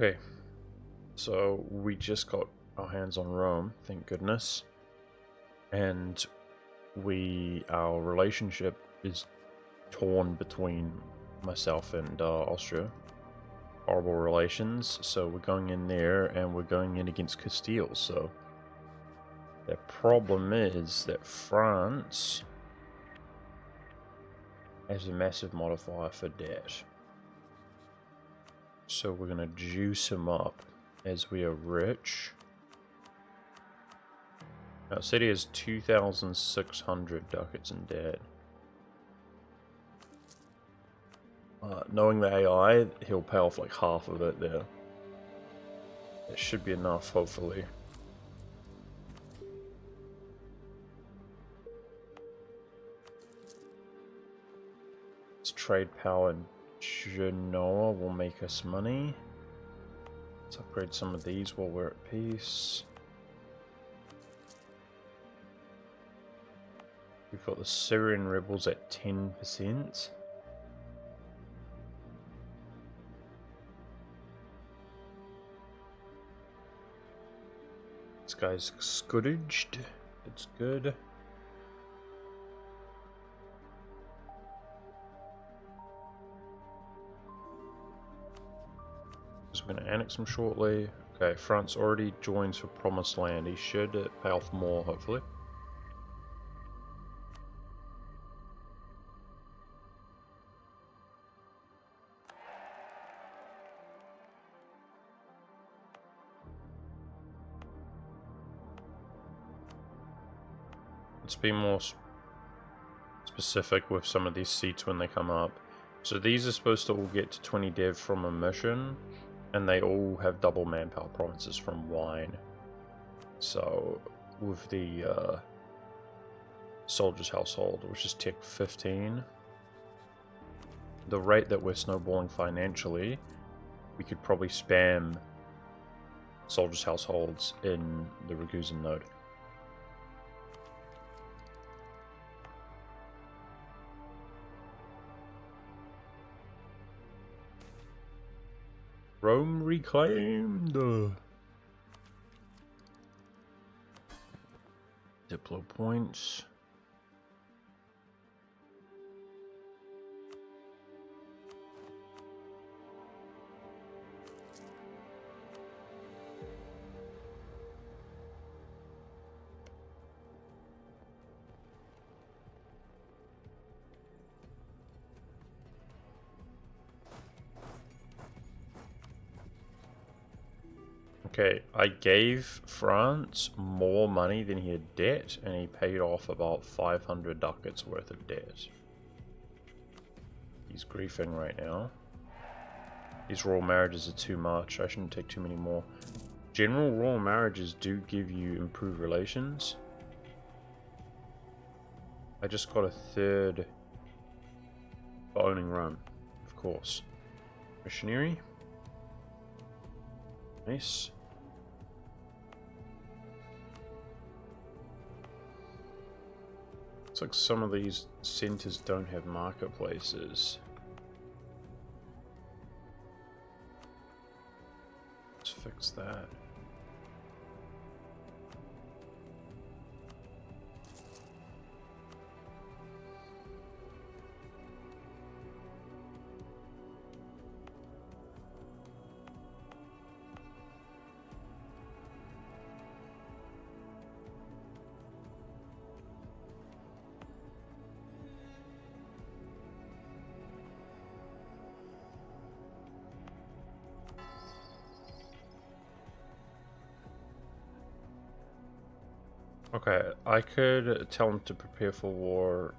Okay, so we just got our hands on Rome, thank goodness, and our relationship is torn between myself and Austria. Horrible relations, so we're going in there and we're going in against Castile. So the problem is that France has a massive modifier for debt. So we're going to juice him up as we are rich. Our city has 2,600 ducats in debt. Knowing the AI, he'll pay off like half of it there. That should be enough, hopefully. This trade power in Genoa will make us money. Let's upgrade some of these while we're at peace. We've got the Syrian rebels at 10%. This guy's scourged. It's good. So we're going to annex him shortly. Okay, France already joins for Promised Land. He should pay off more, hopefully. Let's be more specific with some of these seats when they come up. So these are supposed to all get to 20 dev from a mission, and they all have double manpower provinces from wine. So with the soldier's household, which is tick 15, the rate that we're snowballing financially, we could probably spam soldiers' households in the Ragusan node. Rome reclaimed. Diplo points. Okay, I gave France more money than he had debt, and he paid off about 500 ducats worth of debt. He's griefing right now. These royal marriages are too much. I shouldn't take too many more. General royal marriages do give you improved relations. I just got a third for owning Rome, of course. Missionary. Nice. Looks like some of these centers don't have marketplaces. Let's fix that. Okay, I could tell him to prepare for war.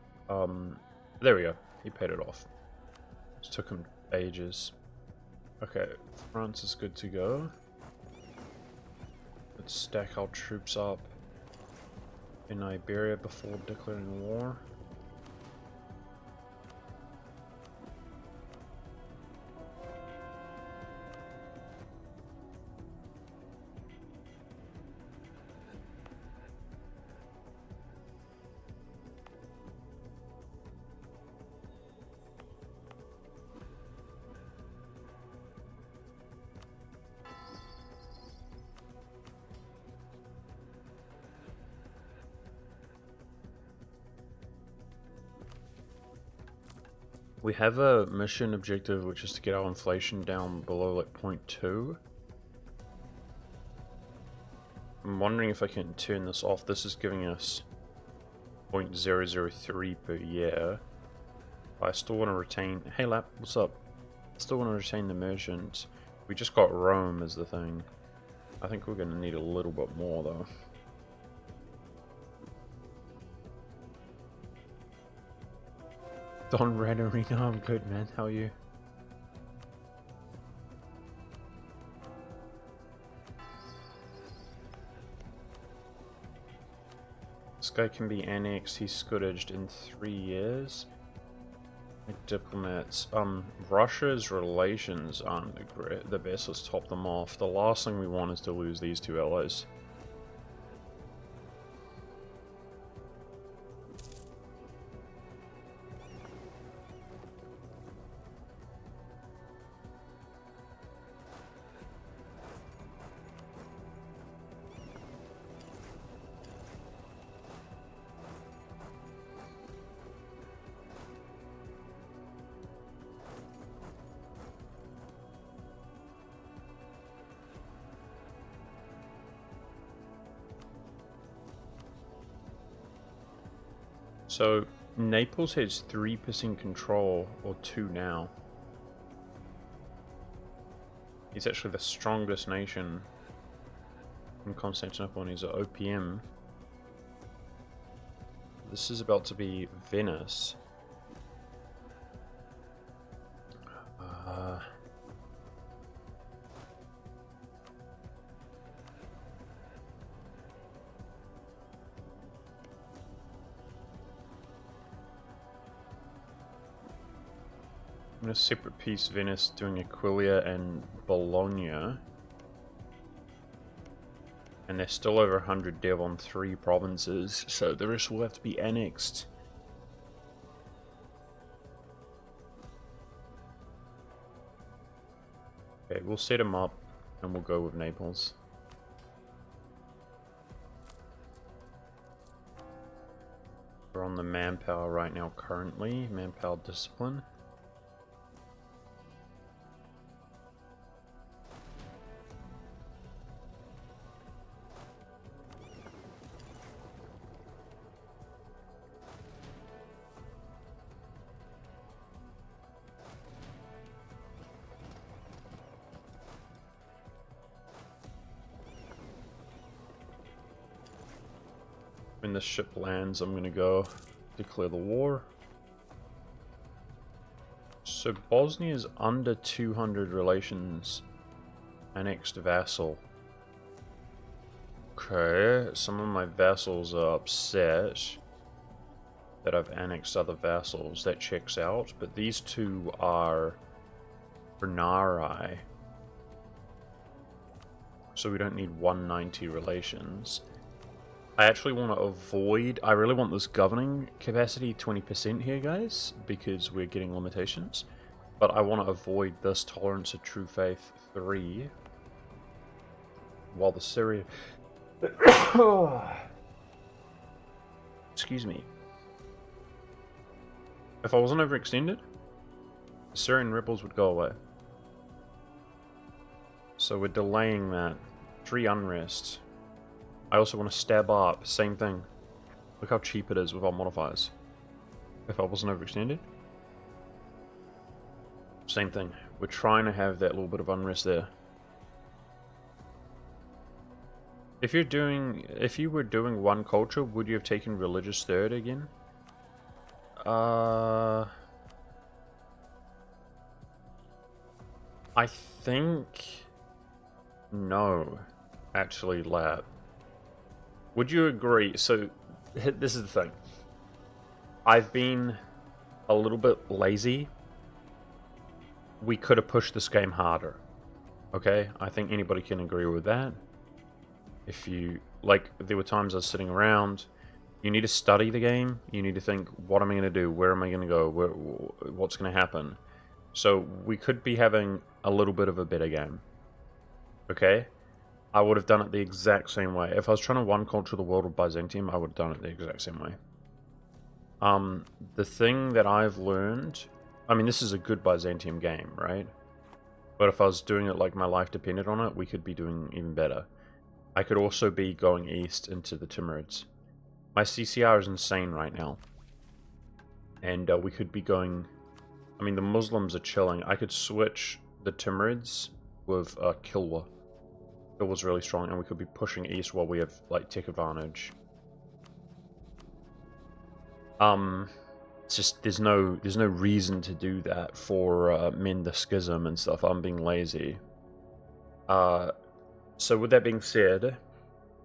There we go. He paid it off. It took him ages. Okay, France is good to go. Let's stack our troops up in Iberia before declaring war. We have a mission objective, which is to get our inflation down below like 0.2. I'm wondering if I can turn this off. This is giving us 0.003 per year. I still want to retain... Hey Lap, what's up? Still want to retain the merchant. We just got Rome as the thing. I think we're going to need a little bit more though. Don Red Arena, I'm good man, how are you? This guy can be annexed, he's scourged in 3 years. Like diplomats. Russia's relations aren't the best, let's top them off. The last thing we want is to lose these two allies. So, Naples has 3% control, or 2 now. He's actually the strongest nation in Constantinople, and he's at OPM. This is about to be Venice. In a separate piece, Venice doing Aquileia and Bologna. And they're still over 100 dev on 3 provinces, so the rest will have to be annexed. Okay, we'll set them up and we'll go with Naples. We're on the manpower right now currently, manpower discipline. When the ship lands, I'm gonna go declare the war. So Bosnia is under 200 relations. Annexed vassal. Okay, some of my vassals are upset that I've annexed other vassals. That checks out, but these two are Bernari. So we don't need 190 relations. I actually want to avoid... I really want this governing capacity 20% here, guys, because we're getting limitations. But I want to avoid this tolerance of true faith 3. While the Syria... Excuse me. If I wasn't overextended, the Syrian rebels would go away. So we're delaying that. 3 unrest. I also want to stab up, same thing. Look how cheap it is with our modifiers. If I wasn't overextended. Same thing. We're trying to have that little bit of unrest there. If you were doing one culture, would you have taken religious third again? I think no, actually, Lab. Would you agree? So, this is the thing. I've been a little bit lazy. We could have pushed this game harder. Okay? I think anybody can agree with that. If you... Like, there were times I was sitting around. You need to study the game. You need to think, what am I going to do? Where am I going to go? What's going to happen? So, we could be having a little bit of a better game. Okay? I would have done it the exact same way. If I was trying to one culture the world of Byzantium, I would have done it the exact same way. The thing that I've learned I mean, this is a good Byzantium game, right? But if I was doing it like my life depended on it, we could be doing even better. I could also be going east into the Timurids. My CCR is insane right now. And we could be going... I mean, the Muslims are chilling. I could switch the Timurids with Kilwa. Kilwa's really strong, and we could be pushing east while we have, like, tech advantage. It's just, there's no reason to do that for Mend the Schism and stuff. I'm being lazy. So with that being said,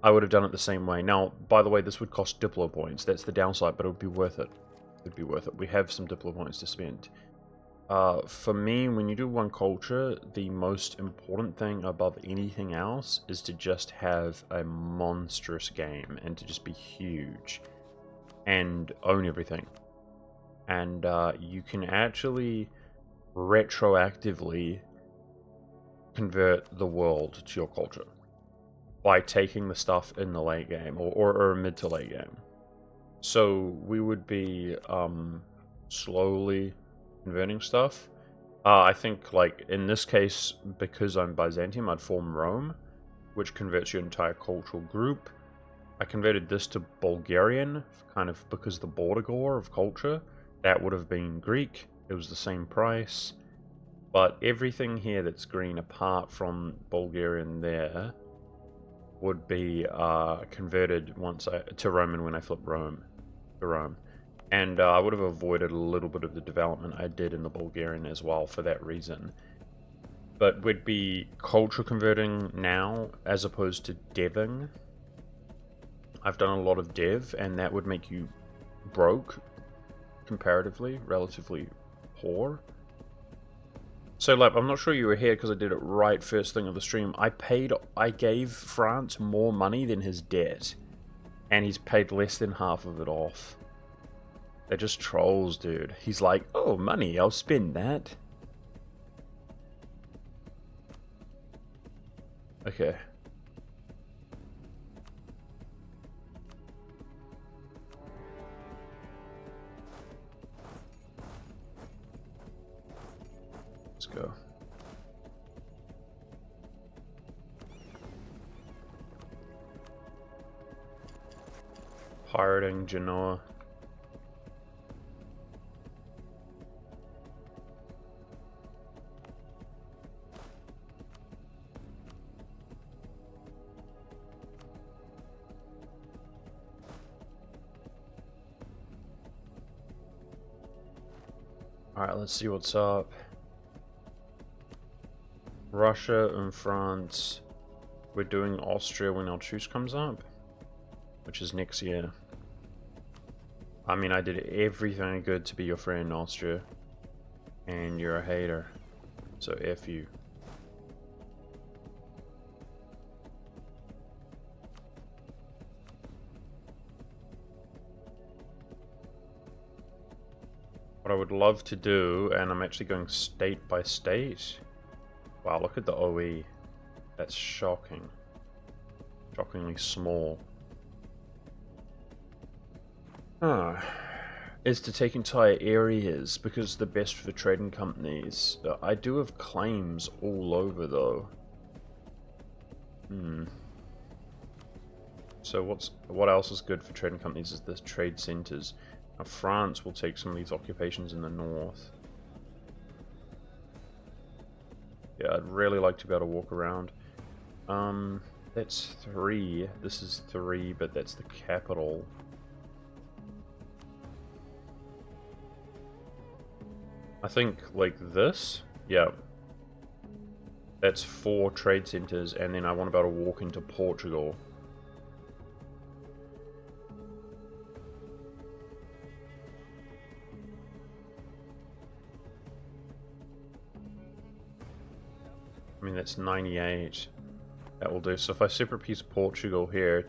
I would have done it the same way. Now, by the way, this would cost Diplo points. That's the downside, but it would be worth it. It would be worth it. We have some Diplo points to spend. For me, when you do one culture, the most important thing above anything else is to just have a monstrous game and to just be huge and own everything. And you can actually retroactively convert the world to your culture by taking the stuff in the late game or mid to late game. So we would be slowly converting stuff. I think, like, in this case, because I'm Byzantium, I'd form Rome, which converts your entire cultural group. I converted this to Bulgarian, kind of because the border gore of culture. That would have been Greek. It was the same price. But everything here that's green, apart from Bulgarian there, would be converted to Roman when I flip Rome to Rome. And I would have avoided a little bit of the development I did in the Bulgarian as well for that reason. But we'd be culture converting now as opposed to deving. I've done a lot of dev, and that would make you broke, comparatively, relatively poor. So, like, I'm not sure you were here because I did it right first thing of the stream. I gave France more money than his debt, and he's paid less than half of it off. They're just trolls, dude. He's like, oh, money, I'll spend that. Okay. Let's go. Pirating Genoa. Alright, let's see what's up. Russia and France. We're doing Austria when our truce comes up, which is next year. I mean, I did everything good to be your friend, Austria, and you're a hater, so F you. What I would love to do, and I'm actually going state by state. Wow, look at the OE. That's shocking. Shockingly small. Is to take entire areas because they're best for trading companies. I do have claims all over though. So what else is good for trading companies is the trade centers. Now France will take some of these occupations in the north. Yeah, I'd really like to be able to walk around. That's 3. This is 3, but that's the capital. I think, like this? Yeah. That's 4 trade centers, and then I want to be able to walk into Portugal. I mean, that's 98. That will do. So if I separate piece Portugal here,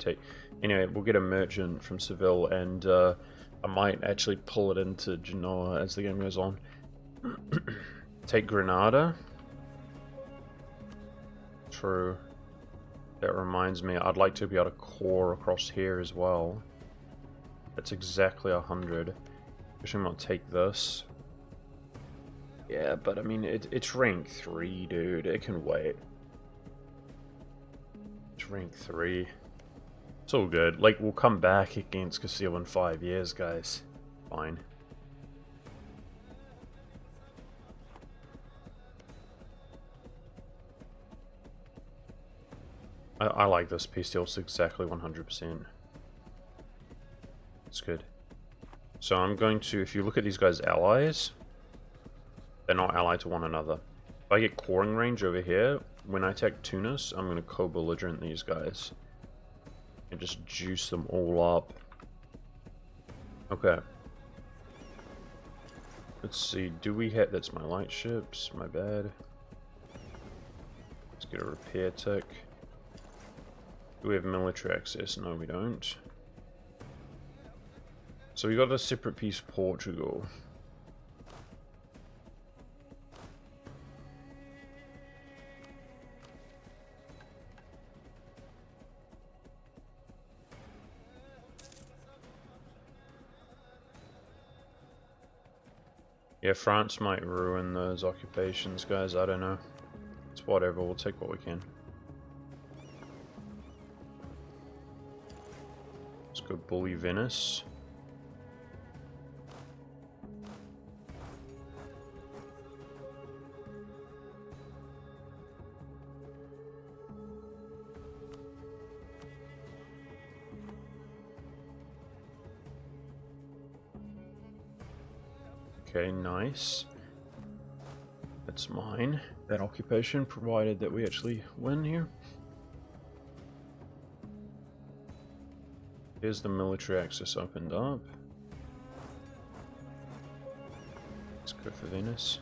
anyway, we'll get a merchant from Seville, and I might actually pull it into Genoa as the game goes on. Take Granada. True. That reminds me, I'd like to be able to core across here as well. That's exactly 100. Actually, I'm gonna take this. Yeah, but I mean, it's rank 3, dude. It can wait. It's rank 3. It's all good. Like, we'll come back against Castile in 5 years, guys. Fine. I like this peace deal. It's exactly 100%. It's good. So I'm going to, if you look at these guys' allies, they're not allied to one another. If I get coring range over here, when I attack Tunis, I'm going to co-belligerent these guys. And just juice them all up. Okay. Let's see, do we have, that's my light ships, my bad. Let's get a repair tick. Do we have military access? No, we don't. So we got a separate piece Portugal. Yeah, France might ruin those occupations, guys. I don't know. It's whatever. We'll take what we can. Let's go bully Venice. Okay, nice. That's mine. That occupation, provided that we actually win here. Here's the military access opened up. Let's go for Venice.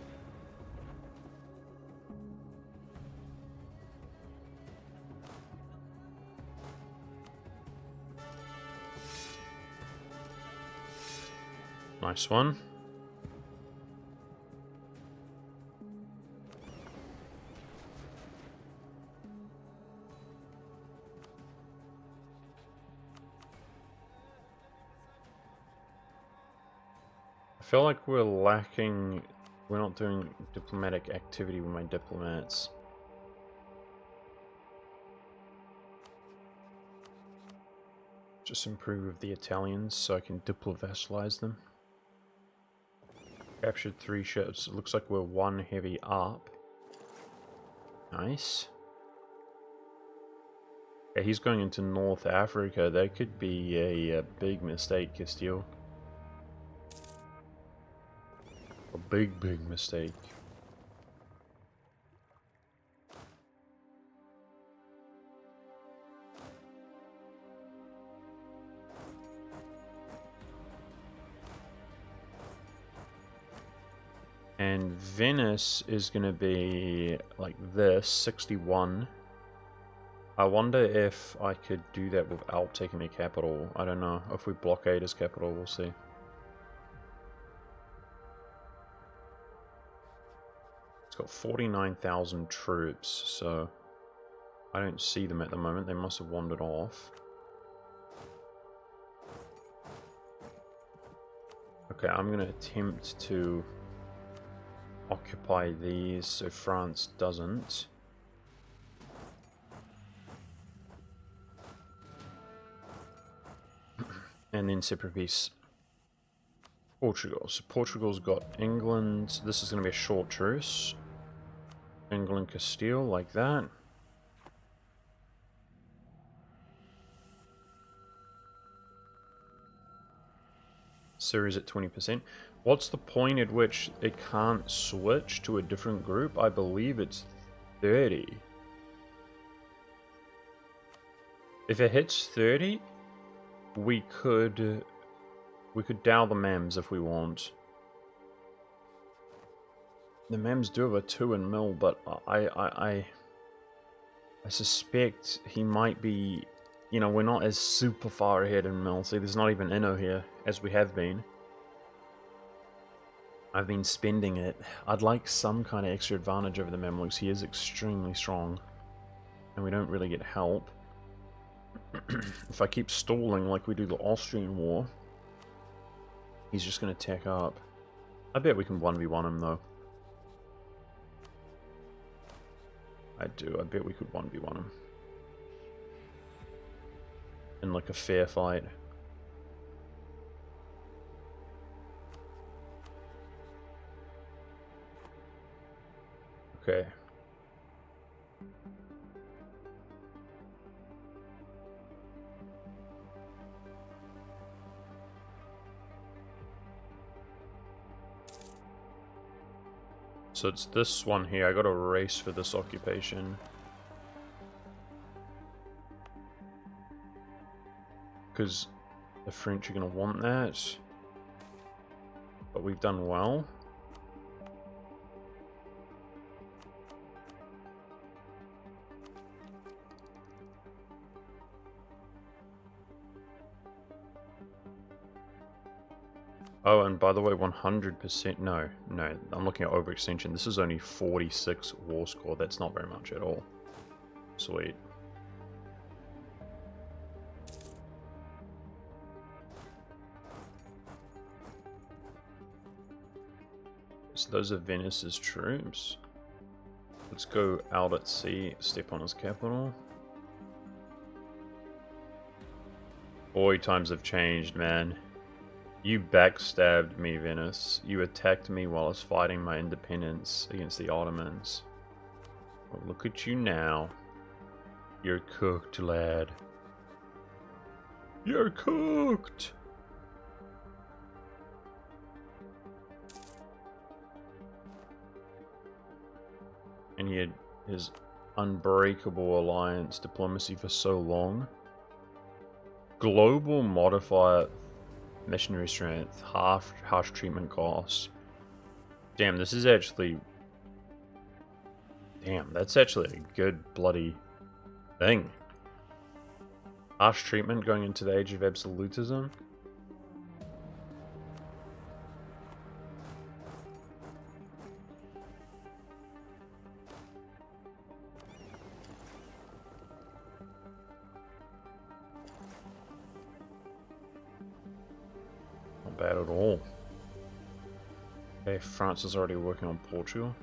Nice one. I feel like we're lacking, we're not doing diplomatic activity with my diplomats. Just improve with the Italians so I can diplo-vassalize them. Captured 3 ships. It looks like we're 1 heavy up. Nice. Yeah, he's going into North Africa. That could be a big mistake, Castile. A big, big mistake. And Venice is going to be like this, 61. I wonder if I could do that without taking the capital. I don't know. If we blockade his capital, we'll see. It's got 49,000 troops, so I don't see them at the moment. They must have wandered off. Okay, I'm going to attempt to occupy these so France doesn't. And then separate piece Portugal. So Portugal's got England. This is going to be a short truce. England, Castile, like that. Series at 20%. What's the point at which it can't switch to a different group? I believe it's 30. If it hits 30, we could dow the MEMS if we want. The MEMS do have a 2 in mill, but I suspect he might be, you know, we're not as super far ahead in mill. See, there's not even Inno here, as we have been. I've been spending it. I'd like some kind of extra advantage over the Mamluks. He is extremely strong, and we don't really get help. If I keep stalling like we do the Austrian war, he's just going to tack up. I bet we can 1v1 him though. I do. I bet we could 1v1 him. In like a fair fight. Okay. So it's this one here. I got a race for this occupation. Because the French are going to want that. But we've done well. Oh, and by the way, 100%, no, I'm looking at overextension. This is only 46 war score. That's not very much at all. Sweet. So those are Venice's troops. Let's go out at sea, step on his capital. Boy, times have changed, man. You backstabbed me, Venice. You attacked me while I was fighting my independence against the Ottomans. Well, look at you now. You're cooked, lad. You're cooked! And he had his unbreakable alliance diplomacy for so long. Global modifier, missionary strength, harsh treatment costs. Damn, this is actually... Damn, that's actually a good bloody thing. Harsh treatment going into the age of absolutism. Not bad at all. Okay, France is already working on Portugal.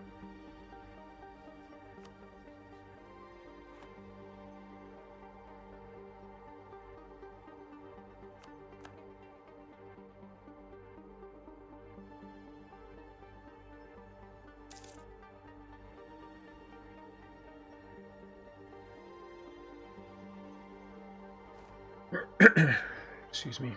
Excuse me.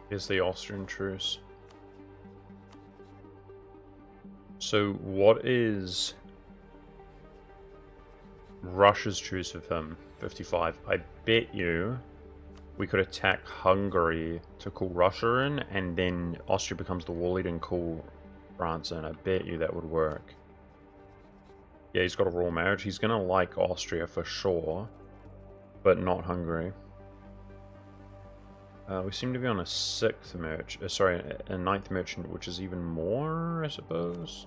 Here's the Austrian truce. So what is Russia's truce with him? 55. I bet you we could attack Hungary to call Russia in, and then Austria becomes the war leader and call France in. I bet you that would work. Yeah, he's got a royal marriage. He's going to like Austria for sure, but not Hungary. We seem to be on a 6th merchant, sorry, a 9th merchant, which is even more, I suppose.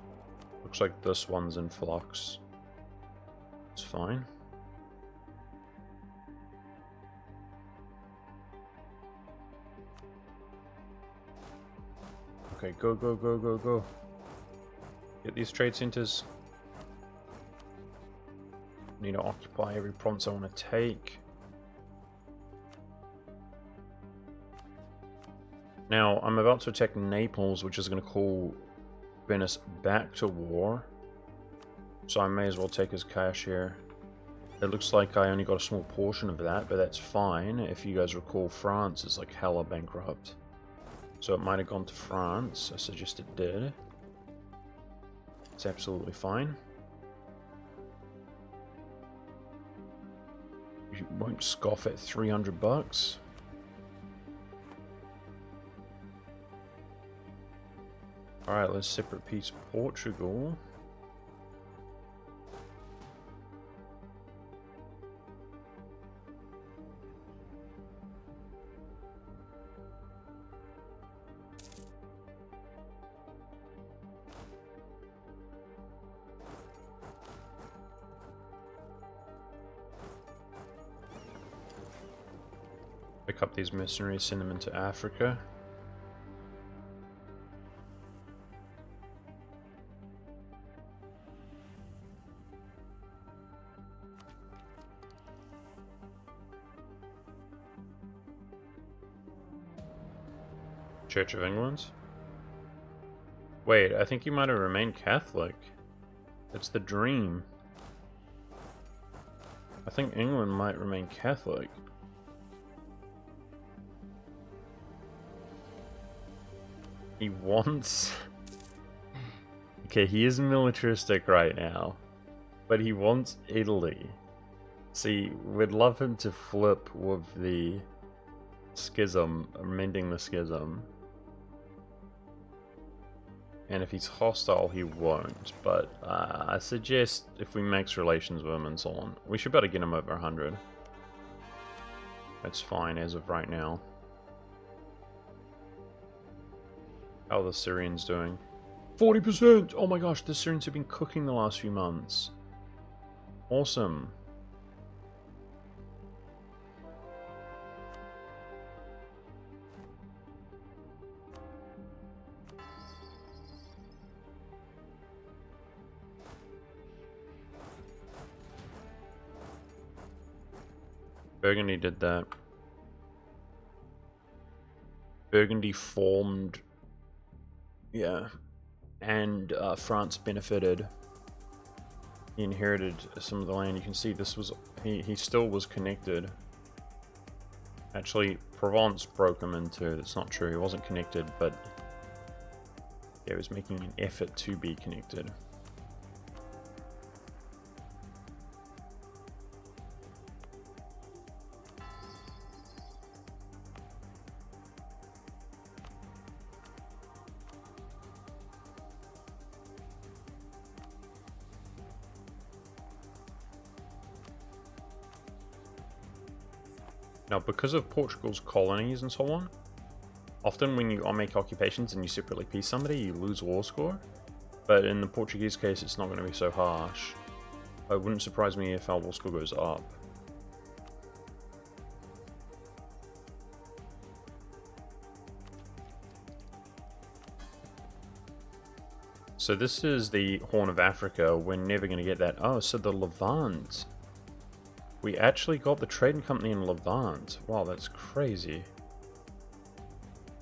Looks like this one's in flux. It's fine. Okay, go, go, go, go, go. Get these trade centers. Need to occupy every province I want to take. Now, I'm about to attack Naples, which is going to call Venice back to war. So I may as well take his cash here. It looks like I only got a small portion of that, but that's fine. If you guys recall, France is like hella bankrupt. So it might have gone to France. I suggest it did. It's absolutely fine. You won't scoff at 300 bucks. Alright, let's separate peace Portugal. Pick up these mercenaries, send them into Africa. Church of England? Wait, I think you might have remained Catholic. It's the dream. I think England might remain Catholic. He wants... Okay, he is militaristic right now. But he wants Italy. See, we'd love him to flip with the schism, mending the schism. And if he's hostile, he won't. But I suggest if we mix relations with him and so on, we should better get him over 100. That's fine as of right now. How are the Syrians doing? 40%! Oh my gosh, the Syrians have been cooking the last few months. Awesome. Burgundy did that. Burgundy formed, yeah, and France benefited. He inherited some of the land. You can see this was, he still was connected. Actually, Provence broke him into, that's not true, he wasn't connected, but yeah, he was making an effort to be connected. Now, because of Portugal's colonies and so on, often when you make occupations and you separately peace somebody, you lose war score. But in the Portuguese case, it's not going to be so harsh. It wouldn't surprise me if our war score goes up. So this is the Horn of Africa. We're never going to get that. Oh, so the Levant. We actually got the trading company in Levant. Wow, that's crazy.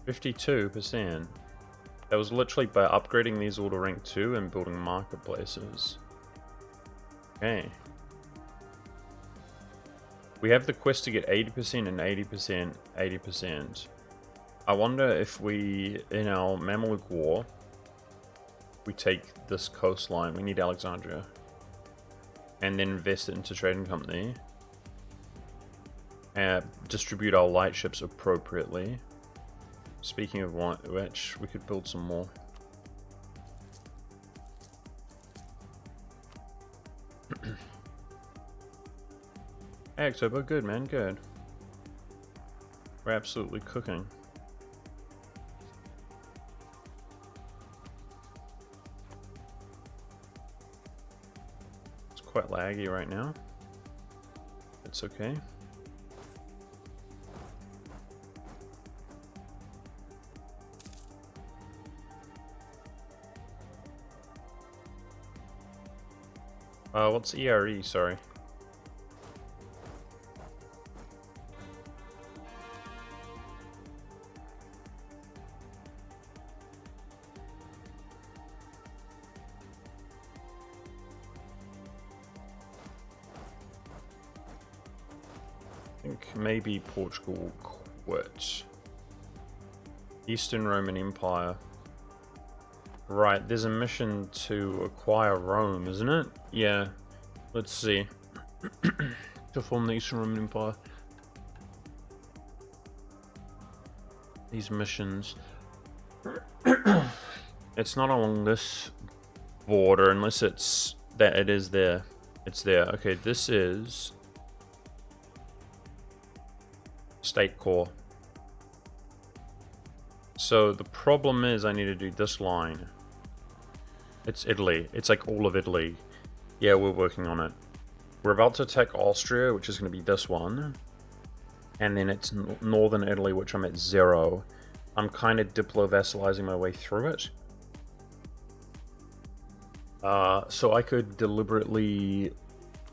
52%. That was literally by upgrading these all to rank 2 and building marketplaces. Okay. We have the quest to get 80% and 80%, 80%. I wonder if we, in our Mamluk War, we take this coastline. We need Alexandria. And then invest it into trading company. Distribute our light ships appropriately. Speaking of which, we could build some more. Hey, October, good man, good. We're absolutely cooking. It's quite laggy right now. It's okay. What's ERE? Sorry. I think maybe Portugal quit. Eastern Roman Empire. Right, there's a mission to acquire Rome, isn't it? Yeah. Let's see. To form the Eastern Roman Empire. These missions. It's not along this border unless it's that it is there. It's there. Okay, this is State Core. So the problem is I need to do this line. It's Italy. It's like all of Italy. Yeah, we're working on it. We're about to attack Austria, which is going to be this one. and then it's northern Italy, which I'm at 0. I'm kind of diplo-vassalizing my way through it. So I could deliberately,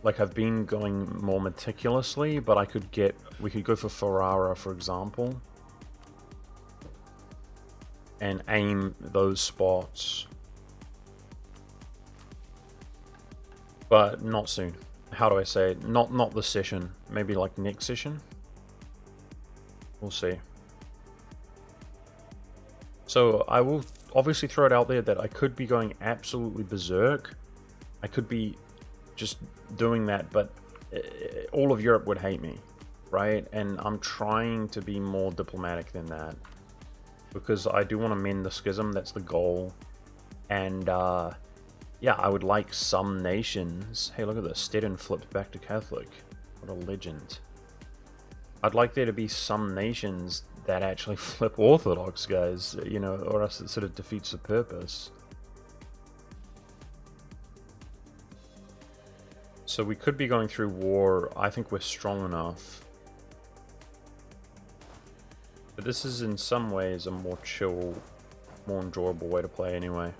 like, I've been going more meticulously, but we could go for Ferrara, for example, and aim those spots. But not soon. How do I say it? Not this session. Maybe like next session? We'll see. So I will obviously throw it out there that I could be going absolutely berserk. I could be just doing that, but all of Europe would hate me, right? And I'm trying to be more diplomatic than that, because I do want to mend the schism. That's the goal. And yeah, I would like some nations. Hey, look at this. Stettin flipped back to Catholic. What a legend. I'd like there to be some nations that actually flip Orthodox, guys, you know, or else it sort of defeats the purpose. So we could be going through war. I think we're strong enough. But this is in some ways a more chill, more enjoyable way to play anyway.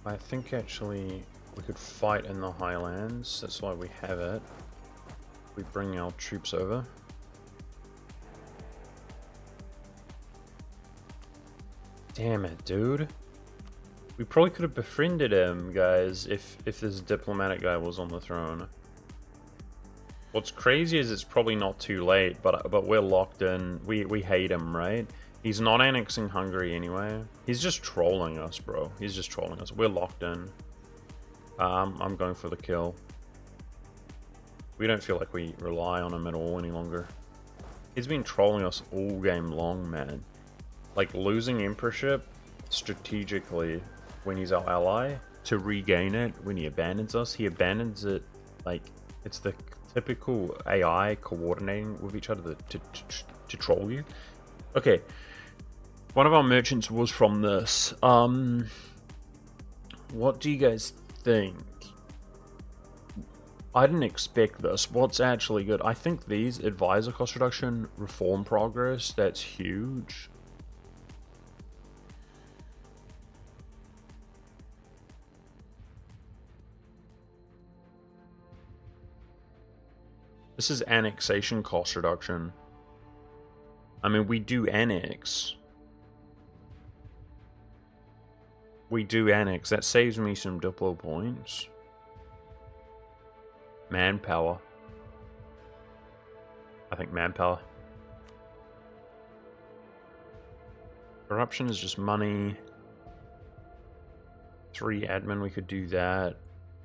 I think actually we could fight in the Highlands. That's why we have it. We bring our troops over. Damn it, dude. We probably could have befriended him, guys, if this diplomatic guy was on the throne. What's crazy is it's probably not too late, but we're locked in. We hate him, right? He's not annexing Hungary anyway. He's just trolling us, bro. He's just trolling us. We're locked in. I'm going for the kill. We don't feel like we rely on him at all any longer. He's been trolling us all game long, man. Like, losing emperorship strategically when he's our ally, to regain it when he abandons us. He abandons it like it's the typical AI coordinating with each other to troll you. Okay. One of our merchants was from this. What do you guys think? I didn't expect this. What's actually good? I think these advisor cost reduction, reform progress, that's huge. This is annexation cost reduction. I mean, we do annex. That saves me some Diplo points. Manpower. I think manpower. Corruption is just money. 3 admin, we could do that.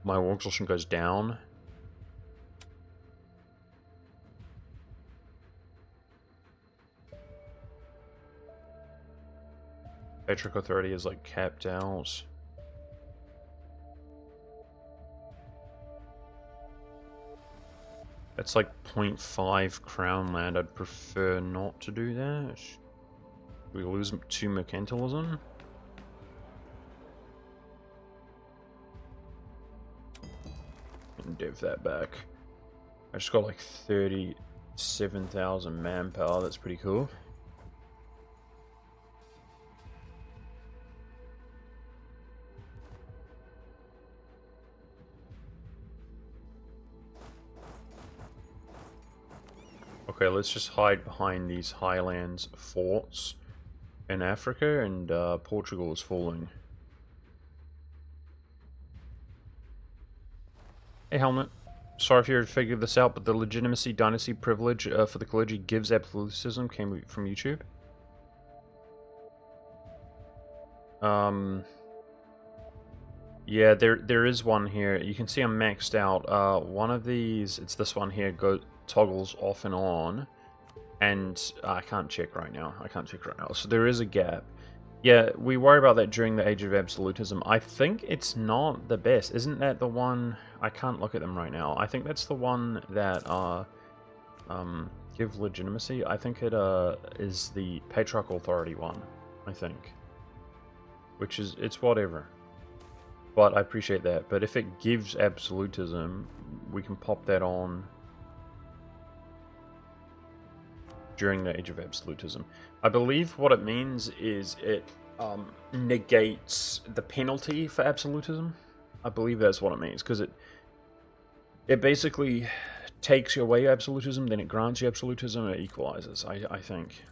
My war exhaustion goes down. Patrick Authority is like capped out. That's like 0.5 crown land. I'd prefer not to do that. We lose 2 mercantilism. And div that back. I just got like 37,000 manpower. That's pretty cool. Okay, let's just hide behind these highlands forts in Africa, and Portugal is falling. Hey, Helmet. Sorry if you figured this out, but the legitimacy dynasty privilege for the clergy gives absolutism came from YouTube. Yeah, there is one here. You can see I'm maxed out. One of these, it's this one here, toggles off and on, and I can't check right now. So there is a gap. Yeah, we worry about that during the Age of Absolutism. I think it's not the best. Isn't that the one... I can't look at them right now. I think that's the one that give legitimacy. I think it is the Patriarchal Authority one, I think. Which is... it's whatever. But I appreciate that. But if it gives absolutism, we can pop that on during the Age of Absolutism. I believe what it means is it negates the penalty for absolutism. I believe that's what it means, because it basically takes away absolutism, then it grants you absolutism, and it equalizes, I think.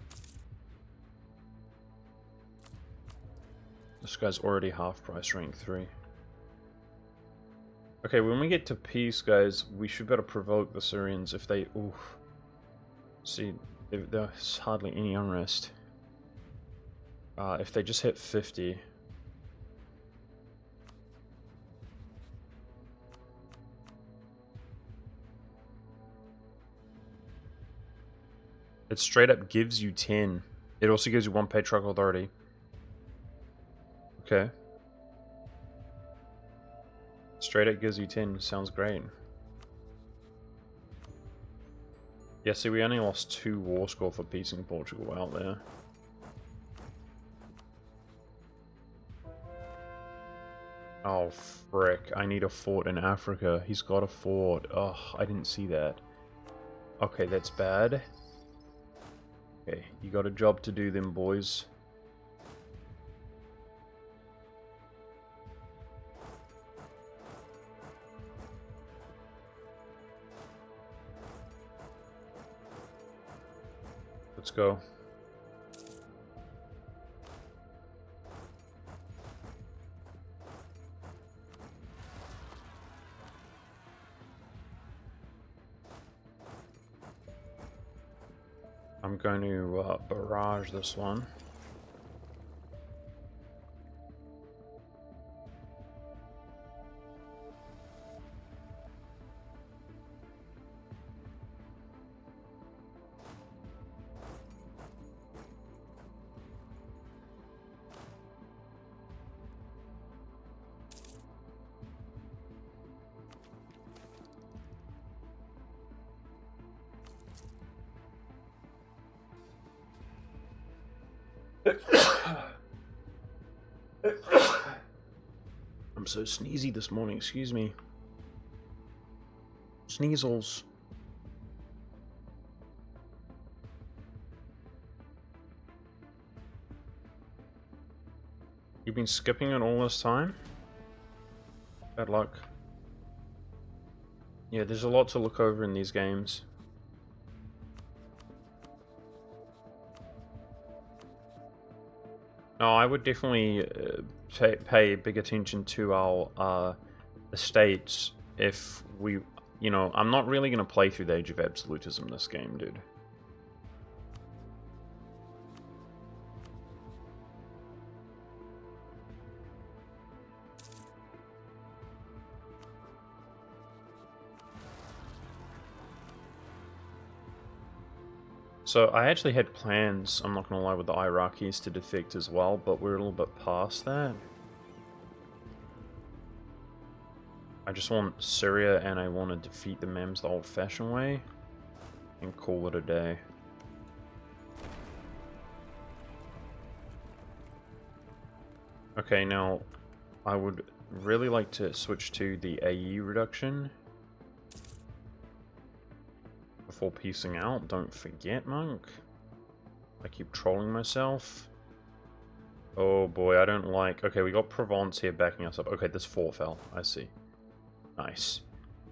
This guy's already half price rank 3. Okay, when we get to peace, guys, we should better provoke the Syrians if they... oof. See, there's hardly any unrest. If they just hit 50... it straight up gives you 10. It also gives you 1 Patriarchal Authority. Okay. Straight up gives you 10. Sounds great. Yeah, see, we only lost 2 war score for peace in Portugal out there. Oh, frick. I need a fort in Africa. He's got a fort. Oh, I didn't see that. Okay, that's bad. Okay, you got a job to do then, boys. Let's go. I'm going to barrage this one. I'm so sneezy this morning, excuse me. Sneezels. You've been skipping it all this time? Bad luck. Yeah, there's a lot to look over in these games. No, I would definitely pay big attention to our estates if we... you know, I'm not really going to play through the Age of Absolutism this game, dude. So I actually had plans, I'm not going to lie, with the Iraqis to defect as well, but we're a little bit past that. I just want Syria and I want to defeat the Mems the old-fashioned way and call it a day. Okay, now I would really like to switch to the AE reduction before piecing out. Don't forget, Monk. I keep trolling myself. Oh boy, I don't like... okay, we got Provence here backing us up. Okay, this 4 fell. I see. Nice.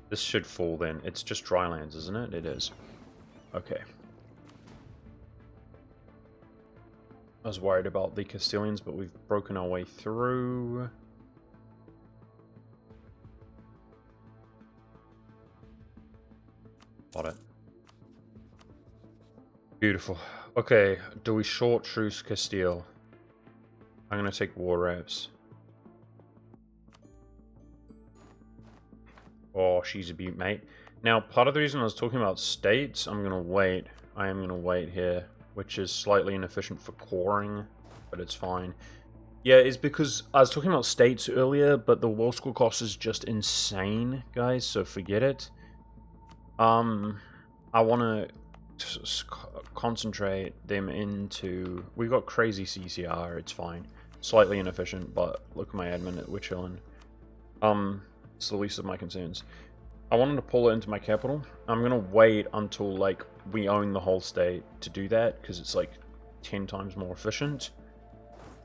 This should fall then. It's just dry lands, isn't it? It is. Okay. I was worried about the Castilians, but we've broken our way through. Got it. Beautiful. Okay, do we short truce Castile? I'm gonna take war reps. Oh, she's a beaut, mate. Now, part of the reason I was talking about states, I'm gonna wait. I am gonna wait here, which is slightly inefficient for coring, but it's fine. Yeah, it's because I was talking about states earlier, but the war school cost is just insane, guys, so forget it. I want to concentrate them into... We've got crazy CCR, it's fine. Slightly inefficient, but look at my admin, we're chilling. It's the least of my concerns. I wanted to pull it into my capital. I'm gonna wait until, like, we own the whole state to do that, because it's, like, 10 times more efficient.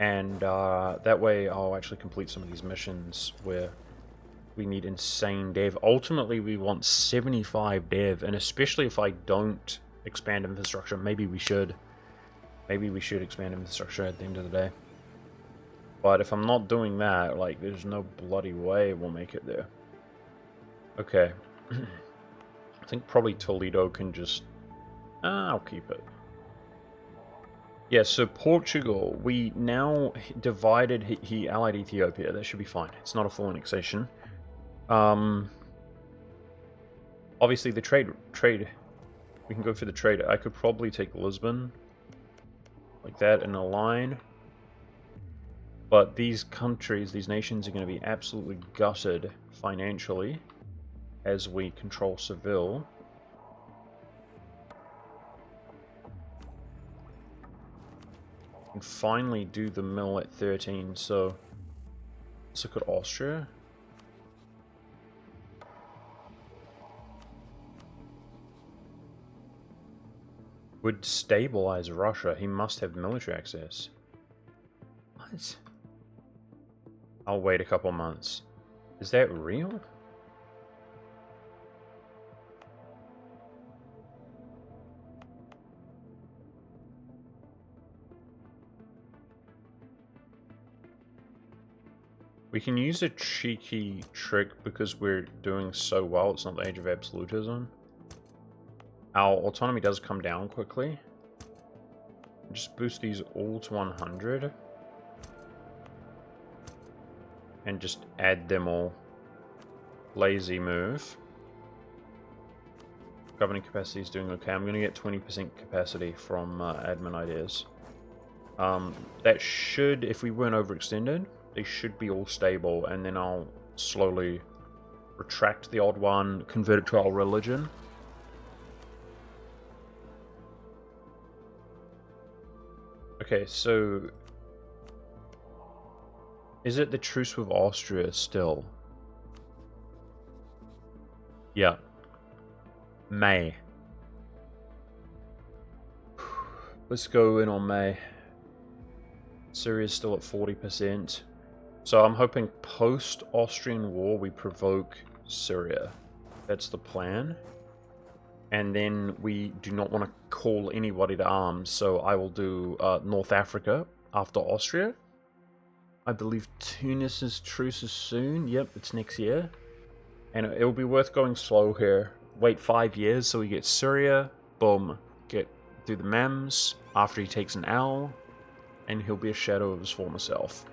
And that way I'll actually complete some of these missions where we need insane dev. Ultimately, we want 75 dev, and especially if I don't expand infrastructure, maybe we should. Maybe we should expand infrastructure at the end of the day. But if I'm not doing that, like, there's no bloody way we'll make it there. Okay. I think probably Toledo can just... I'll keep it. Yeah, so Portugal, we now divided, he allied Ethiopia, that should be fine. It's not a full annexation. Obviously the trade, we can go for the trade. I could probably take Lisbon, like that, in a line. But these countries, these nations are going to be absolutely gutted financially as we control Seville. And finally do the mill at 13, so let's look at Austria. Would stabilize Russia. He must have military access. What? I'll wait a couple months. Is that real? We can use a cheeky trick because we're doing so well. It's not the age of absolutism. Our autonomy does come down quickly. Just boost these all to 100. And just add them all. Lazy move. Governing capacity is doing okay. I'm going to get 20% capacity from admin ideas. That should, if we weren't overextended, they should be all stable, and then I'll slowly retract the odd one, convert it to our religion. Okay, so is it the truce with Austria still? Yeah. May. Let's go in on May. Syria's still at 40%. So I'm hoping post-Austrian War we provoke Syria. That's the plan. And then we do not want to call anybody to arms, so I will do North Africa after Austria. I believe Tunis's truce is soon. Yep, it's next year. And it'll be worth going slow here. Wait 5 years so we get Syria. Boom. Do the MEMS after he takes an L. And he'll be a shadow of his former self.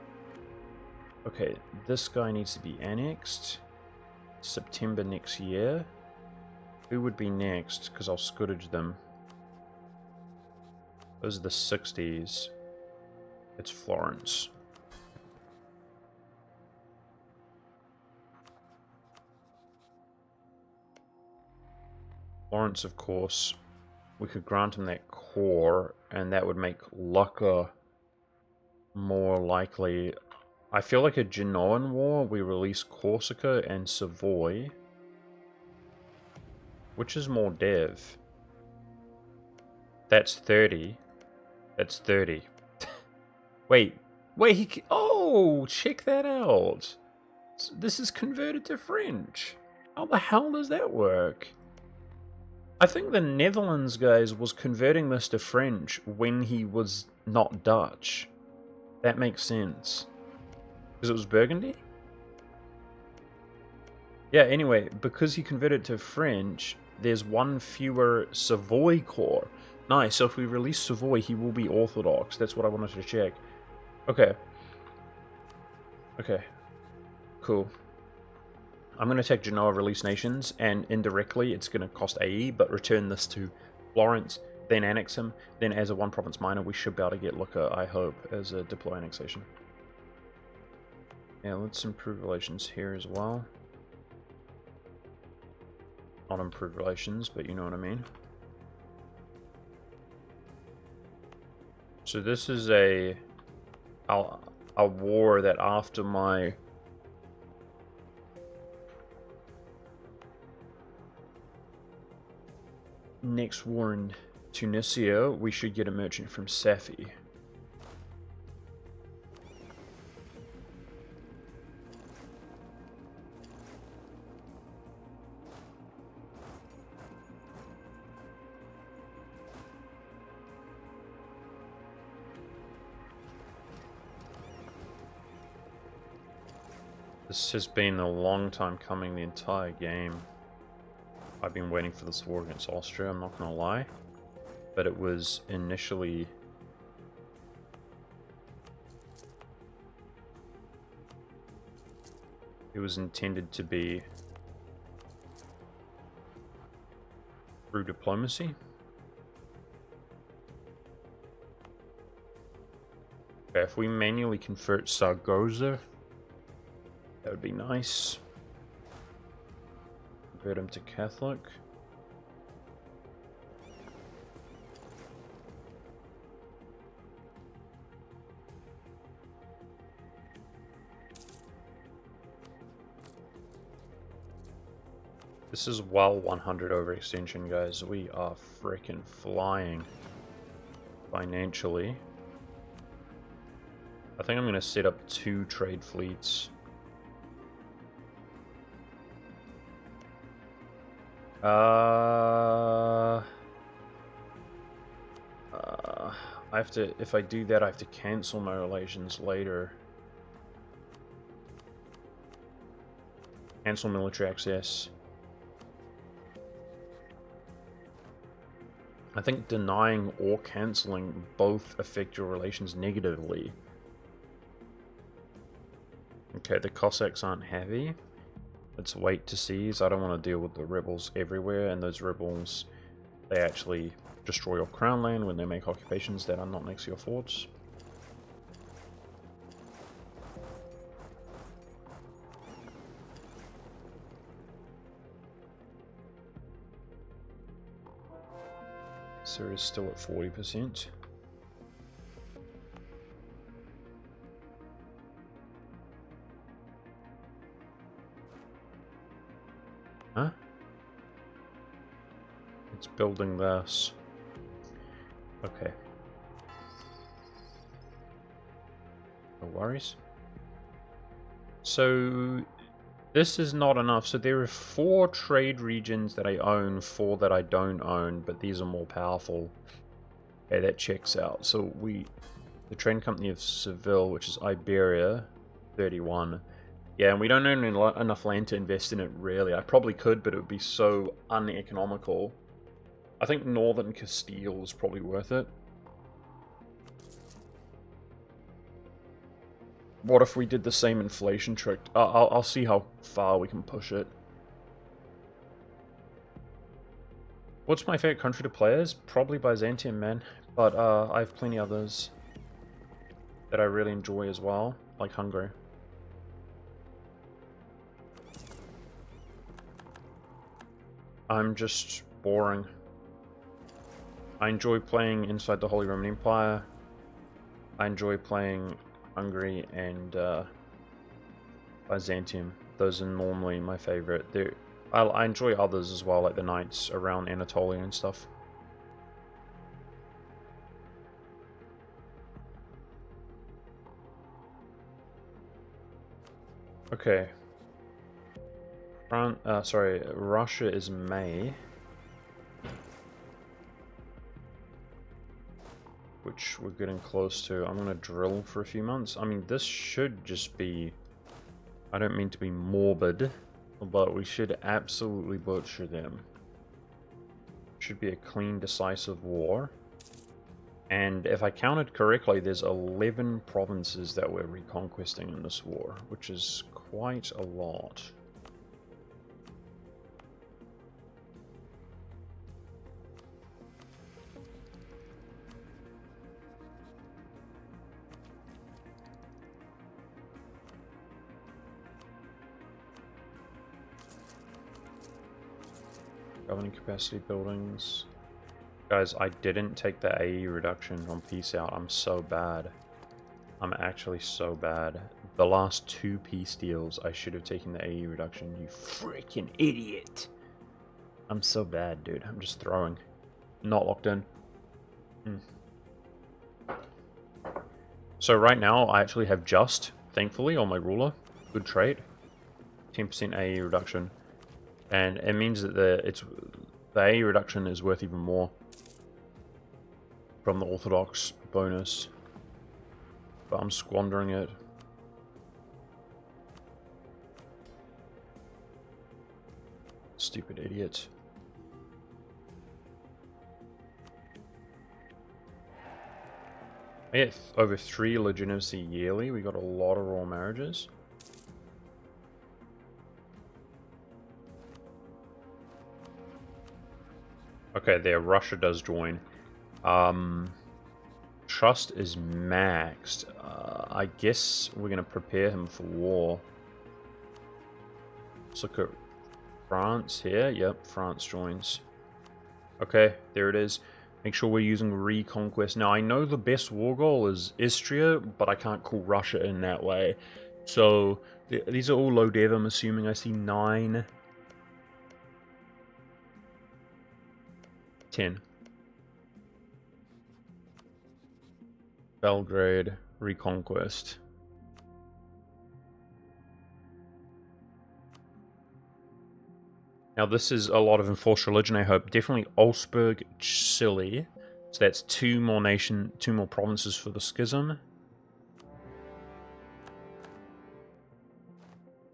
Okay, this guy needs to be annexed. September next year. Who would be next? Because I'll scootage them. Those are the 60s. It's Florence. Florence, of course. We could grant him that core, and that would make Lucca more likely. I feel like a Genoan war, we release Corsica and Savoy. Which is more dev? That's 30. That's 30. Wait, oh, check that out. This is converted to French. How the hell does that work? I think the Netherlands, guys, was converting this to French when he was not Dutch. That makes sense. Because it was Burgundy? Yeah, anyway, because he converted to French, there's one fewer Savoy core. Nice, so if we release Savoy, he will be Orthodox. That's what I wanted to check. Okay. Okay. Cool. I'm going to take Genoa, release nations, and indirectly it's going to cost AE, but return this to Florence then annex him, then as a one province minor, we should be able to get Lucca, I hope, as a diplo annexation. Yeah, let's improve relations here as well. Not improve relations, but you know what I mean. So this is a war that after my next war in Tunisia, we should get a merchant from Safi. This has been a long time coming, the entire game. I've been waiting for this war against Austria, I'm not gonna lie. But it was initially... it was intended to be through diplomacy. Okay, if we manually convert Zaragoza, that would be nice. Convert him to Catholic. This is well 100 overextension, guys. We are freaking flying financially. I think I'm going to set up 2 trade fleets. I have to, if I do that, I have to cancel my relations later. Cancel military access. I think denying or cancelling both affect your relations negatively. Okay, the Cossacks aren't heavy. Let's wait to seize. I don't want to deal with the rebels everywhere, and those rebels, they actually destroy your crown land when they make occupations that are not next to your forts. Syria's still at 40%. Huh? It's building this. Okay. No worries. So this is not enough. So there are 4 trade regions that I own, 4 that I don't own, but these are more powerful. Okay, that checks out. So the Train Company of Seville, which is Iberia, 31. Yeah, and we don't own enough land to invest in it, really. I probably could, but it would be so uneconomical. I think Northern Castile is probably worth it. What if we did the same inflation trick? I'll see how far we can push it. What's my favorite country to play as? Probably Byzantium, man. But I have plenty others that I really enjoy as well, like Hungary. I'm just boring. I enjoy playing inside the Holy Roman Empire. I enjoy playing Hungary and Byzantium. Those are normally my favorite. I enjoy others as well, like the knights around Anatolia and stuff. Okay. Russia is May. Which we're getting close to. I'm going to drill for a few months. I mean, this should just be... I don't mean to be morbid, but we should absolutely butcher them. Should be a clean, decisive war. And if I counted correctly, there's 11 provinces that we're reconquesting in this war, which is quite a lot. Governing capacity buildings. Guys, I didn't take the AE reduction on peace out. I'm so bad. I'm actually so bad. The last 2 peace deals, I should have taken the AE reduction. You freaking idiot! I'm so bad, dude. I'm just throwing. Not locked in. So right now, I actually have just, thankfully, on my ruler. Good trait. 10% AE reduction. And it means that the AE reduction is worth even more from the Orthodox bonus. But I'm squandering it. Stupid idiot. I get over 3 legitimacy yearly. We got a lot of royal marriages. Okay, there, Russia does join. Trust is maxed. I guess we're going to prepare him for war. Let's look at France here. Yep, France joins. Okay, there it is. Make sure we're using Reconquest. Now, I know the best war goal is Istria, but I can't call Russia in that way. So, these are all low dev, I'm assuming. I see 9. 10. Belgrade, Reconquest. Now this is a lot of enforced religion, I hope. Definitely Augsburg, Chile. So that's 2 more provinces for the schism.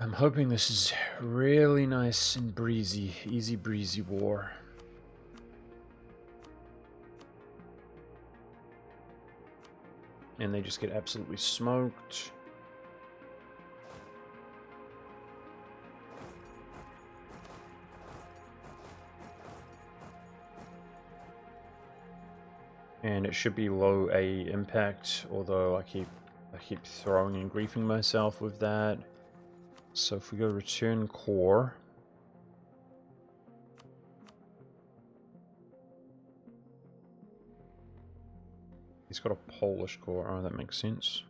I'm hoping this is really nice and breezy. Easy breezy war. And they just get absolutely smoked. And it should be low AE impact, although I keep throwing and griefing myself with that. So if we go return core. He's got a Polish core. Oh, that makes sense.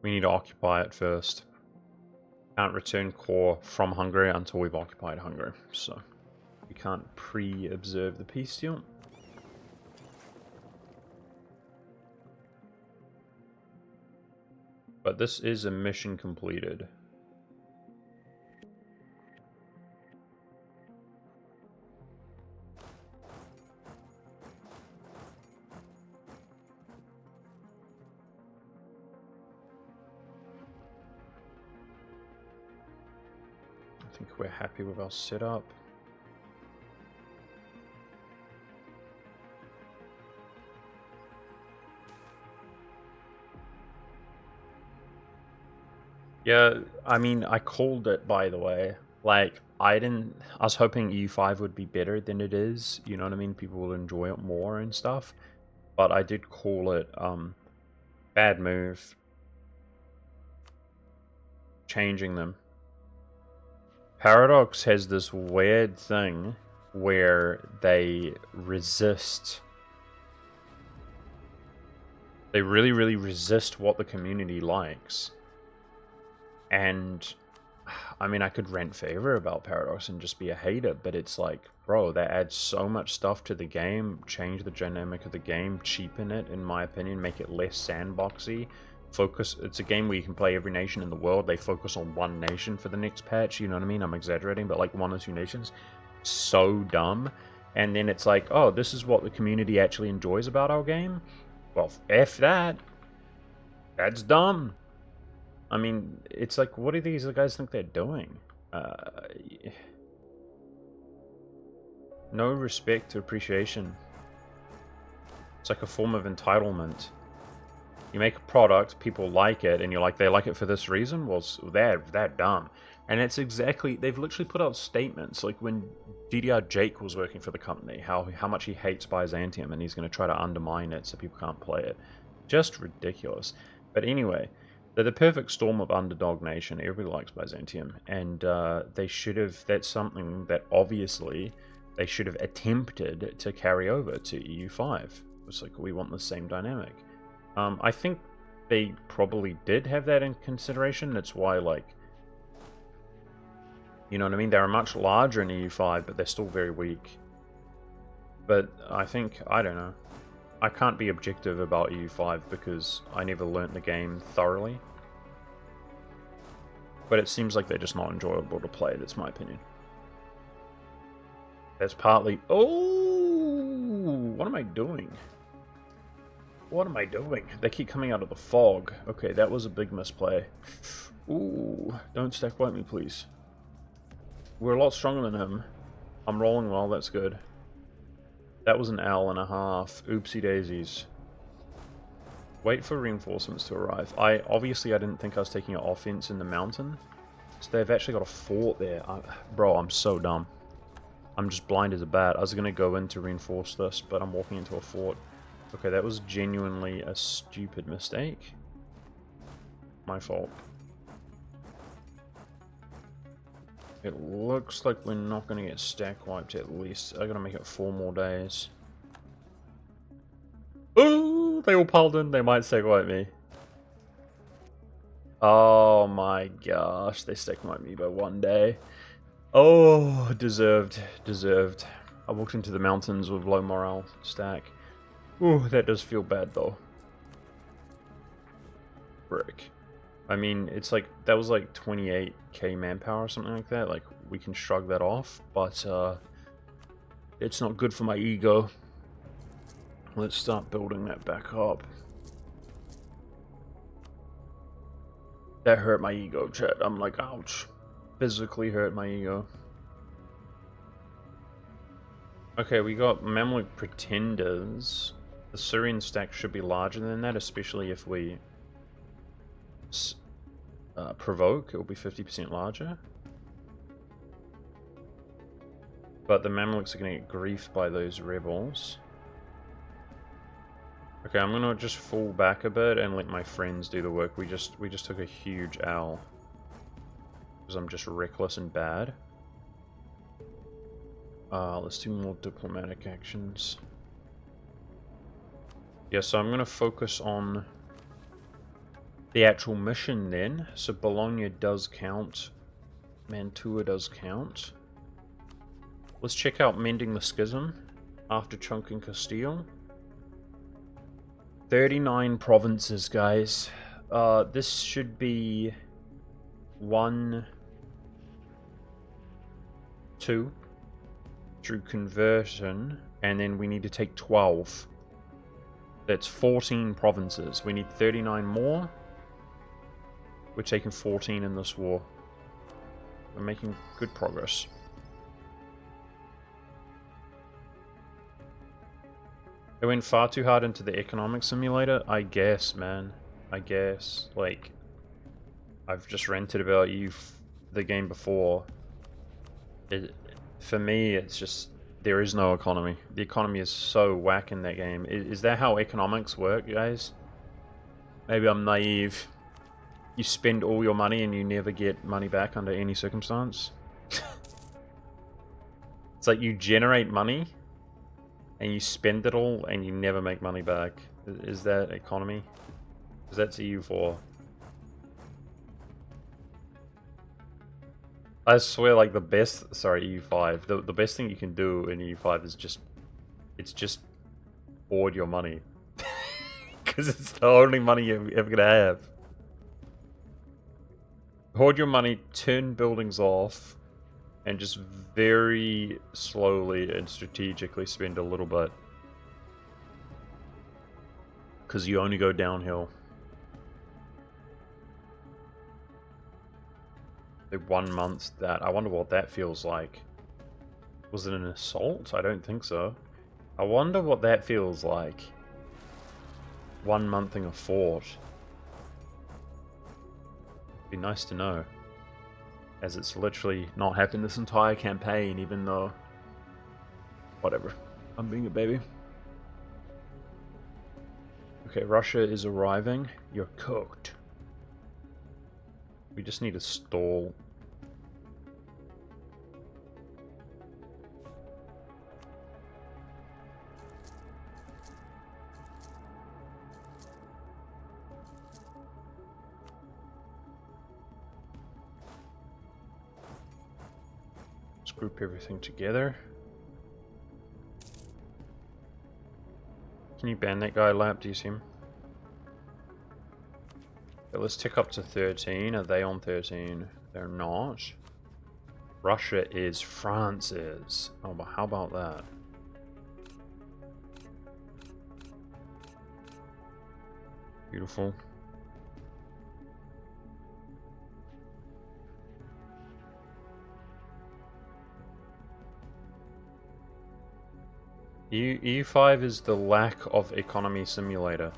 We need to occupy it first. Can't return core from Hungary until we've occupied Hungary. So we can't pre-observe the peace deal. But this is a mission completed. I think we're happy with our setup. Yeah, I mean, I called it, by the way. Like, I was hoping EU5 would be better than it is. You know what I mean? People will enjoy it more and stuff. But I did call it, bad move. Changing them. Paradox has this weird thing where they resist. They really, really resist what the community likes. And, I mean, I could rant favor about Paradox and just be a hater, but it's like, bro, that adds so much stuff to the game, change the dynamic of the game, cheapen it, in my opinion, make it less sandboxy. Focus, it's a game where you can play every nation in the world. They focus on one nation for the next patch, you know what I mean? I'm exaggerating, but like 1 or 2 nations. So dumb. And then it's like, oh, this is what the community actually enjoys about our game? Well, F that. That's dumb. I mean, it's like, what do these guys think they're doing? No respect or appreciation. It's like a form of entitlement. You make a product, people like it, and you're like, they like it for this reason? Well, they're dumb. And it's exactly, they've literally put out statements, like when DDR Jake was working for the company, how much he hates Byzantium, and he's going to try to undermine it so people can't play it. Just ridiculous. But anyway, They're the perfect storm of underdog nation. Everybody likes Byzantium, and they should have. That's something that obviously they should have attempted to carry over to EU5. It's like we want the same dynamic. I think they probably did have that in consideration. That's why, like, you know what I mean? They're much larger in EU5, but they're still very weak. But I think, I don't know. I can't be objective about EU5 because I never learnt the game thoroughly. But it seems like they're just not enjoyable to play, that's my opinion. That's partly... Oh! What am I doing? What am I doing? They keep coming out of the fog. Okay, that was a big misplay. Ooh, don't stack wipe me, please. We're a lot stronger than him. I'm rolling well, that's good. That was an hour and a half. Oopsie daisies. Wait for reinforcements to arrive. Obviously I didn't think I was taking an offense in the mountain. So they've actually got a fort there. Bro, I'm so dumb. I'm just blind as a bat. I was going to go in to reinforce this, but I'm walking into a fort. Okay, that was genuinely a stupid mistake. My fault. It looks like we're not going to get stack wiped at least. I'm going to make it 4 more days. Ooh, they all piled in. They might stack wipe me. Oh my gosh, they stack wiped me by 1 day. Oh, deserved. Deserved. I walked into the mountains with low morale stack. Ooh, that does feel bad though. Frick. I mean, it's like, that was like 28k manpower or something like that. Like, we can shrug that off, but it's not good for my ego. Let's start building that back up. That hurt my ego, chat. I'm like, ouch. Physically hurt my ego. Okay, we got Mamluk Pretenders. The Syrian stack should be larger than that, especially if we provoke. It will be 50% larger. But the Mamluks are going to get griefed by those rebels. Okay, I'm going to just fall back a bit and let my friends do the work. We just took a huge L. Because I'm just reckless and bad. Let's do more diplomatic actions. Yeah, so I'm going to focus on the actual mission then. So Bologna does count. Mantua does count. Let's check out Mending the Schism after chunking Castile. 39 provinces, guys. This should be 1, 2 through conversion, and then we need to take 12. That's 14 provinces. We need 39 more. We're taking 14 in this war. We're making good progress. They went far too hard into the economic simulator, I guess, man. I guess. Like, I've just ranted about the game before. For me, it's just, there is no economy. The economy is so whack in that game. Is that how economics work, guys? Maybe I'm naive. You spend all your money and you never get money back under any circumstance. It's like you generate money and you spend it all and you never make money back. Is that economy? Because that's EU4. I swear, like, the best, sorry, EU5, the best thing you can do in EU5 is just, it's just hoard your money. Because it's the only money you're ever going to have. Hoard your money, turn buildings off, and just very slowly and strategically spend a little bit. Because you only go downhill. The 1 month that, I wonder what that feels like. Was it an assault? I don't think so. I wonder what that feels like. 1 monthing a fort. Be nice to know, as it's literally not happened this entire campaign, even though, whatever, I'm being a baby. Okay, Russia is arriving. You're cooked. We just need a stall. Let's group everything together. Can you ban that guy, Lap? Do you see him? Okay, let's tick up to 13. Are they on 13? They're not. Russia is. France is. Oh, but how about that? Beautiful. EU5 is the lack of economy simulator.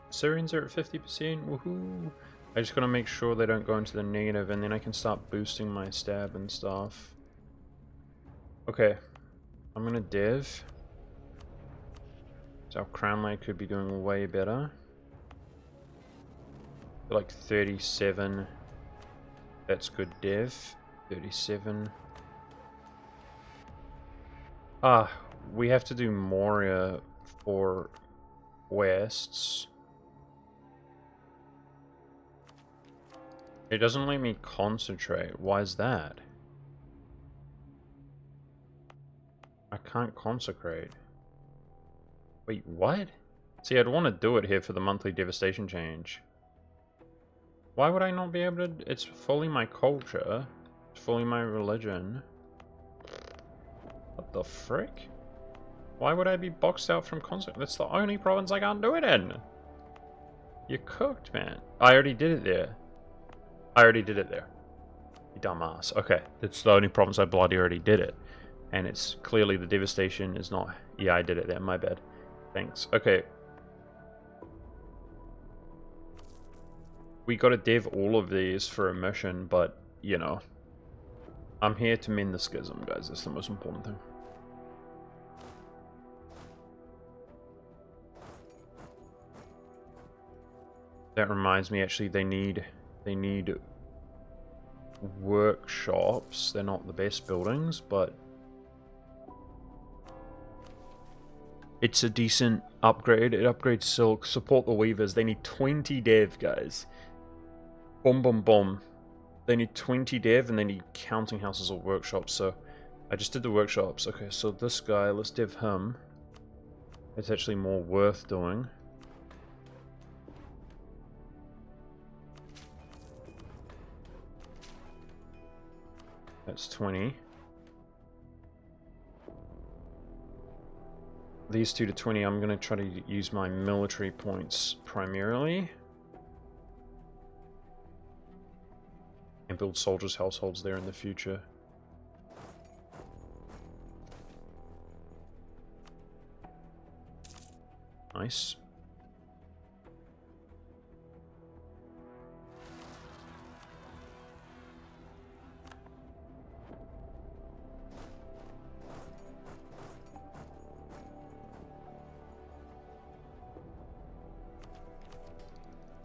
Syrians are at 50%. Woohoo! I just gotta make sure they don't go into the negative, and then I can start boosting my stab and stuff. Okay, I'm gonna div. So our crown lag could be doing way better. Like 37. That's good div. 37. Ah, we have to do Moria for quests. It doesn't let me concentrate. Why is that? I can't consecrate. Wait, what? See, I'd want to do it here for the monthly devastation change. Why would I not be able to? It's fully my culture. It's fully my religion. What the frick? Why would I be boxed out from consecrate? That's the only province I can't do it in. You're cooked, man. I already did it there. I already did it there. You dumbass. Okay, it's the only province I bloody already did it. And it's clearly the devastation is not... Yeah, I did it there. My bad. Thanks. Okay. We gotta dev all of these for a mission, but, you know. I'm here to mend the schism, guys. That's the most important thing. That reminds me, actually, they need workshops. They're not the best buildings, but it's a decent upgrade. It upgrades silk. Support the weavers. They need 20 dev, guys. Boom, boom, boom. They need 20 dev, and they need counting houses or workshops. So I just did the workshops. Okay, so this guy, let's dev him. It's actually more worth doing. That's 20. These 2 to 20, I'm going to try to use my military points primarily. And build soldiers' households there in the future. Nice.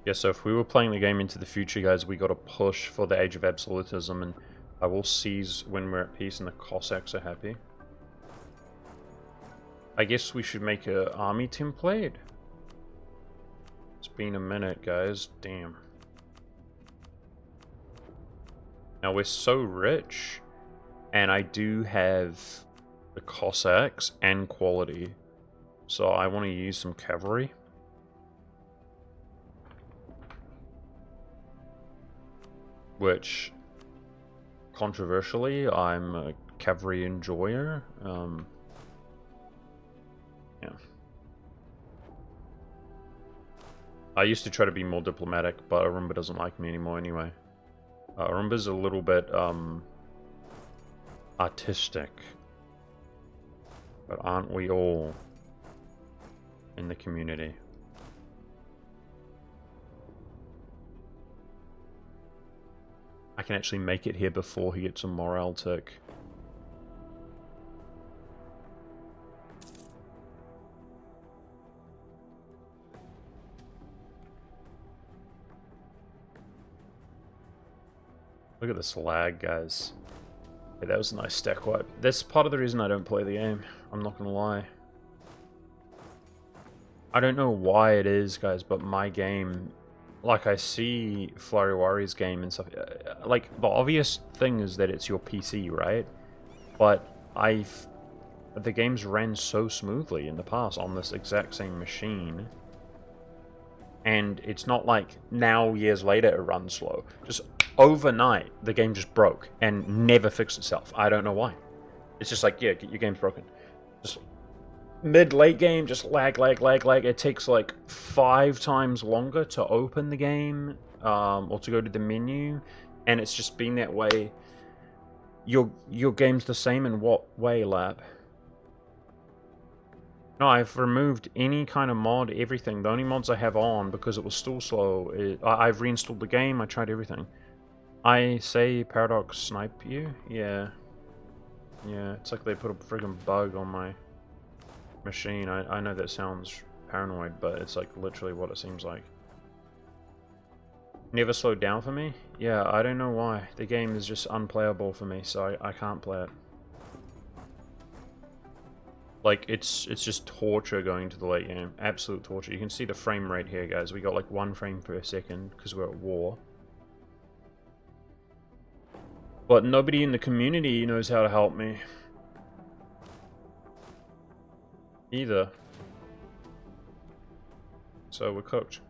Yeah, so if we were playing the game into the future, guys, we got to push for the Age of Absolutism, and I will seize when we're at peace and the Cossacks are happy. I guess we should make an army template. It's been a minute, guys. Damn. Now, we're so rich, and I do have the Cossacks and quality, so I want to use some cavalry. Which, controversially, I'm a cavalry enjoyer. Yeah. I used to try to be more diplomatic, but Arumba doesn't like me anymore anyway. Arumba's a little bit, artistic. But aren't we all in the community? I can actually make it here before he gets a morale tick. Look at this lag, guys. Yeah, that was a nice stack wipe. That's part of the reason I don't play the game. I'm not gonna lie. I don't know why it is, guys, but my game... Like, I see Flariwari's game and stuff. Like, the obvious thing is that it's your PC, right? But the games ran so smoothly in the past on this exact same machine. And it's not like now, years later, it runs slow. Just overnight, the game just broke and never fixed itself. I don't know why. It's just like, yeah, your game's broken. Just mid-late game, just lag. It takes like 5 times longer to open the game, or to go to the menu, and it's just been that way. Your game's the same in what way, Lab? No, I've removed any kind of mod, everything. The only mods I have on, because it was still slow, I've reinstalled the game, I tried everything. I say Paradox snipe you? Yeah. Yeah, it's like they put a friggin' bug on my machine. I know that sounds paranoid, but it's like literally what it seems like. Never slowed down for me? Yeah, I don't know why. The game is just unplayable for me, so I can't play it. Like, it's just torture going to the late game. Absolute torture. You can see the frame rate here, guys. We got like 1 frame per second because we're at war. But nobody in the community knows how to help me. Either. So we're cooked.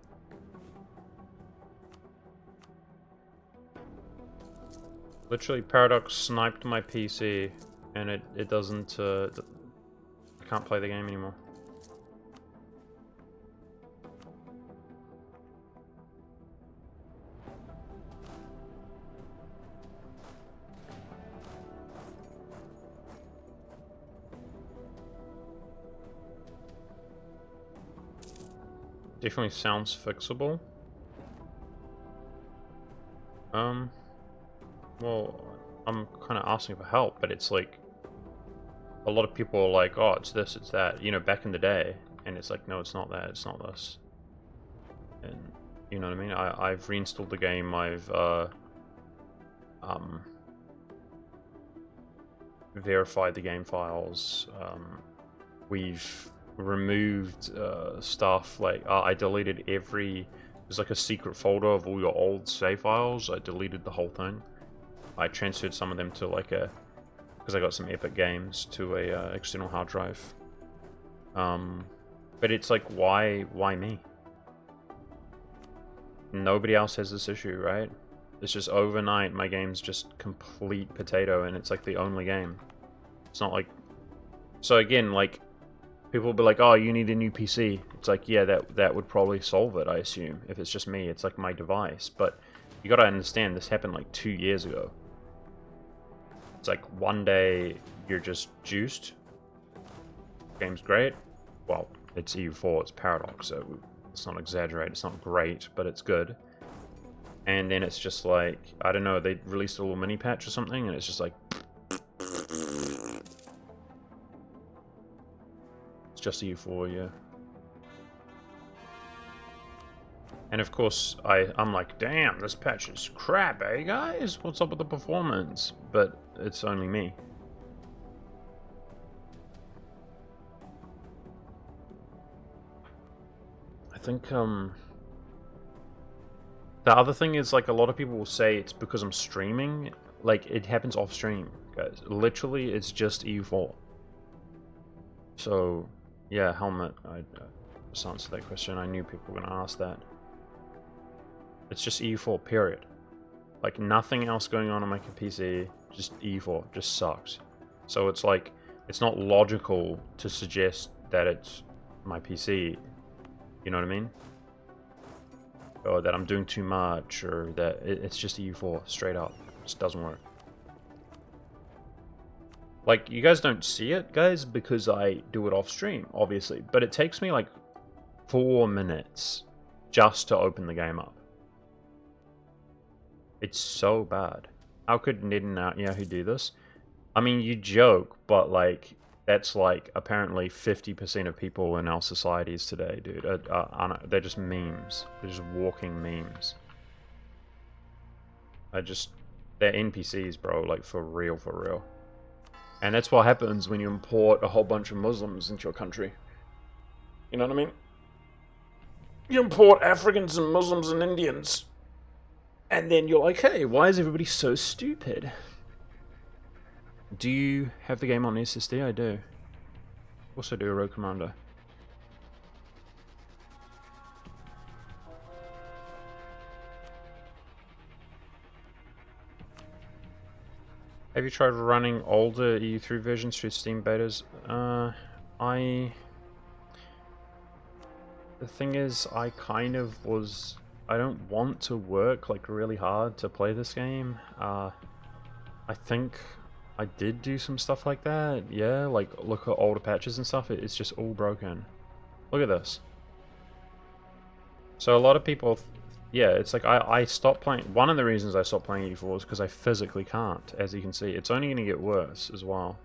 Literally, Paradox sniped my PC, and it doesn't, I can't play the game anymore. Definitely sounds fixable. Well, I'm kind of asking for help, but it's like, a lot of people are like, oh, it's this, it's that, you know, back in the day, and it's like, no, it's not that, it's not this. And, you know what I mean? I've reinstalled the game, I've, verified the game files, we've removed stuff, like, I deleted there's like a secret folder of all your old save files. I deleted the whole thing. I transferred some of them to like because I got some epic games, to a external hard drive. But it's like, why me? Nobody else has this issue, right? It's just overnight, my game's just complete potato, and it's like the only game. It's not like... So again, like, people will be like, oh, you need a new PC. It's like, yeah, that would probably solve it, I assume. If it's just me, it's like my device. But you gotta understand, this happened like 2 years ago. It's like one day you're just juiced. Game's great. Well, it's EU4, it's Paradox, so let's not exaggerate. It's not great, but it's good. And then it's just like, I don't know, they released a little mini patch or something, and it's just like... It's just EU4, yeah. And of course, I'm like, damn, this patch is crap, eh, guys? What's up with the performance? But it's only me. I think, the other thing is, like, a lot of people will say it's because I'm streaming. Like, it happens off stream, guys. Literally, it's just EU4. So, yeah, Helmet, I just answered that question. I knew people were going to ask that. It's just EU4, period. Like, nothing else going on my PC, just EU4, just sucks. So it's like, it's not logical to suggest that it's my PC, you know what I mean? Or that I'm doing too much, or that it's just EU4, straight up. It just doesn't work. Like, you guys don't see it, guys, because I do it off stream, obviously. But it takes me like 4 minutes just to open the game up. It's so bad. How could Ned and Yahoo do this? I mean, you joke, but like, that's like apparently 50% of people in our societies today, dude. They're just memes. They're just walking memes. They're NPCs, bro, like for real, for real. And that's what happens when you import a whole bunch of Muslims into your country. You know what I mean? You import Africans and Muslims and Indians. And then you're like, hey, why is everybody so stupid? Do you have the game on SSD? I do. Also do a Rogue Commander. Have you tried running older EU3 versions through Steam betas? The thing is, I kind of was... I don't want to work like really hard to play this game. I think I did do some stuff like that. Yeah, like look at older patches and stuff. It's just all broken. Look at this. So a lot of people... Yeah, it's like I stopped playing... One of the reasons I stopped playing EU4 is because I physically can't, as you can see. It's only going to get worse as well.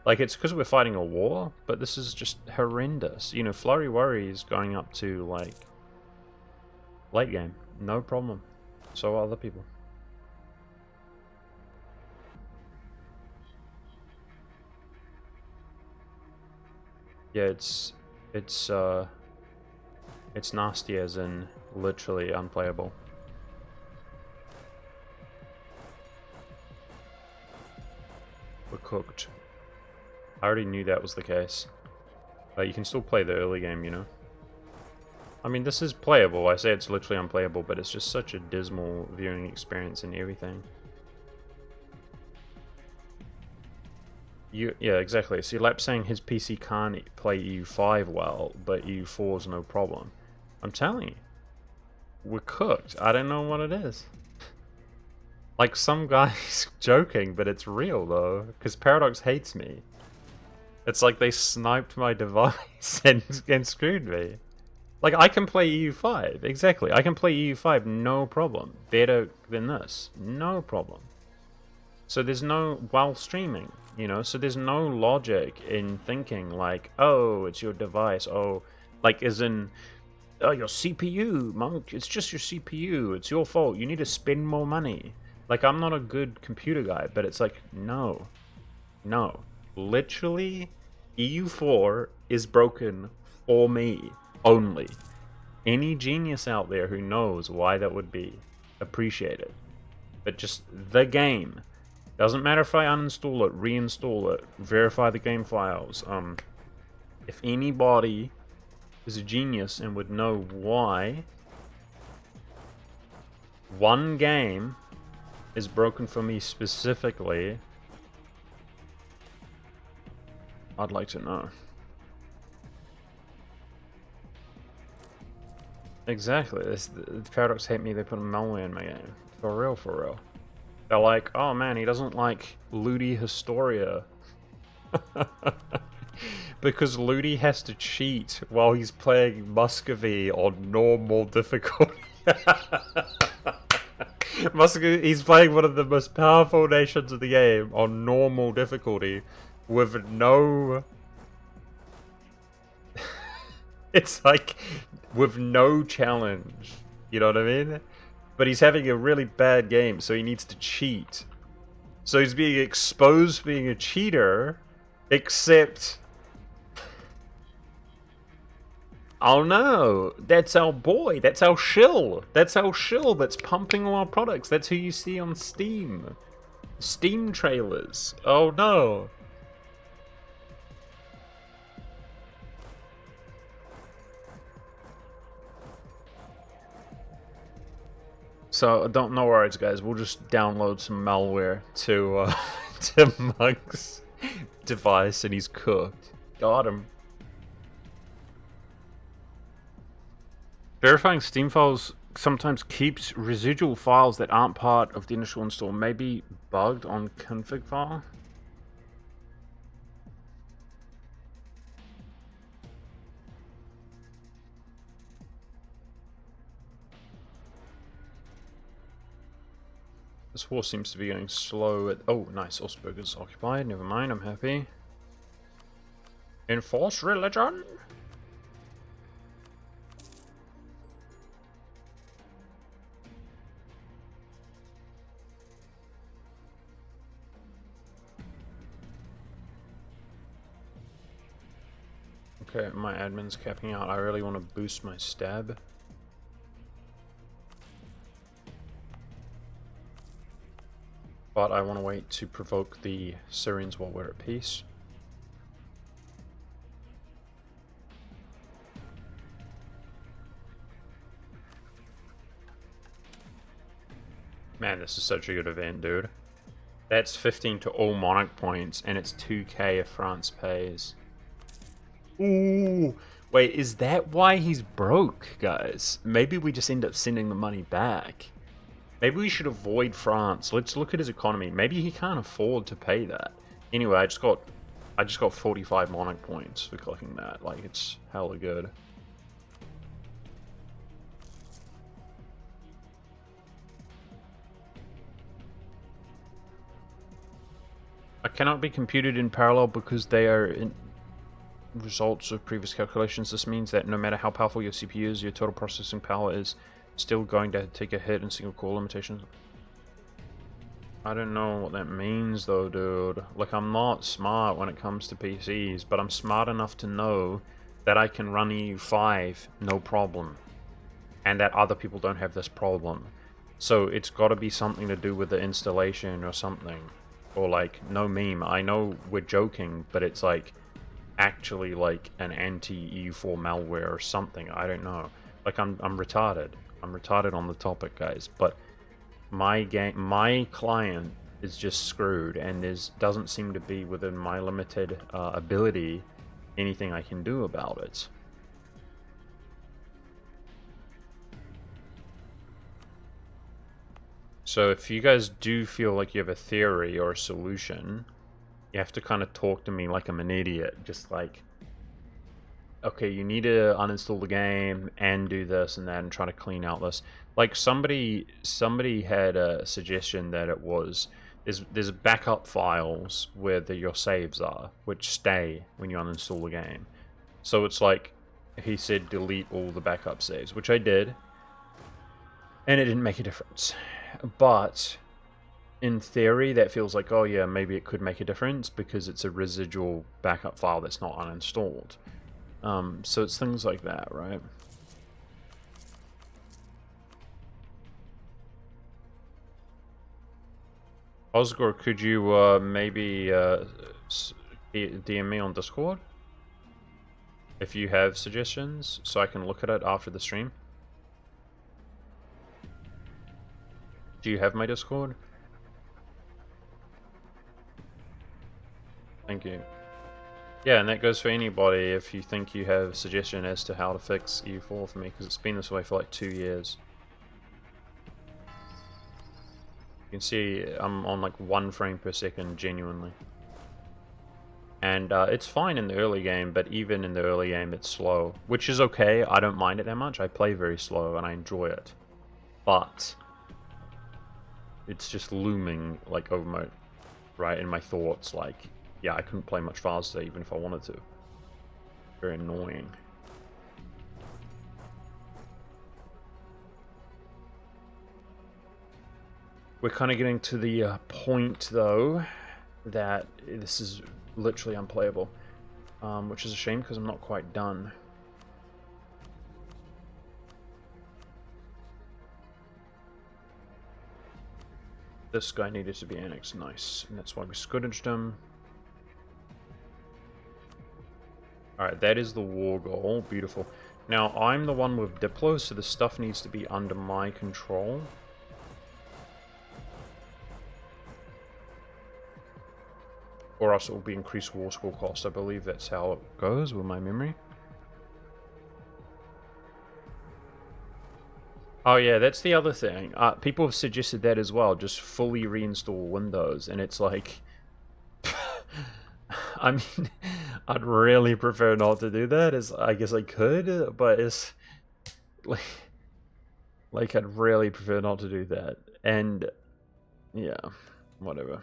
Like, it's because we're fighting a war, but this is just horrendous. You know, Flurry Worry is going up to, like, late game. No problem. So are other people. Yeah, it's nasty as in literally unplayable. We're cooked. I already knew that was the case. But you can still play the early game, you know? I mean, this is playable. I say it's literally unplayable, but it's just such a dismal viewing experience and everything. Yeah, exactly. See, Lap saying his PC can't play EU5 well, but EU4 is no problem. I'm telling you. We're cooked. I don't know what it is. Like, some guy's joking, but it's real, though. Because Paradox hates me. It's like they sniped my device and screwed me. Like, I can play EU5, exactly. I can play EU5, no problem. Better than this, no problem. So there's no, while streaming, you know, so there's no logic in thinking like, oh, it's your device, oh, like as in, oh, your CPU, monk, it's just your CPU, it's your fault, you need to spend more money. Like, I'm not a good computer guy, but it's like, no, literally, EU4 is broken for me only. Any genius out there who knows why that would be, appreciate it. But just the game. Doesn't matter if I uninstall it, reinstall it, verify the game files. If anybody is a genius and would know why one game is broken for me specifically, I'd like to know. Exactly. The Paradox hate me, they put a malware in my game. For real, for real. They're like, oh man, he doesn't like Ludi Historia. Because Ludi has to cheat while he's playing Muscovy on normal difficulty. Muscovy, he's playing one of the most powerful nations of the game on normal difficulty with no... It's like, with no challenge. You know what I mean? But he's having a really bad game, so he needs to cheat. So he's being exposed for being a cheater, except... Oh no, that's our boy, that's our shill. That's our shill that's pumping all our products. That's who you see on Steam. Steam trailers. Oh no. So, don't no worries, guys. We'll just download some malware to to Monk's device, and he's cooked. Got him. Verifying Steam files sometimes keeps residual files that aren't part of the initial install. Maybe bugged on config file. This war seems to be going slow at... Oh, nice. Osberg is occupied. Never mind. I'm happy. Enforce religion? Okay, my admin's capping out. I really want to boost my stab. But I want to wait to provoke the Syrians while we're at peace. Man, this is such a good event, dude. That's 15 to all monarch points, and it's 2k if France pays. Ooh! Wait, is that why he's broke, guys? Maybe we just end up sending the money back. Maybe we should avoid France. Let's look at his economy. Maybe he can't afford to pay that. Anyway, I just got 45 monarch points for clicking that. Like, it's hella good. I cannot be computed in parallel because they are in results of previous calculations. This means that no matter how powerful your CPU is, your total processing power is still going to take a hit in single core limitations. I don't know what that means though, dude. Like, I'm not smart when it comes to PCs, but I'm smart enough to know that I can run EU5 no problem, and that other people don't have this problem. So it's got to be something to do with the installation or something. Or like, no meme, I know we're joking, but it's like actually like an anti-EU4 malware or something. I don't know. Like, I'm retarded. I'm retarded on the topic, guys. But my client is just screwed, and doesn't seem to be within my limited ability anything I can do about it. So if you guys do feel like you have a theory or a solution, you have to kind of talk to me like I'm an idiot. Just like, okay, you need to uninstall the game and do this and that and try to clean out this. Like, somebody had a suggestion that it was, there's backup files where your saves are, which stay when you uninstall the game. So it's like, he said delete all the backup saves, which I did, and it didn't make a difference. But in theory, that feels like, oh yeah, maybe it could make a difference because it's a residual backup file that's not uninstalled. So it's things like that, right? Osgore, could you maybe DM me on Discord if you have suggestions so I can look at it after the stream? Do you have my Discord? Thank you. Yeah, and that goes for anybody if you think you have a suggestion as to how to fix EU4 for me, because it's been this way for like 2 years. You can see I'm on like 1 frame per second, genuinely. And it's fine in the early game, but even in the early game it's slow. Which is okay, I don't mind it that much. I play very slow and I enjoy it. But it's just looming like over my, right, in my thoughts, like, yeah, I couldn't play much faster even if I wanted to. Very annoying. We're kind of getting to the point, though, that this is literally unplayable, which is a shame because I'm not quite done. This guy needed to be annexed, nice, and that's why we scourged him. Alright, that is the war goal, beautiful. Now, I'm the one with Diplo, so the stuff needs to be under my control. Or else it will be increased war score cost. I believe that's how it goes with my memory. Oh yeah, that's the other thing. People have suggested that as well. Just fully reinstall Windows, and it's like, I mean, I'd really prefer not to do that. I guess I could, but it's like I'd really prefer not to do that. And yeah, whatever.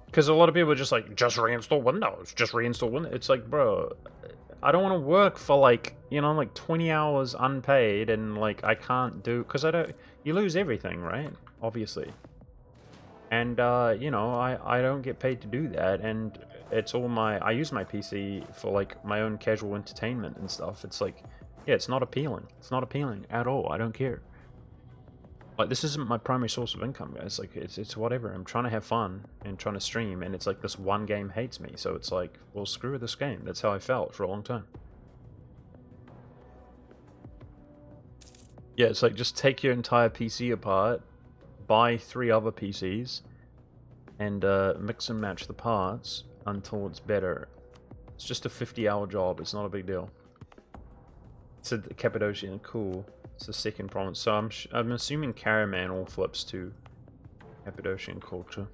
Because a lot of people are just like, just reinstall Windows, just reinstall Windows. It's like, bro, I don't want to work for like, you know, like 20 hours unpaid, and like I can't do, because I don't, you lose everything, right? Obviously. And, you know, I don't get paid to do that, and it's all I use my PC for, like, my own casual entertainment and stuff. It's like, yeah, it's not appealing. It's not appealing at all. I don't care. Like, this isn't my primary source of income, guys. Like, it's whatever. I'm trying to have fun and trying to stream, and it's like this one game hates me, so it's like, well, screw this game. That's how I felt for a long time. Yeah, it's like, just take your entire PC apart, buy 3 other PCs, and mix and match the parts until it's better. It's just a 50-hour job. It's not a big deal. It's a Cappadocia, cool. It's the second province. So I'm assuming Karaman all flips to Cappadocian culture.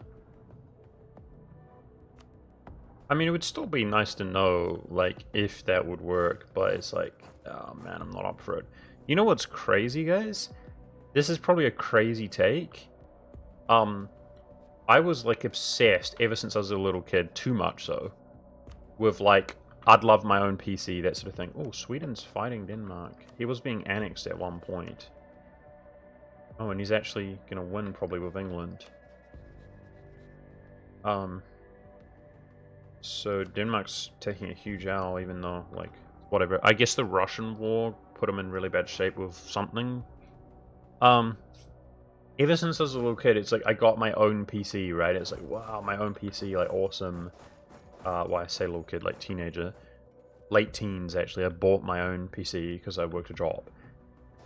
I mean, it would still be nice to know, like, if that would work, but it's like, oh man, I'm not up for it. You know what's crazy, guys? This is probably a crazy take. I was, like, obsessed ever since I was a little kid, too much so, with, like, I'd love my own PC, that sort of thing. Oh, Sweden's fighting Denmark. He was being annexed at one point. Oh, and he's actually gonna win, probably, with England. So Denmark's taking a huge L, even though, like, whatever. I guess the Russian war put him in really bad shape with something. Ever since I was a little kid, it's like I got my own PC, right? It's like, wow, my own PC, like, awesome. Well, I say little kid, like teenager. Late teens, actually. I bought my own PC because I worked a job.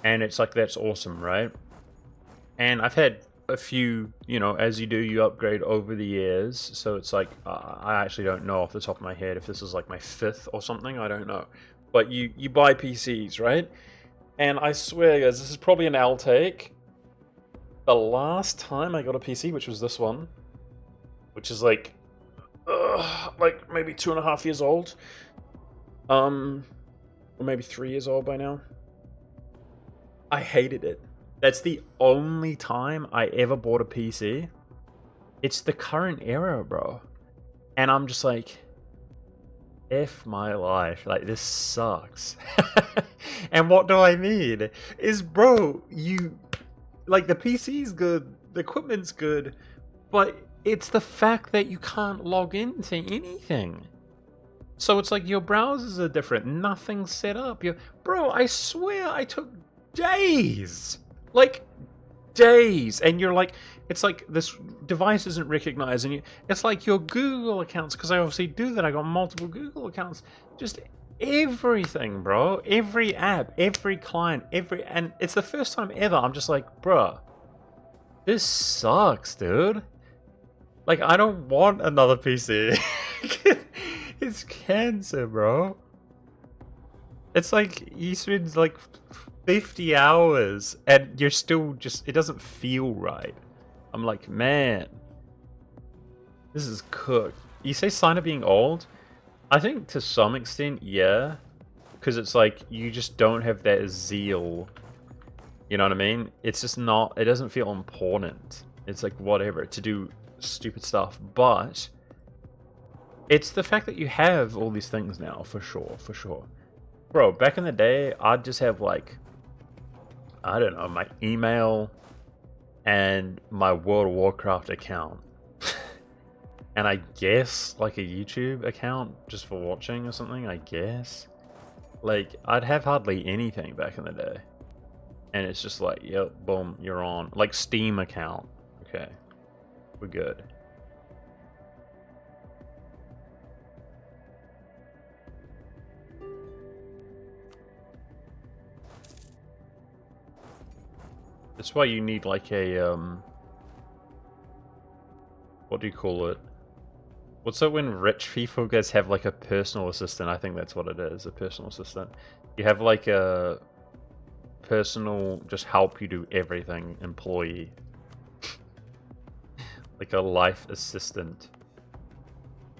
And it's like, that's awesome, right? And I've had a few, you know, as you do, you upgrade over the years. So it's like, I actually don't know off the top of my head if this is like my 5th or something. I don't know. But you buy PCs, right? And I swear, guys, this is probably an L take. The last time I got a PC, which was this one, which is like maybe 2.5 years old, or maybe 3 years old by now. I hated it. That's the only time I ever bought a PC. It's the current era, bro, and I'm just like, F my life. Like, this sucks. And what do I mean is, bro, like, the PC's good, the equipment's good, but it's the fact that you can't log into anything. So it's like your browsers are different, nothing's set up. Bro, I swear I took days. Like, days. And you're like, it's like this device isn't recognizing you. It's like your Google accounts, because I obviously do that. I got multiple Google accounts. Just everything, bro. Every app, every client, and it's the first time ever I'm just like, bro, this sucks, dude. Like, I don't want another PC. It's cancer, bro. It's like you spend like 50 hours and you're still just, it doesn't feel right. I'm like, man, this is cooked. You say sign of being old? I think to some extent, yeah. Because it's like, you just don't have that zeal. You know what I mean? It's just not, it doesn't feel important. It's like, whatever, to do stupid stuff. But it's the fact that you have all these things now, for sure, for sure. Bro, back in the day, I'd just have, like, I don't know, my email and my World of Warcraft account. And I guess, like, a YouTube account just for watching or something, I guess. Like, I'd have hardly anything back in the day. And it's just like, yep, boom, you're on. Like, Steam account. Okay, we're good. That's why you need, like, a, what do you call it? What's that when rich people guys have, like, a personal assistant? I think that's what it is, a personal assistant. You have, like, a personal, just help you do everything employee. Like a life assistant.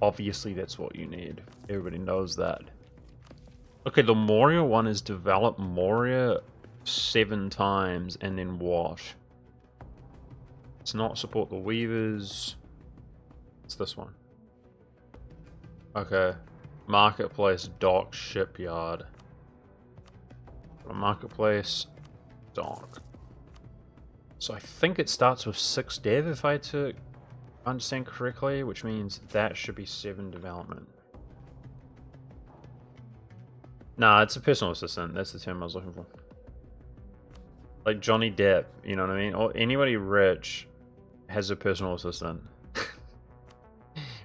Obviously, that's what you need. Everybody knows that. Okay, the Moria one is develop Moria 7 times and then what? It's not support the Weavers. It's this one. Okay. Marketplace, dock, shipyard. Marketplace, dock. So I think it starts with 6 dev if I had to understand correctly, which means that should be 7 development. Nah, it's a personal assistant. That's the term I was looking for. Like Johnny Depp, you know what I mean? Or anybody rich has a personal assistant.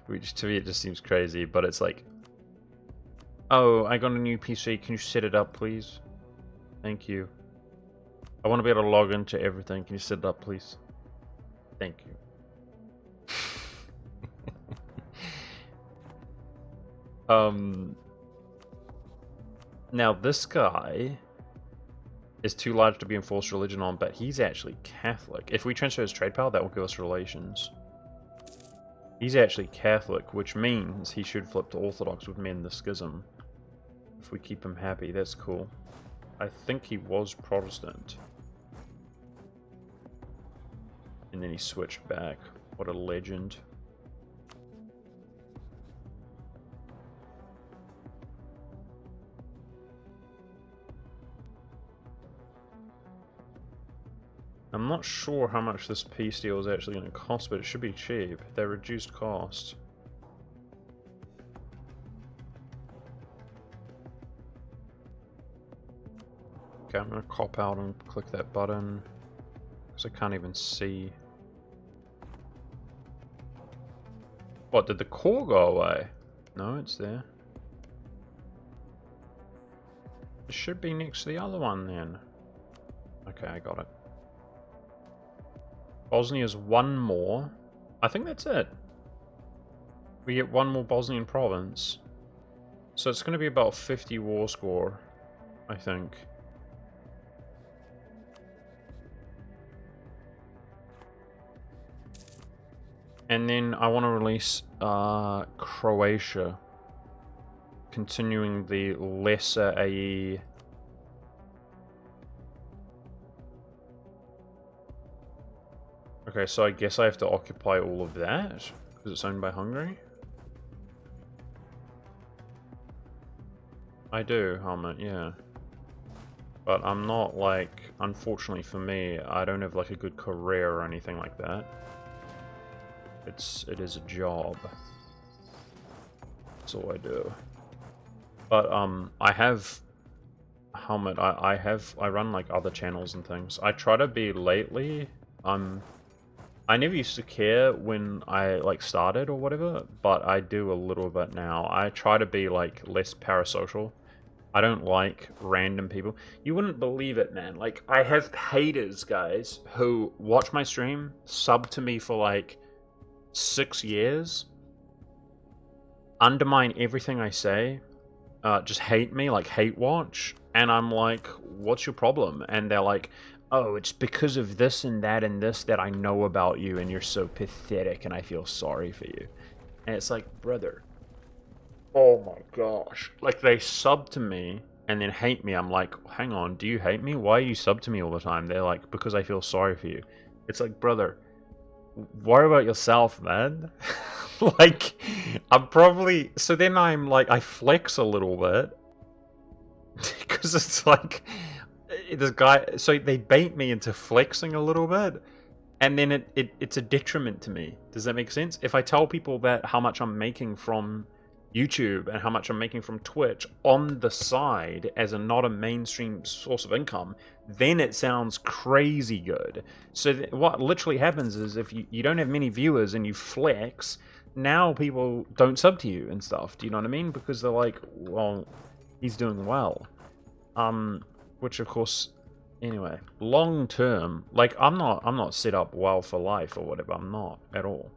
Which to me it just seems crazy, but it's like, oh, I got a new PC. Can you set it up, please? Thank you. I want to be able to log into everything. Can you set it up, please? Thank you. Now this guy is too large to be enforced religion on, but he's actually Catholic. If we transfer his trade power, that will give us relations. He's actually Catholic, which means he should flip to Orthodox with men the schism. If we keep him happy, that's cool. I think he was Protestant. And then he switched back. What a legend. I'm not sure how much this peace deal is actually going to cost, but it should be cheap. They're reduced cost. Okay, I'm going to cop out and click that button, because I can't even see. What, did the core go away? No, it's there. It should be next to the other one then. Okay, I got it. Bosnia's one more. I think that's it. We get one more Bosnian province. So it's going to be about 50 war score, I think. And then I want to release Croatia. Continuing the lesser AE. Okay, so I guess I have to occupy all of that, because it's owned by Hungary? I do, Helmet, yeah. But I'm not, like, unfortunately for me, I don't have, like, a good career or anything like that. It is a job. That's all I do. But, I have... Helmet, I run, like, other channels and things. I try to be lately, I never used to care when I, like, started or whatever, but I do a little bit now. I try to be, like, less parasocial. I don't like random people. You wouldn't believe it, man. Like, I have haters, guys, who watch my stream, sub to me for, like, 6 years, undermine everything I say, just hate me, like, hate watch, and I'm like, what's your problem? And they're like, oh, it's because of this and this that I know about you, and you're so pathetic, and I feel sorry for you. And it's like, brother, oh my gosh. Like, they sub to me, and then hate me. I'm like, hang on, do you hate me? Why are you sub to me all the time? They're like, because I feel sorry for you. It's like, brother, worry about yourself, man. Like, I'm probably... So then I'm like, I flex a little bit. Because it's like... This guy, so they bait me into flexing a little bit, and then it's a detriment to me. Does that make sense? If I tell people that how much I'm making from YouTube and how much I'm making from Twitch on the side as a not a mainstream source of income, then it sounds crazy good. So what literally happens is if you don't have many viewers and you flex, now people don't sub to you and stuff. Do you know what I mean? Because they're like, well, he's doing well. Which of course, anyway, long term, like I'm not set up well for life or whatever. I'm not at all.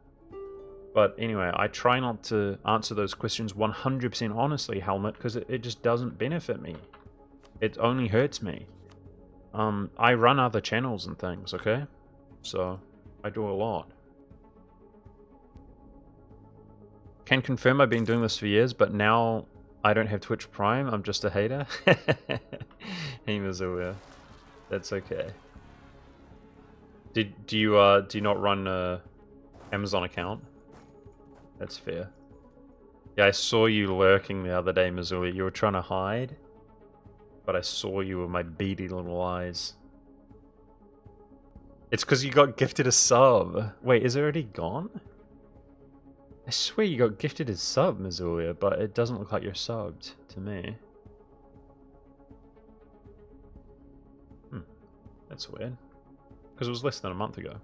But anyway, I try not to answer those questions 100% honestly, Helmet, because it just doesn't benefit me. It only hurts me. I run other channels and things, okay? So I do a lot. Can confirm I've been doing this for years, but now I don't have Twitch Prime. I'm just a hater. He was aware. That's okay. Do you not run a Amazon account? That's fair. Yeah, I saw you lurking the other day, Missouri. You were trying to hide, but I saw you with my beady little eyes. It's because you got gifted a sub. Wait, is it already gone? I swear you got gifted as sub, Mizulia, but it doesn't look like you're subbed to me. That's weird. Because it was less than a month ago.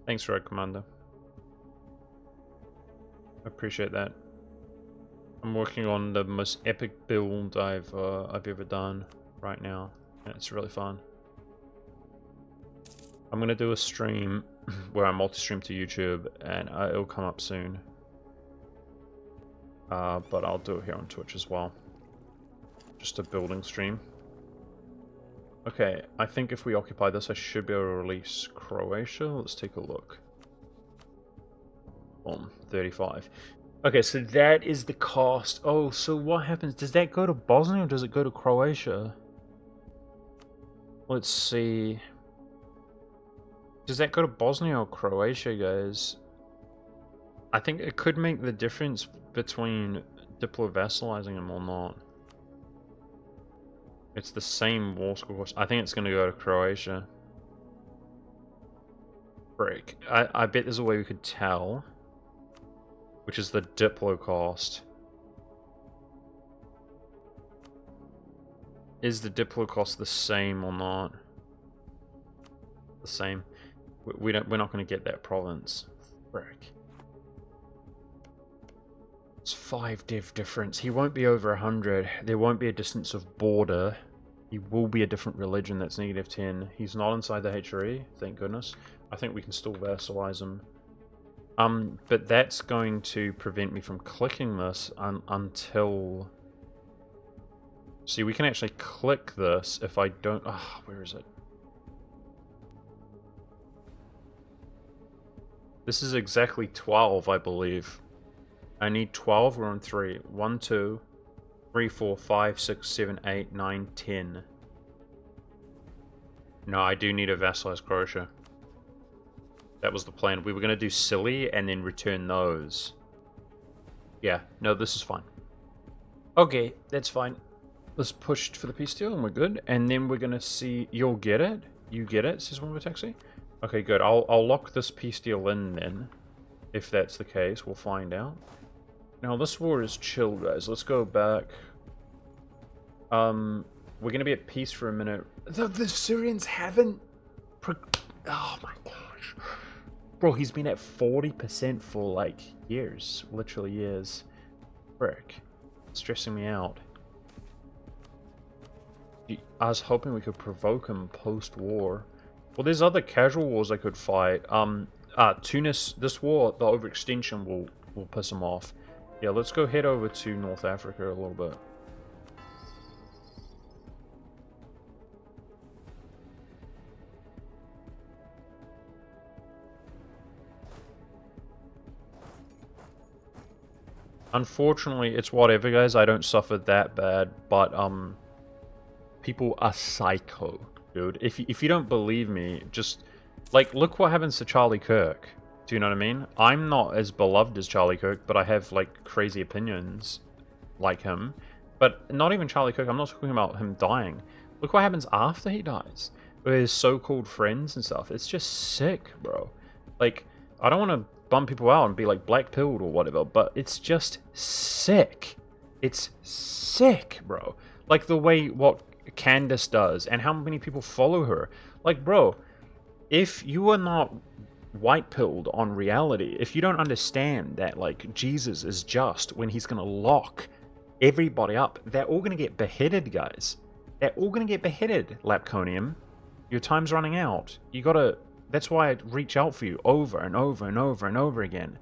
Thanks, Road Commander. I appreciate that. I'm working on the most epic build I've ever done right now. And it's really fun. I'm gonna do a stream where I multi-stream to YouTube, and it'll come up soon. But I'll do it here on Twitch as well. Just a building stream. Okay, I think if we occupy this, I should be able to release Croatia. Let's take a look. Boom, 35. Okay, so that is the cost. Oh, so what happens? Does that go to Bosnia or does it go to Croatia? Let's see. Does that go to Bosnia or Croatia, guys? I think it could make the difference between diplo-vassalizing them or not. It's the same war score cost. I think it's going to go to Croatia. Frick. I bet there's a way we could tell. Which is the diplo cost. Is the diplo cost the same or not? The same. We're not going to get that province. Frick. It's 5 div difference. He won't be over 100. There won't be a distance of border. He will be a different religion. That's -10. He's not inside the HRE, thank goodness. I think we can still vassalize him. But that's going to prevent me from clicking this until... See, we can actually click this if I don't... Ah, where is it? This is exactly 12, I believe. I need 12, we're on 3. 1, 2, 3, 4, 5, 6, 7, 8, 9, 10. No, I do need to vassalize Croatia. That was the plan. We were going to do Silly and then return those. Yeah, no, this is fine. Okay, that's fine. Let's push for the peace deal and we're good. And then we're going to see... You'll get it? You get it, says one of the taxi. Okay, good. I'll lock this peace deal in then. If that's the case, we'll find out. Now, this war is chill, guys. Let's go back. We're going to be at peace for a minute. The Syrians haven't... Oh my gosh. Bro, he's been at 40% for, like, years. Literally years. Frick. Stressing me out. I was hoping we could provoke him post-war. Well, there's other casual wars I could fight. Tunis, this war, the overextension will piss him off. Yeah, let's go head over to North Africa a little bit. Unfortunately, it's whatever, guys. I don't suffer that bad, but people are psycho, dude. If you don't believe me, just like look what happens to Charlie Kirk. Do you know what I mean? I'm not as beloved as Charlie Kirk, but I have like crazy opinions like him. But not even Charlie Kirk. I'm not talking about him dying. Look what happens after he dies. With his so-called friends and stuff. It's just sick, bro. Like, I don't want to bum people out and be like black-pilled or whatever, but it's just sick. It's sick, bro. Like the way what Candace does and how many people follow her. Like, bro, if you are not white-pilled on reality, if you don't understand that, like, Jesus is just when he's going to lock everybody up, they're all going to get beheaded, guys. They're all going to get beheaded, Lapconium. Your time's running out. You gotta... That's why I reach out for you over and over and over and over again.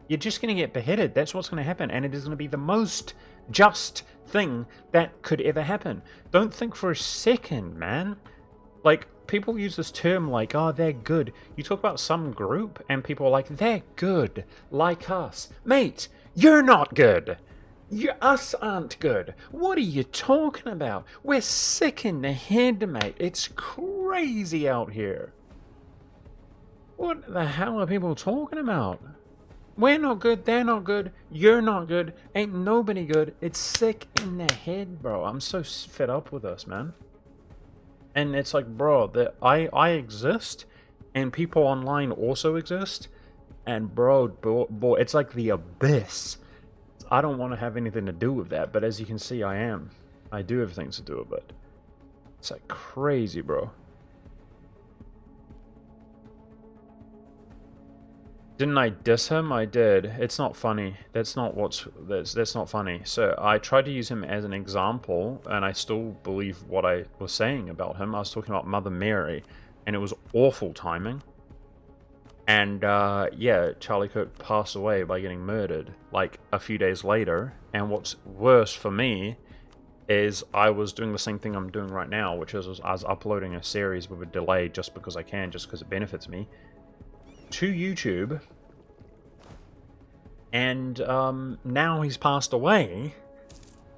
You're just going to get beheaded. That's what's going to happen. And it is going to be the most just thing that could ever happen. Don't think for a second, man. Like, people use this term like, oh, they're good. You talk about some group and people are like, they're good. Like us. Mate, you're not good. Us aren't good. What are you talking about? We're sick in the head, mate. It's crazy out here. What the hell are people talking about? We're not good, they're not good, you're not good, ain't nobody good. It's sick in the head, bro. I'm so fed up with us, man. And it's like, bro, that I exist, And people online also exist. And bro, it's like the abyss. I don't want to have anything to do with that, but as you can see, I am. I do have things to do with it. It's like crazy, bro. Didn't I diss him? I did. It's not funny. That's not funny. So I tried to use him as an example, and I still believe what I was saying about him. I was talking about Mother Mary, and it was awful timing. And yeah, Charlie Kirk passed away by getting murdered like a few days later. And what's worse for me is I was doing the same thing I'm doing right now, which is I was uploading a series with a delay just because I can, just because it benefits me, to YouTube. And now he's passed away,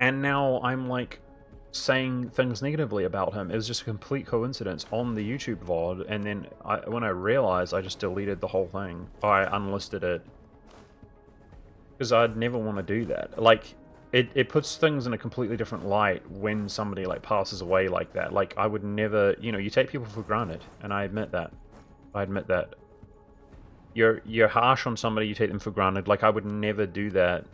and now I'm like saying things negatively about him. It was just a complete coincidence on the YouTube VOD, and then when I realized, I just deleted the whole thing. I unlisted it because I'd never want to do that. Like, it puts things in a completely different light when somebody like passes away like that. Like, I would never, you take people for granted, and I admit that. You're harsh on somebody, you take them for granted. Like, I would never do that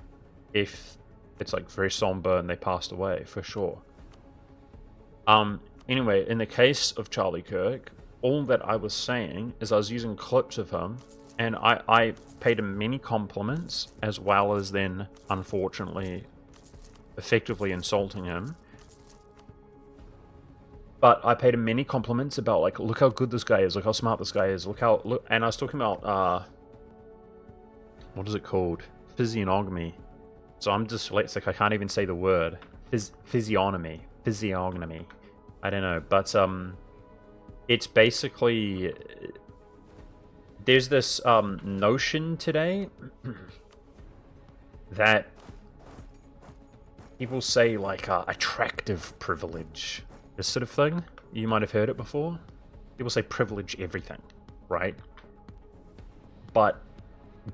if it's like very somber and they passed away, for sure. Anyway, in the case of Charlie Kirk, all that I was saying is I was using clips of him, and I paid him many compliments, as well as then, unfortunately, effectively insulting him. But I paid him many compliments about, like, look how good this guy is, look how smart this guy is, and I was talking about, what is it called? Physiognomy. So I'm dyslexic, I can't even say the word. Physiognomy. I don't know, but, it's basically, there's this, notion today that people say, like, attractive privilege. This sort of thing. You might have heard it before. People say privilege everything, right? But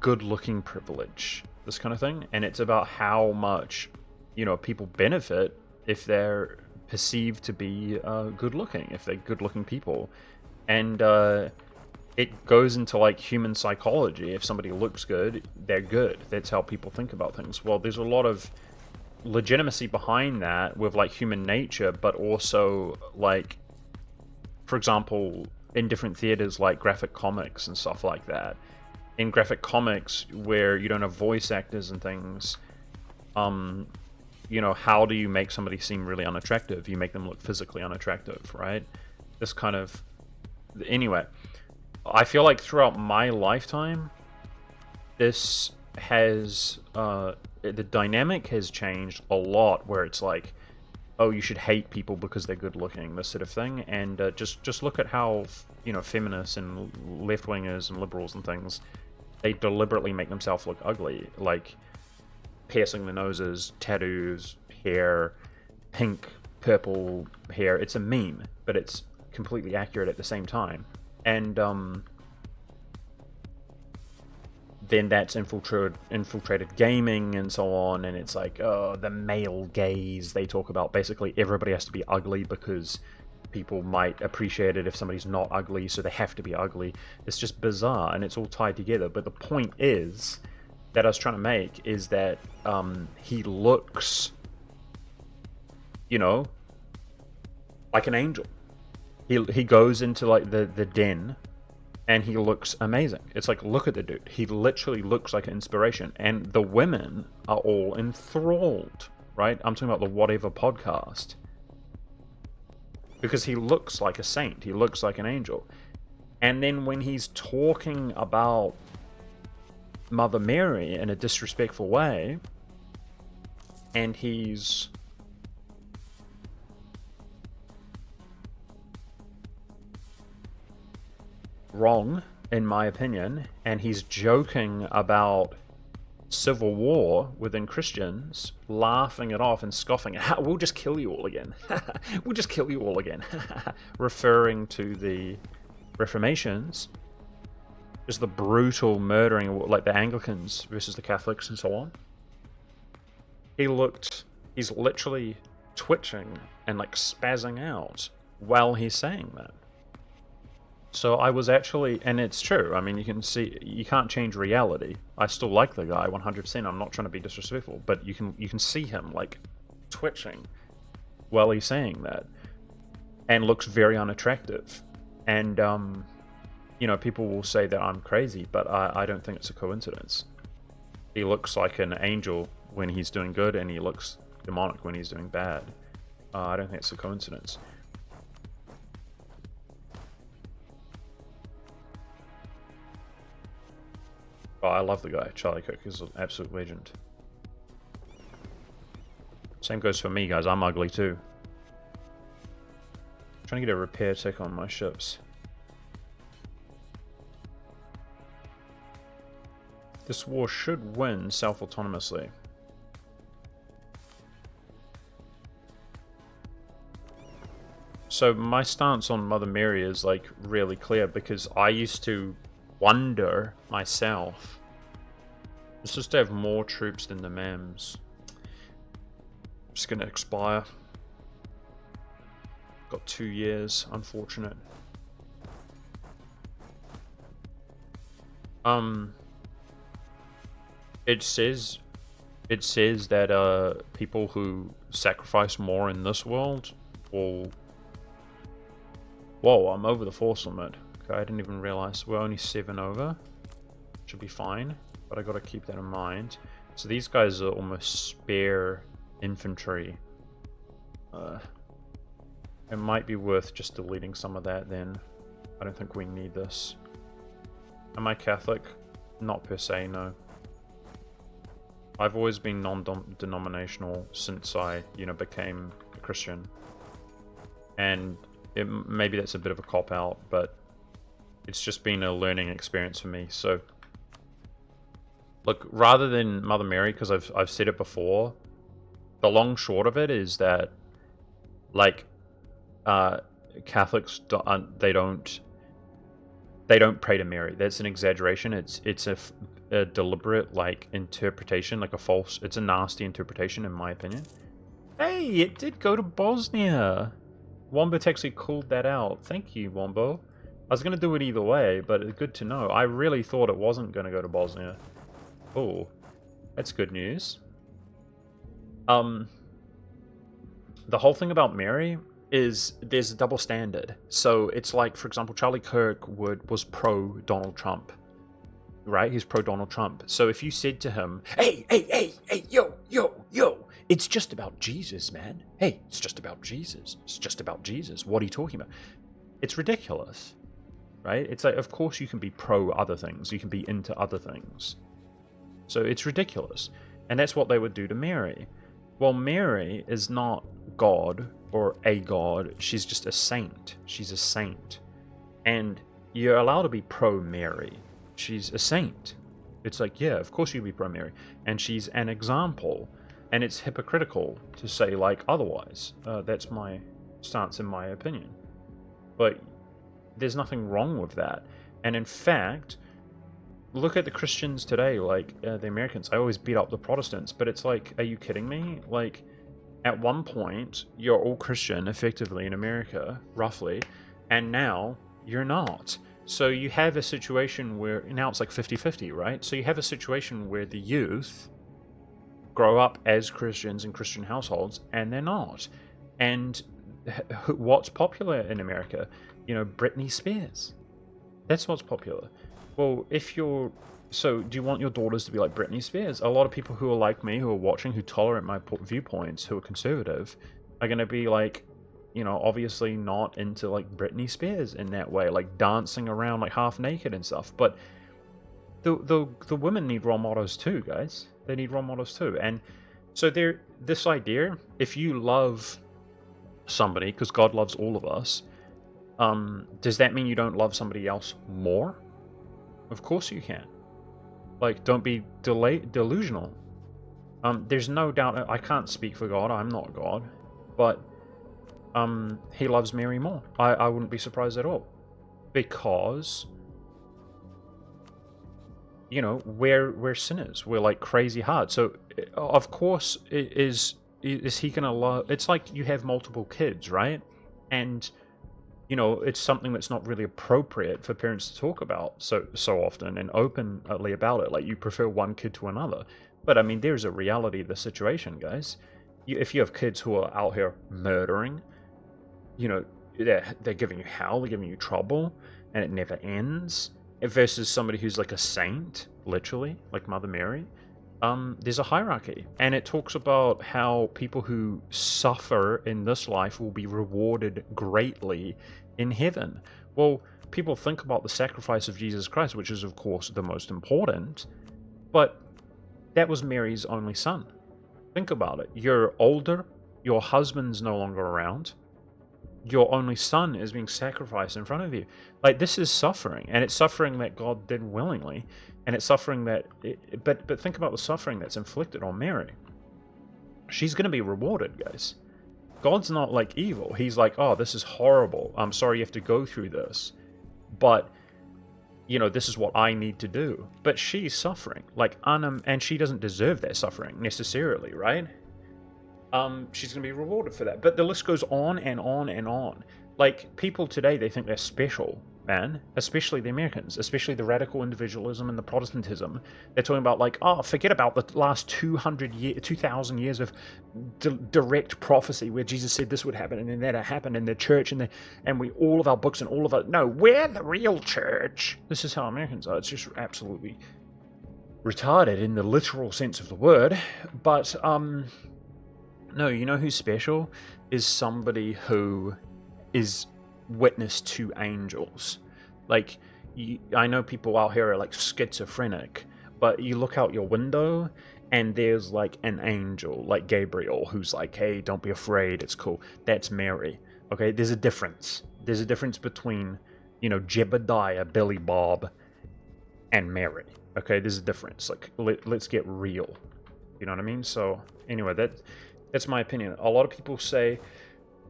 good-looking privilege, this kind of thing. And it's about how much, people benefit if they're perceived to be good-looking, if they're good-looking people. And it goes into, like, human psychology. If somebody looks good, they're good. That's how people think about things. Well, there's a lot of legitimacy behind that with, like, human nature, but also, like, for example, in different theaters, like graphic comics and stuff like that. In graphic comics, where you don't have voice actors and things, how do you make somebody seem really unattractive? You make them look physically unattractive, right? This kind of... Anyway, I feel like throughout my lifetime, this has... the dynamic has changed a lot, where it's like, oh, you should hate people because they're good looking, this sort of thing. And just look at how, feminists and left-wingers and liberals and things, they deliberately make themselves look ugly, like piercing the noses, tattoos, hair, pink, purple hair. It's a meme, but it's completely accurate at the same time. And then that's infiltrated gaming and so on, and it's like, oh, the male gaze. They talk about basically everybody has to be ugly because people might appreciate it if somebody's not ugly, so they have to be ugly. It's just bizarre, and it's all tied together. But the point is that I was trying to make is that he looks, like an angel. He goes into, like, the den, and he looks amazing. It's like, look at the dude. He literally looks like an inspiration. And the women are all enthralled, right? I'm talking about the Whatever podcast. Because he looks like a saint. He looks like an angel. And then when he's talking about Mother Mary in a disrespectful way, and he's... wrong, in my opinion, and he's joking about civil war within Christians, laughing it off and scoffing, we'll just kill you all again. We'll just kill you all again. Referring to the Reformations, just the brutal murdering, like the Anglicans versus the Catholics and so on. He's literally twitching and, like, spazzing out while he's saying that. So I was actually, and it's true. I mean, you can see you can't change reality. I still like the guy 100%. I'm not trying to be disrespectful, but you can see him like twitching while he's saying that, and looks very unattractive. And you know, people will say that I'm crazy, but I don't think it's a coincidence. He looks like an angel when he's doing good, and he looks demonic when he's doing bad. I don't think it's a coincidence. Oh, I love the guy. Charlie Cook is an absolute legend. Same goes for me, guys. I'm ugly too. I'm trying to get a repair tick on my ships. This war should win self-autonomously. So my stance on Mother Mary is like really clear, because I used to wonder myself. It's just to have more troops than the Mams. It's gonna expire. Got 2 years, unfortunate. It says that people who sacrifice more in this world will. Whoa, I'm over the force limit. Okay, I didn't even realize we're only 7 over. Should be fine, but I gotta keep that in mind. So these guys are almost spare infantry. It might be worth just deleting some of that then. I don't think we need this. Am I Catholic? Not per se, no. I've always been non-denominational since I, became a Christian. And maybe that's a bit of a cop-out, but it's just been a learning experience for me. So, look, rather than Mother Mary, because I've said it before, the long short of it is that, like, Catholics they don't pray to Mary. That's an exaggeration. It's a deliberate like interpretation, like it's a nasty interpretation in my opinion. Hey, it did go to Bosnia. Wombo actually called that out. Thank you, Wombo. I was gonna do it either way, but it's good to know. I really thought it wasn't gonna go to Bosnia. Oh, that's good news. The whole thing about Mary is there's a double standard. So it's like, for example, Charlie Kirk was pro Donald Trump, right? He's pro Donald Trump. So if you said to him, hey, yo, it's just about Jesus, man. Hey, it's just about Jesus. It's just about Jesus. What are you talking about? It's ridiculous, right? It's like, of course you can be pro other things. You can be into other things. So it's ridiculous. And that's what they would do to Mary. Well, Mary is not God or a god. She's just a saint. She's a saint. And you're allowed to be pro-Mary. She's a saint. It's like, yeah, of course you'd be pro-Mary. And she's an example. And it's hypocritical to say, like, otherwise. That's my stance, in my opinion. But there's nothing wrong with that. And in fact, look at the Christians today, like, the Americans. I always beat up the Protestants, but it's like, are you kidding me? Like, at one point, you're all Christian, effectively, in America, roughly, and now you're not. So you have a situation where, now it's like 50-50, right? So you have a situation where the youth grow up as Christians in Christian households, and they're not. And what's popular in America? Britney Spears. That's what's popular. Well, so do you want your daughters to be like Britney Spears? A lot of people who are like me, who are watching, who tolerate my viewpoints, who are conservative, are going to be like, obviously not into like Britney Spears in that way, like dancing around like half naked and stuff. But the women need role models too, guys. They need role models too. And so this idea, if you love somebody, because God loves all of us, does that mean you don't love somebody else more? Of course you can. Like, don't be delusional. There's no doubt, I can't speak for God, I'm not God, but he loves Mary more. I wouldn't be surprised at all. Because, we're sinners. We're like crazy hard. So, of course, is he gonna love... It's like you have multiple kids, right? And you know, it's something that's not really appropriate for parents to talk about so often and openly about it. Like, you prefer one kid to another. But I mean, there's a reality of the situation, guys. If you have kids who are out here murdering, you know, they're giving you hell, they're giving you trouble, and it never ends. Versus somebody who's like a saint, literally, like Mother Mary. There's a hierarchy, and it talks about how people who suffer in this life will be rewarded greatly in heaven. Well, people think about the sacrifice of Jesus Christ, which is of course the most important, but that was Mary's only son. Think about it. You're older, your husband's no longer around, your only son is being sacrificed in front of you. Like, this is suffering, and it's suffering that God did willingly, and it's suffering that but think about the suffering that's inflicted on Mary. She's going to be rewarded, guys. God's not like evil. He's like, oh, this is horrible, I'm sorry you have to go through this, but you know, this is what I need to do. But she's suffering, like, and she doesn't deserve that suffering necessarily, right? She's going to be rewarded for that. But the list goes on and on and on. Like, people today, they think they're special, man. Especially the Americans, especially the radical individualism and the Protestantism. They're talking about, like, oh, forget about the last 2,000 years of direct prophecy where Jesus said this would happen and then that happened in the church and we all of our books and all of our... No, we're the real church. This is how Americans are. It's just absolutely retarded in the literal sense of the word. But, no, you know who's special? Is somebody who is witness to angels. Like, I know people out here are like schizophrenic, but you look out your window and there's like an angel, like Gabriel, who's like, hey, don't be afraid, it's cool. That's Mary. Okay, there's a difference. There's a difference between, you know, Jebediah, Billy Bob, and Mary. Okay, there's a difference. Like, let's get real. You know what I mean? So, anyway, that's my opinion. A lot of people say,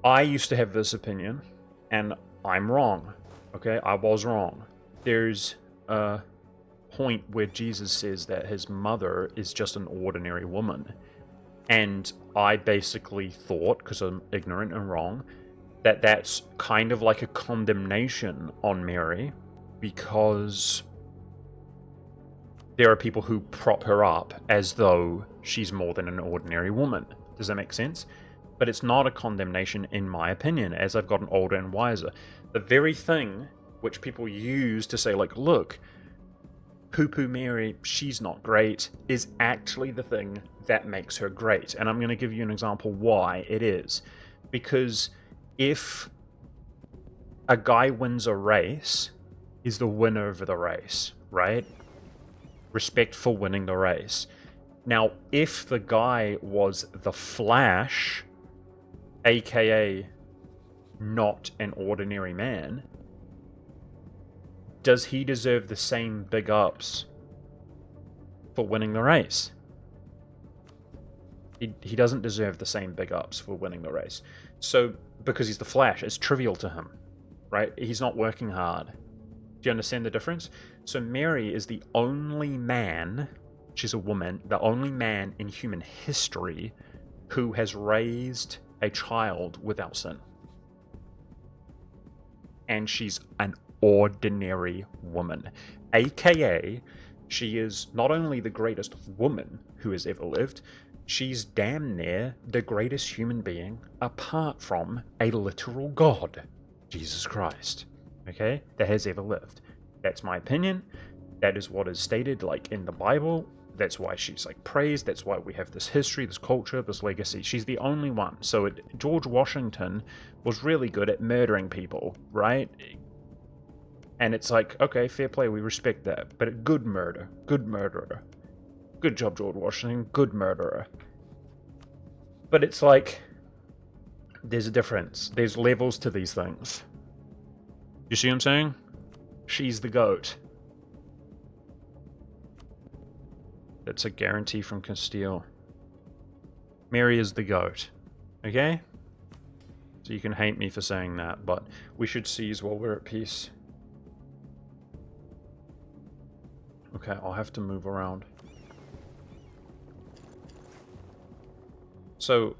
I used to have this opinion, and I'm wrong. Okay, I was wrong. There's a point where Jesus says that his mother is just an ordinary woman. And I basically thought, because I'm ignorant and wrong, that that's kind of like a condemnation on Mary, because there are people who prop her up as though she's more than an ordinary woman. Does that make sense? But it's not a condemnation, in my opinion, as I've gotten older and wiser. The very thing which people use to say, like, look, poo-poo Mary, she's not great, is actually the thing that makes her great. And I'm going to give you an example why it is. Because if a guy wins a race, he's the winner of the race, right? Respect for winning the race. Now, if the guy was the Flash, aka not an ordinary man, does he deserve the same big ups for winning the race? He doesn't deserve the same big ups for winning the race. So, because he's the Flash, it's trivial to him, right? He's not working hard. Do you understand the difference? So Mary is the only man, she's a woman, the only man in human history who has raised a child without sin. And she's an ordinary woman. AKA, she is not only the greatest woman who has ever lived, she's damn near the greatest human being apart from a literal God, Jesus Christ, okay, that has ever lived. That's my opinion. That is what is stated, like, in the Bible. That's why she's, like, praised. That's why we have this history, this culture, this legacy. She's the only one. So George Washington was really good at murdering people, right? And it's like, okay, fair play, we respect that. But a good murder, good murderer. Good job, George Washington, good murderer. But it's like, there's a difference. There's levels to these things. You see what I'm saying? She's the GOAT. That's a guarantee from Castile. Mary is the GOAT. Okay? So you can hate me for saying that, but we should seize while we're at peace. Okay, I'll have to move around. So,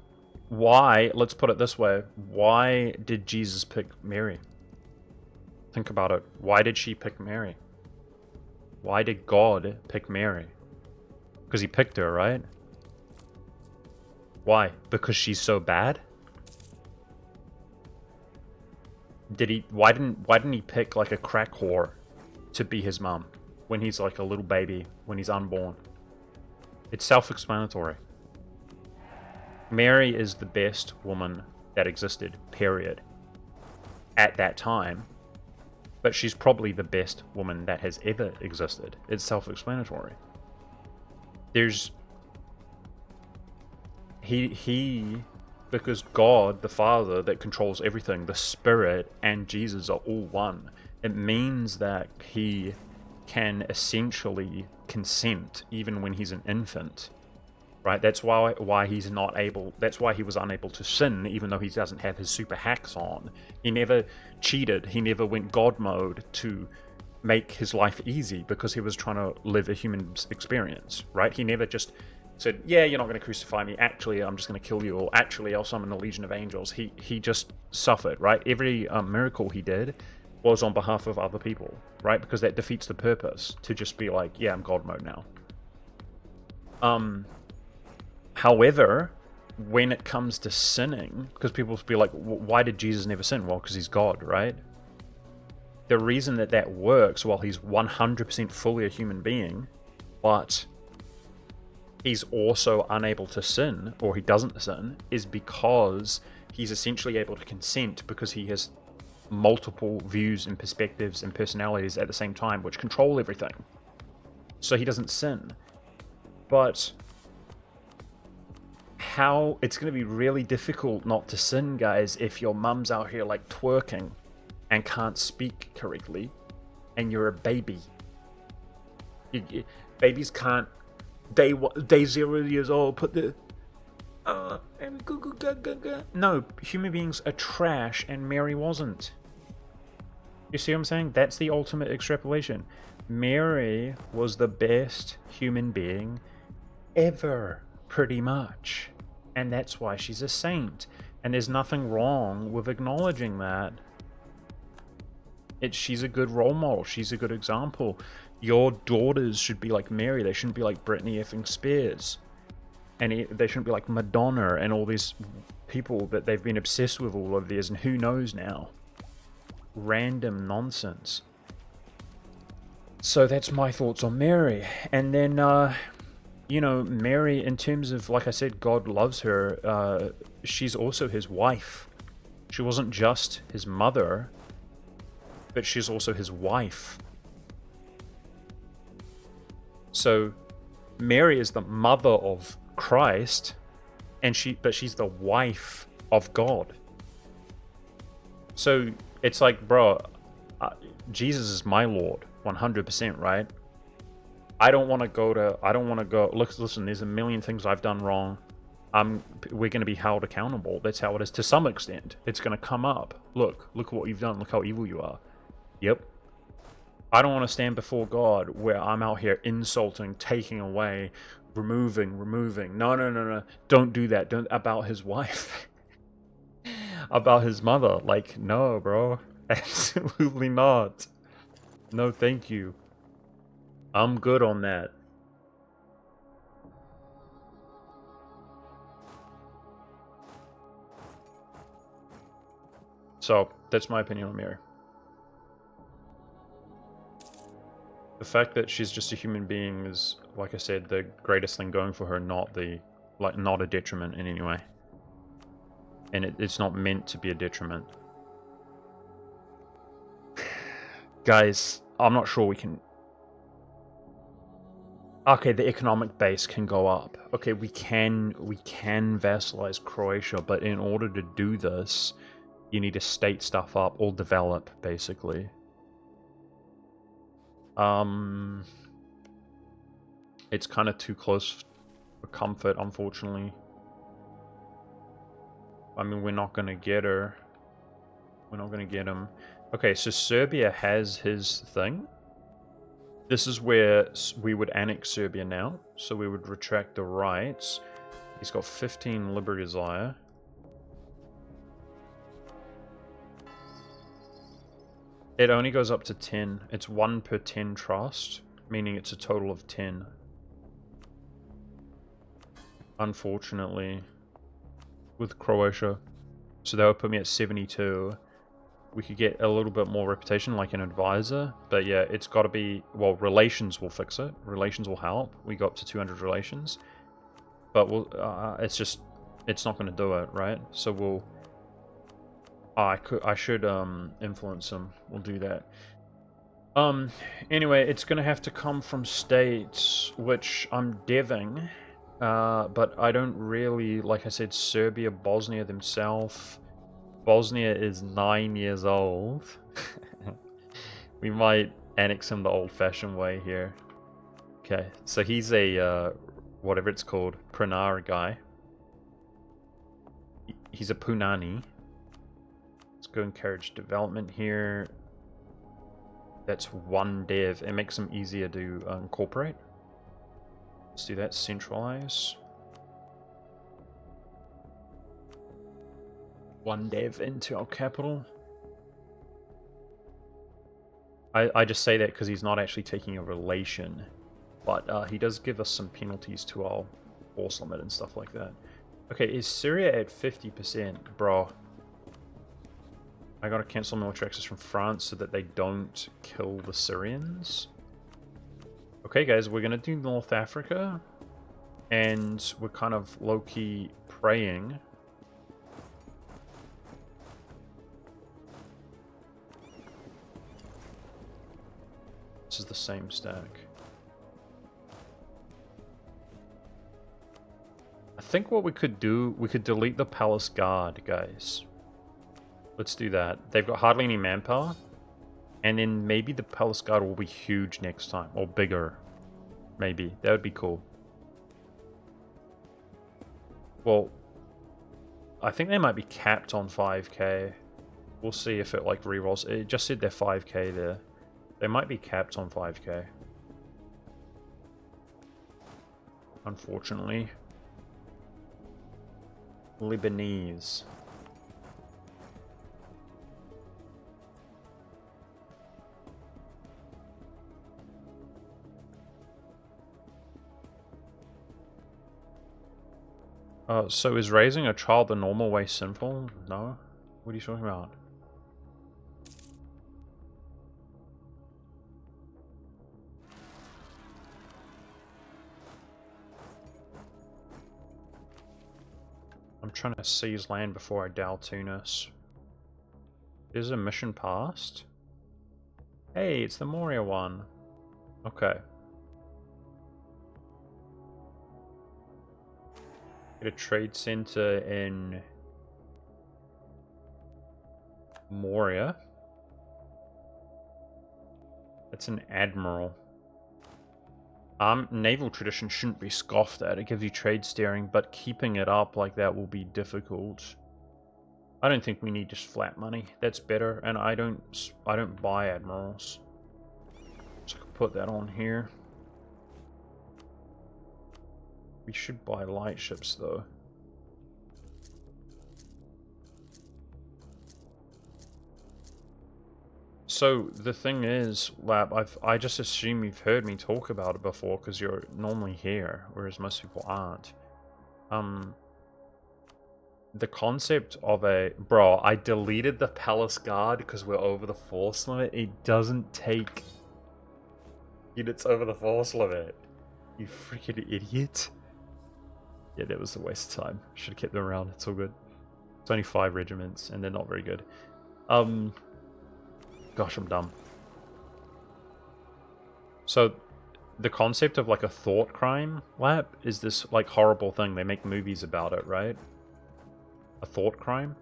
why, let's put it this way, why did Jesus pick Mary? Think about it. Why did she pick Mary? Why did God pick Mary? Because he picked her, right? Why? Because she's so bad? Why didn't he pick like a crack whore to be his mum when he's like a little baby, when he's unborn? It's self-explanatory. Mary is the best woman that existed, period, at that time. But she's probably the best woman that has ever existed. It's self-explanatory. Because God, the Father that controls everything, the Spirit and Jesus are all one. It means that he can essentially consent even when he's an infant. Right? That's why he's not able. That's why he was unable to sin, even though he doesn't have his super hacks on. He never cheated. He never went God mode to make his life easy because he was trying to live a human experience. Right? He never just said, "Yeah, you're not going to crucify me. Actually, I'm just going to kill you." Or actually, I'll summon a legion of angels. He just suffered. Right? Every miracle he did was on behalf of other people. Right? Because that defeats the purpose to just be like, "Yeah, I'm God mode now." However, when it comes to sinning, because people will be like, why did Jesus never sin? Well, because he's God, right? The reason that works, while he's 100% fully a human being, but he's also unable to sin, or he doesn't sin, is because he's essentially able to consent because he has multiple views and perspectives and personalities at the same time, which control everything. So he doesn't sin. But how it's going to be really difficult not to sin, guys, if your mum's out here like twerking and can't speak correctly and you're a baby. Babies can't day 0 years old put the no, human beings are trash and Mary wasn't. You see what I'm saying? That's the ultimate extrapolation. Mary was the best human being ever, pretty much. And that's why she's a saint. And there's nothing wrong with acknowledging that. She's a good role model. She's a good example. Your daughters should be like Mary. They shouldn't be like Britney effing Spears. And they shouldn't be like Madonna and all these people that they've been obsessed with all of theirs. And who knows now? Random nonsense. So that's my thoughts on Mary. And then, Mary, in terms of, like I said, God loves her, she's also his wife. She wasn't just his mother, but she's also his wife. So Mary is the mother of Christ, but she's the wife of God. So it's like, bro, Jesus is my Lord, 100%, right? I don't want to go. Listen, there's a million things I've done wrong. We're going to be held accountable. That's how it is to some extent. It's going to come up. Look what you've done. Look how evil you are. Yep. I don't want to stand before God where I'm out here insulting, taking away, removing. No. Don't do that. Don't about his wife. About his mother. Like, no, bro. Absolutely not. No, thank you. I'm good on that. So, that's my opinion on Mary. The fact that she's just a human being is, like I said, the greatest thing going for her, not a detriment in any way. And it's not meant to be a detriment. Guys, I'm not sure we can... Okay, the economic base can go up. Okay, we can vassalize Croatia, but in order to do this, you need to state stuff up or develop, basically. It's kind of too close for comfort, unfortunately. I mean, we're not gonna get her. We're not gonna get him. Okay, so Serbia has his thing. This is where we would annex Serbia now. So we would retract the rights. He's got 15 Liberty Desire. It only goes up to 10. It's 1 per 10 trust, meaning it's a total of 10. Unfortunately, with Croatia. So that would put me at 72. We could get a little bit more reputation, like an advisor. But yeah, it's got to be... Well, relations will fix it. Relations will help. We go up to 200 relations. But we'll, it's just... It's not going to do it, right? So we'll... I should influence them. We'll do that. Anyway, it's going to have to come from states, which I'm deving. But I don't really... Like I said, Serbia, Bosnia themselves... Bosnia is 9 years old. We might annex him the old-fashioned way here. Okay, so he's a, whatever it's called, Pranar guy. He's a Punani. Let's go encourage development here. That's 1 dev. It makes them easier to incorporate. Let's do that, centralize. 1 dev into our capital. I just say that because he's not actually taking a relation, but he does give us some penalties to our force limit and stuff like that. Okay, is Syria at 50%? Bro. I gotta cancel military access from France so that they don't kill the Syrians. Okay guys, we're gonna do North Africa, and we're kind of low-key praying. This is the same stack. I think what we could do, we could delete the Palace Guard, guys. Let's do that. They've got hardly any manpower. And then maybe the Palace Guard will be huge next time. Or bigger. Maybe. That would be cool. Well, I think they might be capped on 5k. We'll see if it like rerolls. It just said they're 5k there. They might be capped on 5k. Unfortunately. Lebanese. So is raising a child the normal way sinful? No? What are you talking about? I'm trying to seize land before I dow Tunis. Is a mission passed? Hey, it's the Moria one. Okay. Get a trade center in Moria. That's an admiral. Naval tradition shouldn't be scoffed at. It gives you trade steering, but keeping it up like that will be difficult. I don't think we need just flat money. That's better, and I don't buy admirals. So I can put that on here. We should buy light ships though. So the thing is, Lab, I just assume you've heard me talk about it before because you're normally here, whereas most people aren't. The concept of a... Bro, I deleted the Palace Guard because we're over the force limit. It doesn't take units over the force limit. You freaking idiot. Yeah, that was a waste of time. Should have kept them around. It's all good. It's only 5 regiments, and they're not very good. Gosh, I'm dumb. So, the concept of like a thought crime lab is this like horrible thing. They make movies about it, right? A thought crime?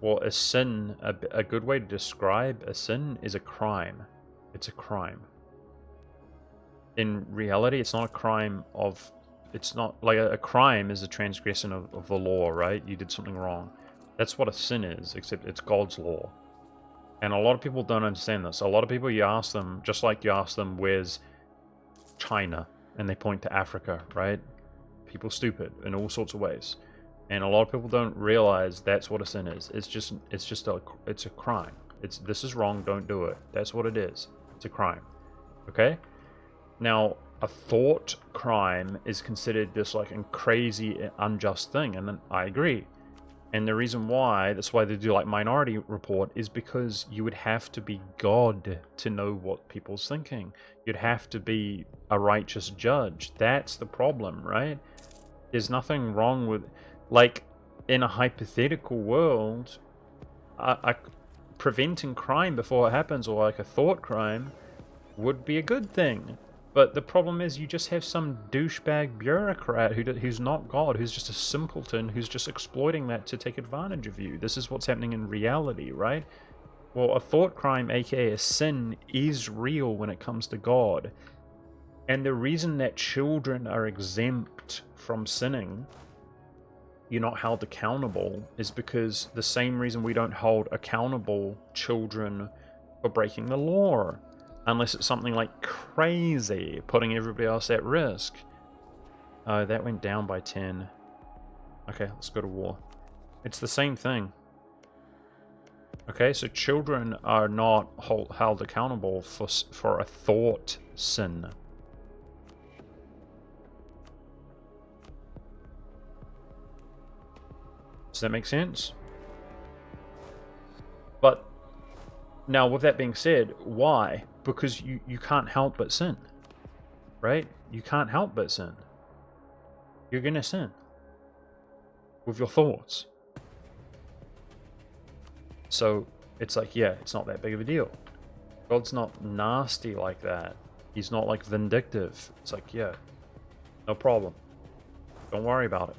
Well, a sin, a good way to describe a sin is a crime. It's a crime. In reality, it's not a crime of... It's not... Like, a crime is a transgression of the law, right? You did something wrong. That's what a sin is, except it's God's law. And a lot of people don't understand this. A lot of people, you ask them, just like you ask them, where's China? And they point to Africa, right? People stupid in all sorts of ways. And a lot of people don't realize that's what a sin is. It's a crime. This is wrong, don't do it. That's what it is. It's a crime. Okay? Now, a thought crime is considered this like a crazy, unjust thing, and then I agree. And the reason why, that's why they do like Minority Report, is because you would have to be God to know what people's thinking. You'd have to be a righteous judge. That's the problem, right? There's nothing wrong with, like, in a hypothetical world, preventing crime before it happens, or like a thought crime, would be a good thing. But the problem is you just have some douchebag bureaucrat who's not God, who's just a simpleton, who's just exploiting that to take advantage of you. This is what's happening in reality, right? Well, a thought crime, aka a sin, is real when it comes to God. And the reason that children are exempt from sinning, you're not held accountable, is because the same reason we don't hold accountable children for breaking the law. Unless it's something like crazy, putting everybody else at risk. Oh, that went down by 10. Okay, let's go to war. It's the same thing. Okay, so children are not held accountable for a thought sin. Does that make sense? But now, with that being said, why? Because you can't help but sin, right? You can't help but sin. You're going to sin with your thoughts. So it's like, yeah, it's not that big of a deal. God's not nasty like that. He's not like vindictive. It's like, yeah, no problem. Don't worry about it.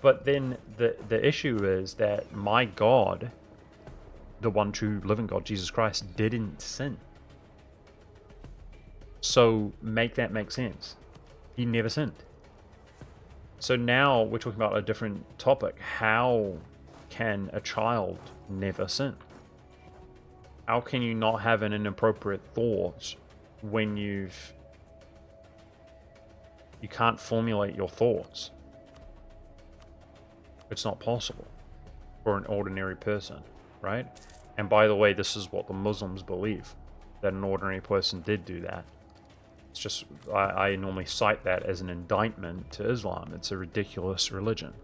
But then the issue is that my God, the one true living God, Jesus Christ, didn't sin. So make that make sense. He never sinned. So now we're talking about a different topic. How can a child never sin? How can you not have an inappropriate thought when you can't formulate your thoughts? It's not possible for an ordinary person, right? And by the way, this is what the Muslims believe, that an ordinary person did do that. It's just, I normally cite that as an indictment to Islam. It's a ridiculous religion.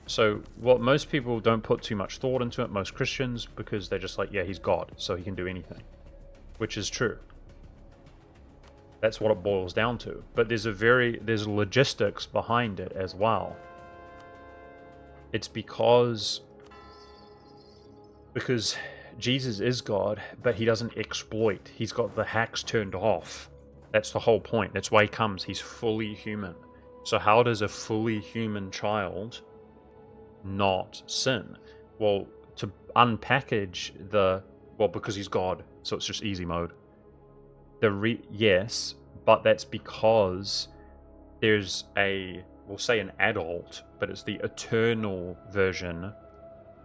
So, what most people don't put too much thought into it, most Christians, because they're just like, yeah, he's God, so he can do anything. Which is true. That's what it boils down to. But there's logistics behind it as well. It's because Jesus is God, but he doesn't exploit. He's got the hacks turned off. That's the whole point. That's why he comes. He's fully human. So how does a fully human child not sin? Well, to unpackage because he's God, so it's just easy mode. Yes, but that's because there's we'll say an adult, but it's the eternal version,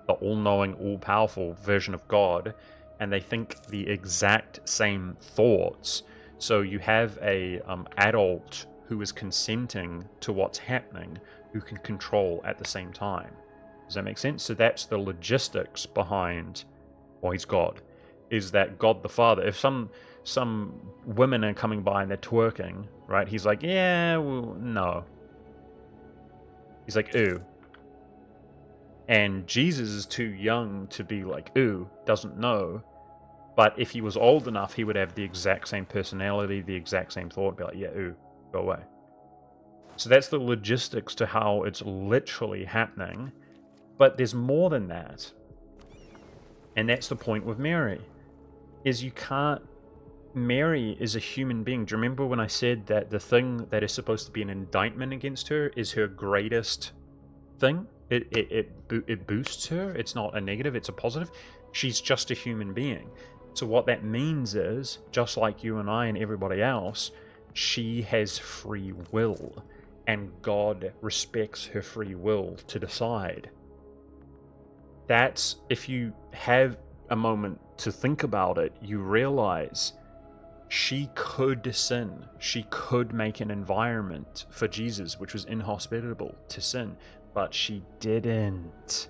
the all-knowing, all-powerful version of God, and they think the exact same thoughts. So you have a adult who is consenting to what's happening, who can control at the same time. Does that make sense? So that's the logistics behind, well, he's God, is that God the Father, if some women are coming by and they're twerking, right? He's like, yeah, well, no. He's like, ooh. And Jesus is too young to be like, ooh, doesn't know. But if he was old enough, he would have the exact same personality, the exact same thought, be like, yeah, ooh, go away. So that's the logistics to how it's literally happening. But there's more than that. And that's the point with Mary, is you can't. Mary is a human being. Do you remember when I said that the thing that is supposed to be an indictment against her is her greatest thing? It boosts her. It's not a negative, it's a positive. She's just a human being. So what that means is, just like you and I and everybody else, she has free will. And God respects her free will to decide. That's, if you have a moment to think about it, you realize she could sin. She could make an environment for Jesus which was inhospitable to sin, But she didn't.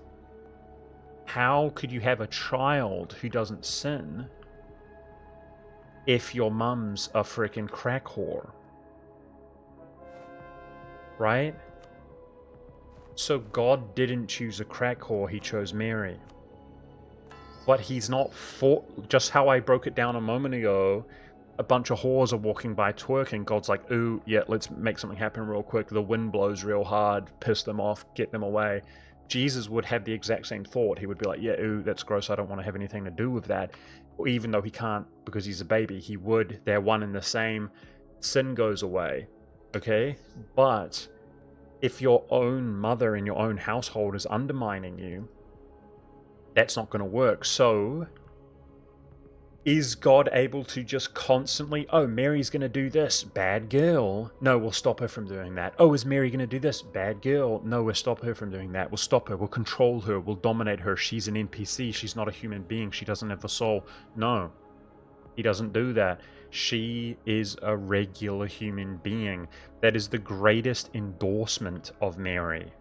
How could you have a child who doesn't sin if your mum's a freaking crack whore? Right? So God didn't choose a crack whore, he chose Mary. But he's not for, just how I broke it down a moment ago, a bunch of whores are walking by twerking. God's like, ooh, yeah, let's make something happen real quick. The wind blows real hard, piss them off, get them away. Jesus would have the exact same thought. He would be like, yeah, ooh, that's gross. I don't want to have anything to do with that. Even though he can't because he's a baby, he would. They're one and the same. Sin goes away. Okay? But if your own mother in your own household is undermining you, that's not going to work. So, is God able to just constantly, oh, Mary's going to do this, bad girl. No, we'll stop her from doing that. Oh, is Mary going to do this, bad girl. No, we'll stop her from doing that. We'll stop her. We'll control her. We'll dominate her. She's an NPC. She's not a human being. She doesn't have a soul. No, he doesn't do that. She is a regular human being. That is the greatest endorsement of Mary.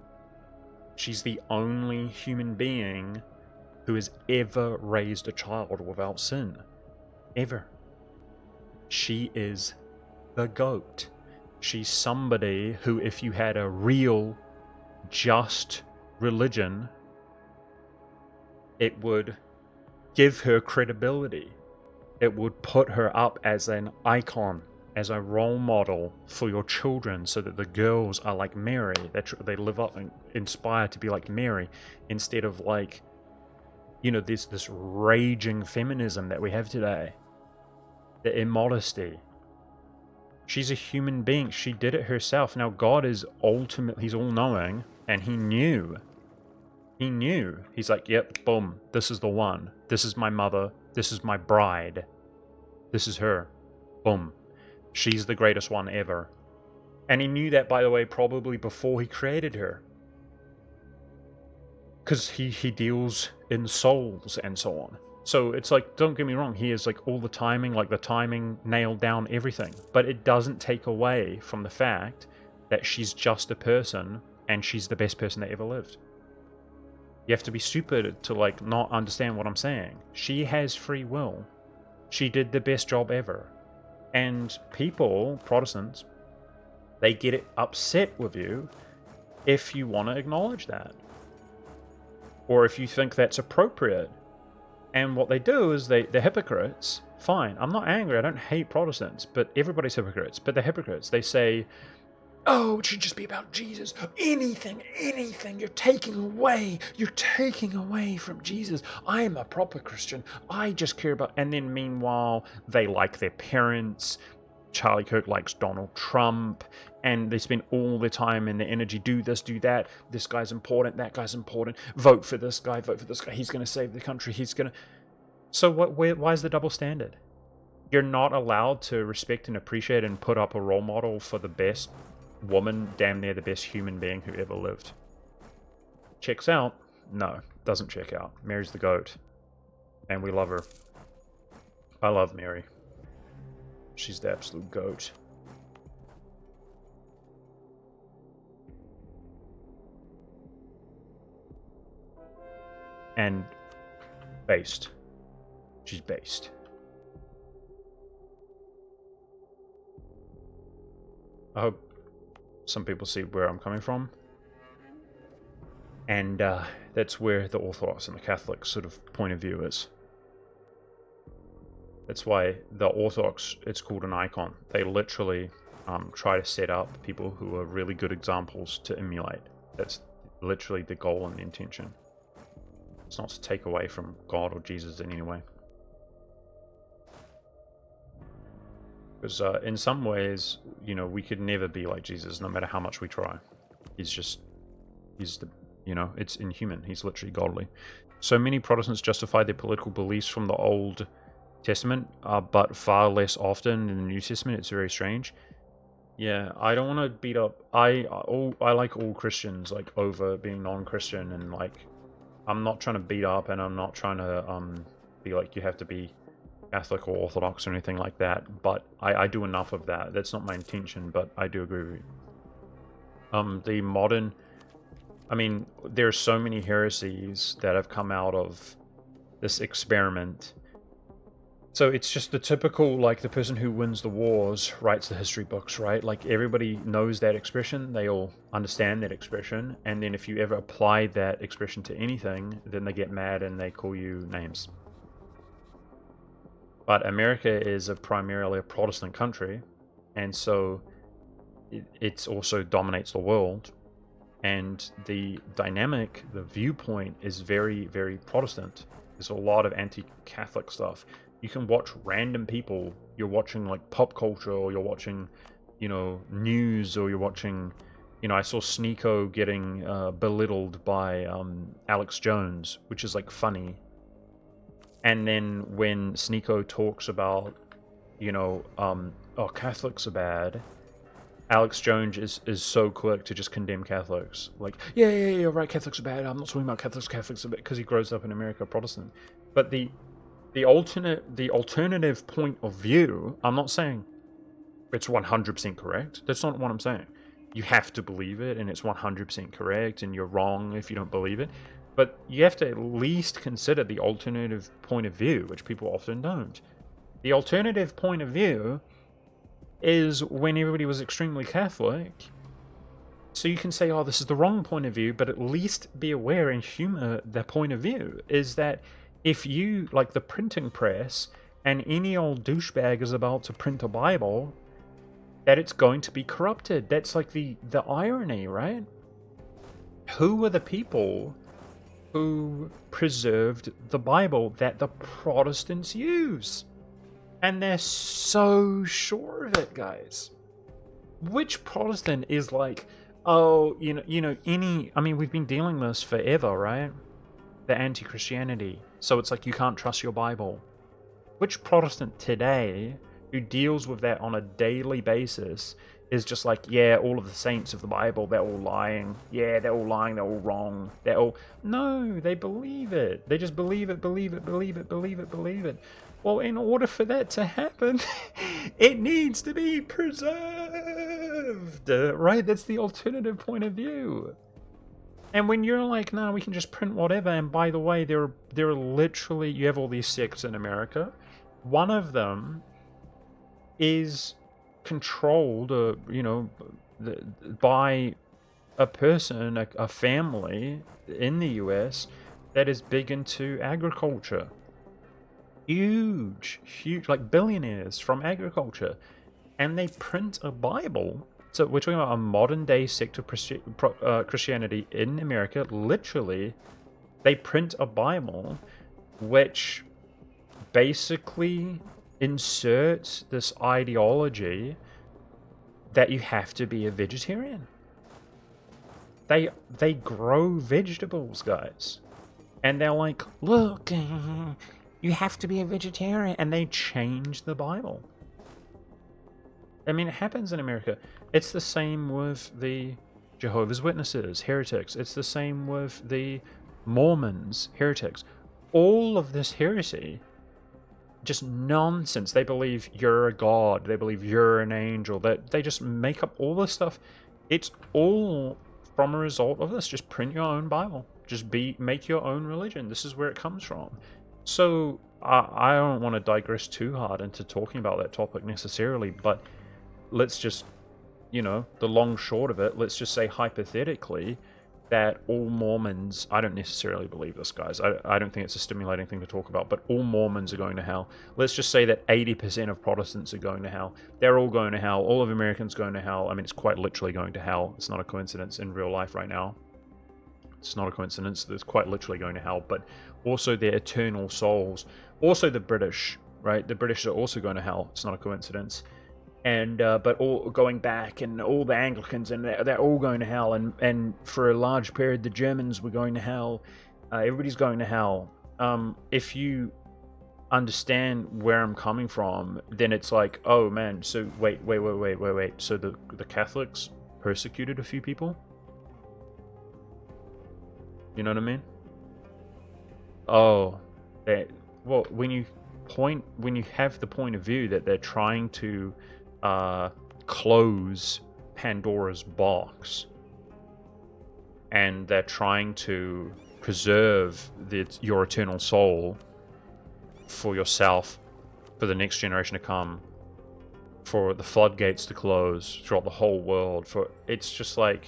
She's the only human being who has ever raised a child without sin. Ever. She is the GOAT. She's somebody who, if you had a real, just religion, it would give her credibility. It would put her up as an icon, as a role model for your children, so that the girls are like Mary. They live up and inspire to be like Mary, instead of like, you know, this raging feminism that we have today. The immodesty. She's a human being. She did it herself. Now, God is he's all-knowing, and he knew. He knew. He's like, yep, boom, this is the one. This is my mother. This is my bride. This is her. Boom. She's the greatest one ever. And he knew that, by the way, probably before he created her. Because he deals in souls and so on. So it's like, don't get me wrong, he is like all the timing, like the timing nailed down everything. But it doesn't take away from the fact that she's just a person and she's the best person that ever lived. You have to be stupid to like not understand what I'm saying. She has free will. She did the best job ever. And people, Protestants, they get it upset with you if you want to acknowledge that. Or if you think that's appropriate. And what they do is they're hypocrites. Fine, I'm not angry, I don't hate Protestants, but everybody's hypocrites. But they're hypocrites. They say, oh, it should just be about Jesus. Anything, you're taking away from Jesus. I am a proper Christian. I just care about... And then meanwhile, they like their parents. Charlie Kirk likes Donald Trump, and they spend all their time and their energy, do this, do that, this guy's important, that guy's important, vote for this guy, he's going to save the country, he's going to... So why is the double standard? You're not allowed to respect and appreciate and put up a role model for the best woman, damn near the best human being who ever lived. Checks out? No, doesn't check out. Mary's the GOAT, and we love her. I love Mary. She's the absolute GOAT. And based. She's based. I hope some people see where I'm coming from. And that's where the Orthodox and the Catholic sort of point of view is. That's why the Orthodox, it's called an icon. They literally try to set up people who are really good examples to emulate. That's literally the goal and the intention. It's not to take away from God or Jesus in any way. Because in some ways, you know, we could never be like Jesus, no matter how much we try. He's the, you know, it's inhuman. He's literally godly. So many Protestants justify their political beliefs from the Old Testament, but far less often in the New Testament. It's very strange. Yeah, I don't want to beat up... I like all Christians, like, over being non-Christian, and, like, I'm not trying to beat up, and I'm not trying to be like, you have to be Catholic or Orthodox or anything like that, but I do enough of that. That's not my intention, but I do agree with you. The modern I mean, there's so many heresies that have come out of this experiment. So it's just the typical, like, the person who wins the wars writes the history books, right? Like, everybody knows that expression, they all understand that expression, and then if you ever apply that expression to anything, then they get mad and they call you names. But America is primarily a Protestant country, and so it also dominates the world, and the dynamic, the viewpoint is very, very Protestant. There's a lot of anti-Catholic stuff. You can watch random people, you're watching like pop culture, or you're watching, news, or you're watching, I saw Sneeko getting belittled by Alex Jones, which is like funny. And then when Sneeko talks about, Catholics are bad, Alex Jones is so quick to just condemn Catholics. Like, yeah, right, Catholics are bad. I'm not talking about Catholics are bad, because he grows up in America Protestant. But the alternative point of view, I'm not saying it's 100% correct. That's not what I'm saying. You have to believe it, and it's 100% correct, and you're wrong if you don't believe it. But you have to at least consider the alternative point of view, which people often don't. The alternative point of view is when everybody was extremely Catholic. So you can say, oh, this is the wrong point of view, but at least be aware and humor their point of view. Is that if you, like the printing press, and any old douchebag is about to print a Bible, that it's going to be corrupted. That's like the irony, right? Who are the people who preserved the Bible that the Protestants use? And they're so sure of it, guys. Which Protestant is like, oh, we've been dealing this forever, right? The anti-Christianity. So it's like you can't trust your Bible. Which Protestant today who deals with that on a daily basis is just like, yeah, all of the saints of the Bible, they're all lying. Yeah, they're all lying, they're all wrong. No, they believe it. They just believe it. Well, in order for that to happen, it needs to be preserved, right? That's the alternative point of view. And when you're like, no, we can just print whatever, and by the way, there are literally, you have all these sects in America. One of them is controlled, by a person, a family in the US that is big into agriculture. Huge, like billionaires from agriculture. And they print a Bible. So we're talking about a modern day sect of Christianity in America. Literally, they print a Bible which basically inserts this ideology that you have to be a vegetarian. They grow vegetables, guys. And they're like, look, you have to be a vegetarian. And they change the Bible. I mean, it happens in America. It's the same with the Jehovah's Witnesses, heretics. It's the same with the Mormons, heretics. All of this heresy, just nonsense. They believe you're a god. They believe you're an angel. They just make up all this stuff. It's all from a result of this. Just print your own Bible. Just make your own religion. This is where it comes from. So I don't want to digress too hard into talking about that topic necessarily, but let's just, the long short of it, let's just say hypothetically that all Mormons, I don't necessarily believe this, guys. I don't think it's a stimulating thing to talk about, but all Mormons are going to hell. Let's just say that 80% of Protestants are going to hell. They're all going to hell. All of Americans going to hell. I mean, it's quite literally going to hell. It's not a coincidence in real life right now. It's not a coincidence. It's quite literally going to hell, but also their eternal souls. Also the British, right? The British are also going to hell. It's not a coincidence. And but all going back, and all the Anglicans, and they're all going to hell, and for a large period the Germans were going to hell. Everybody's going to hell. If you understand where I'm coming from, then it's like, oh man, so wait. So the Catholics persecuted a few people? You know what I mean? Oh, well, when you have the point of view that they're trying to close Pandora's box, and they're trying to preserve your eternal soul for yourself, for the next generation to come, for the floodgates to close throughout the whole world. It's just like,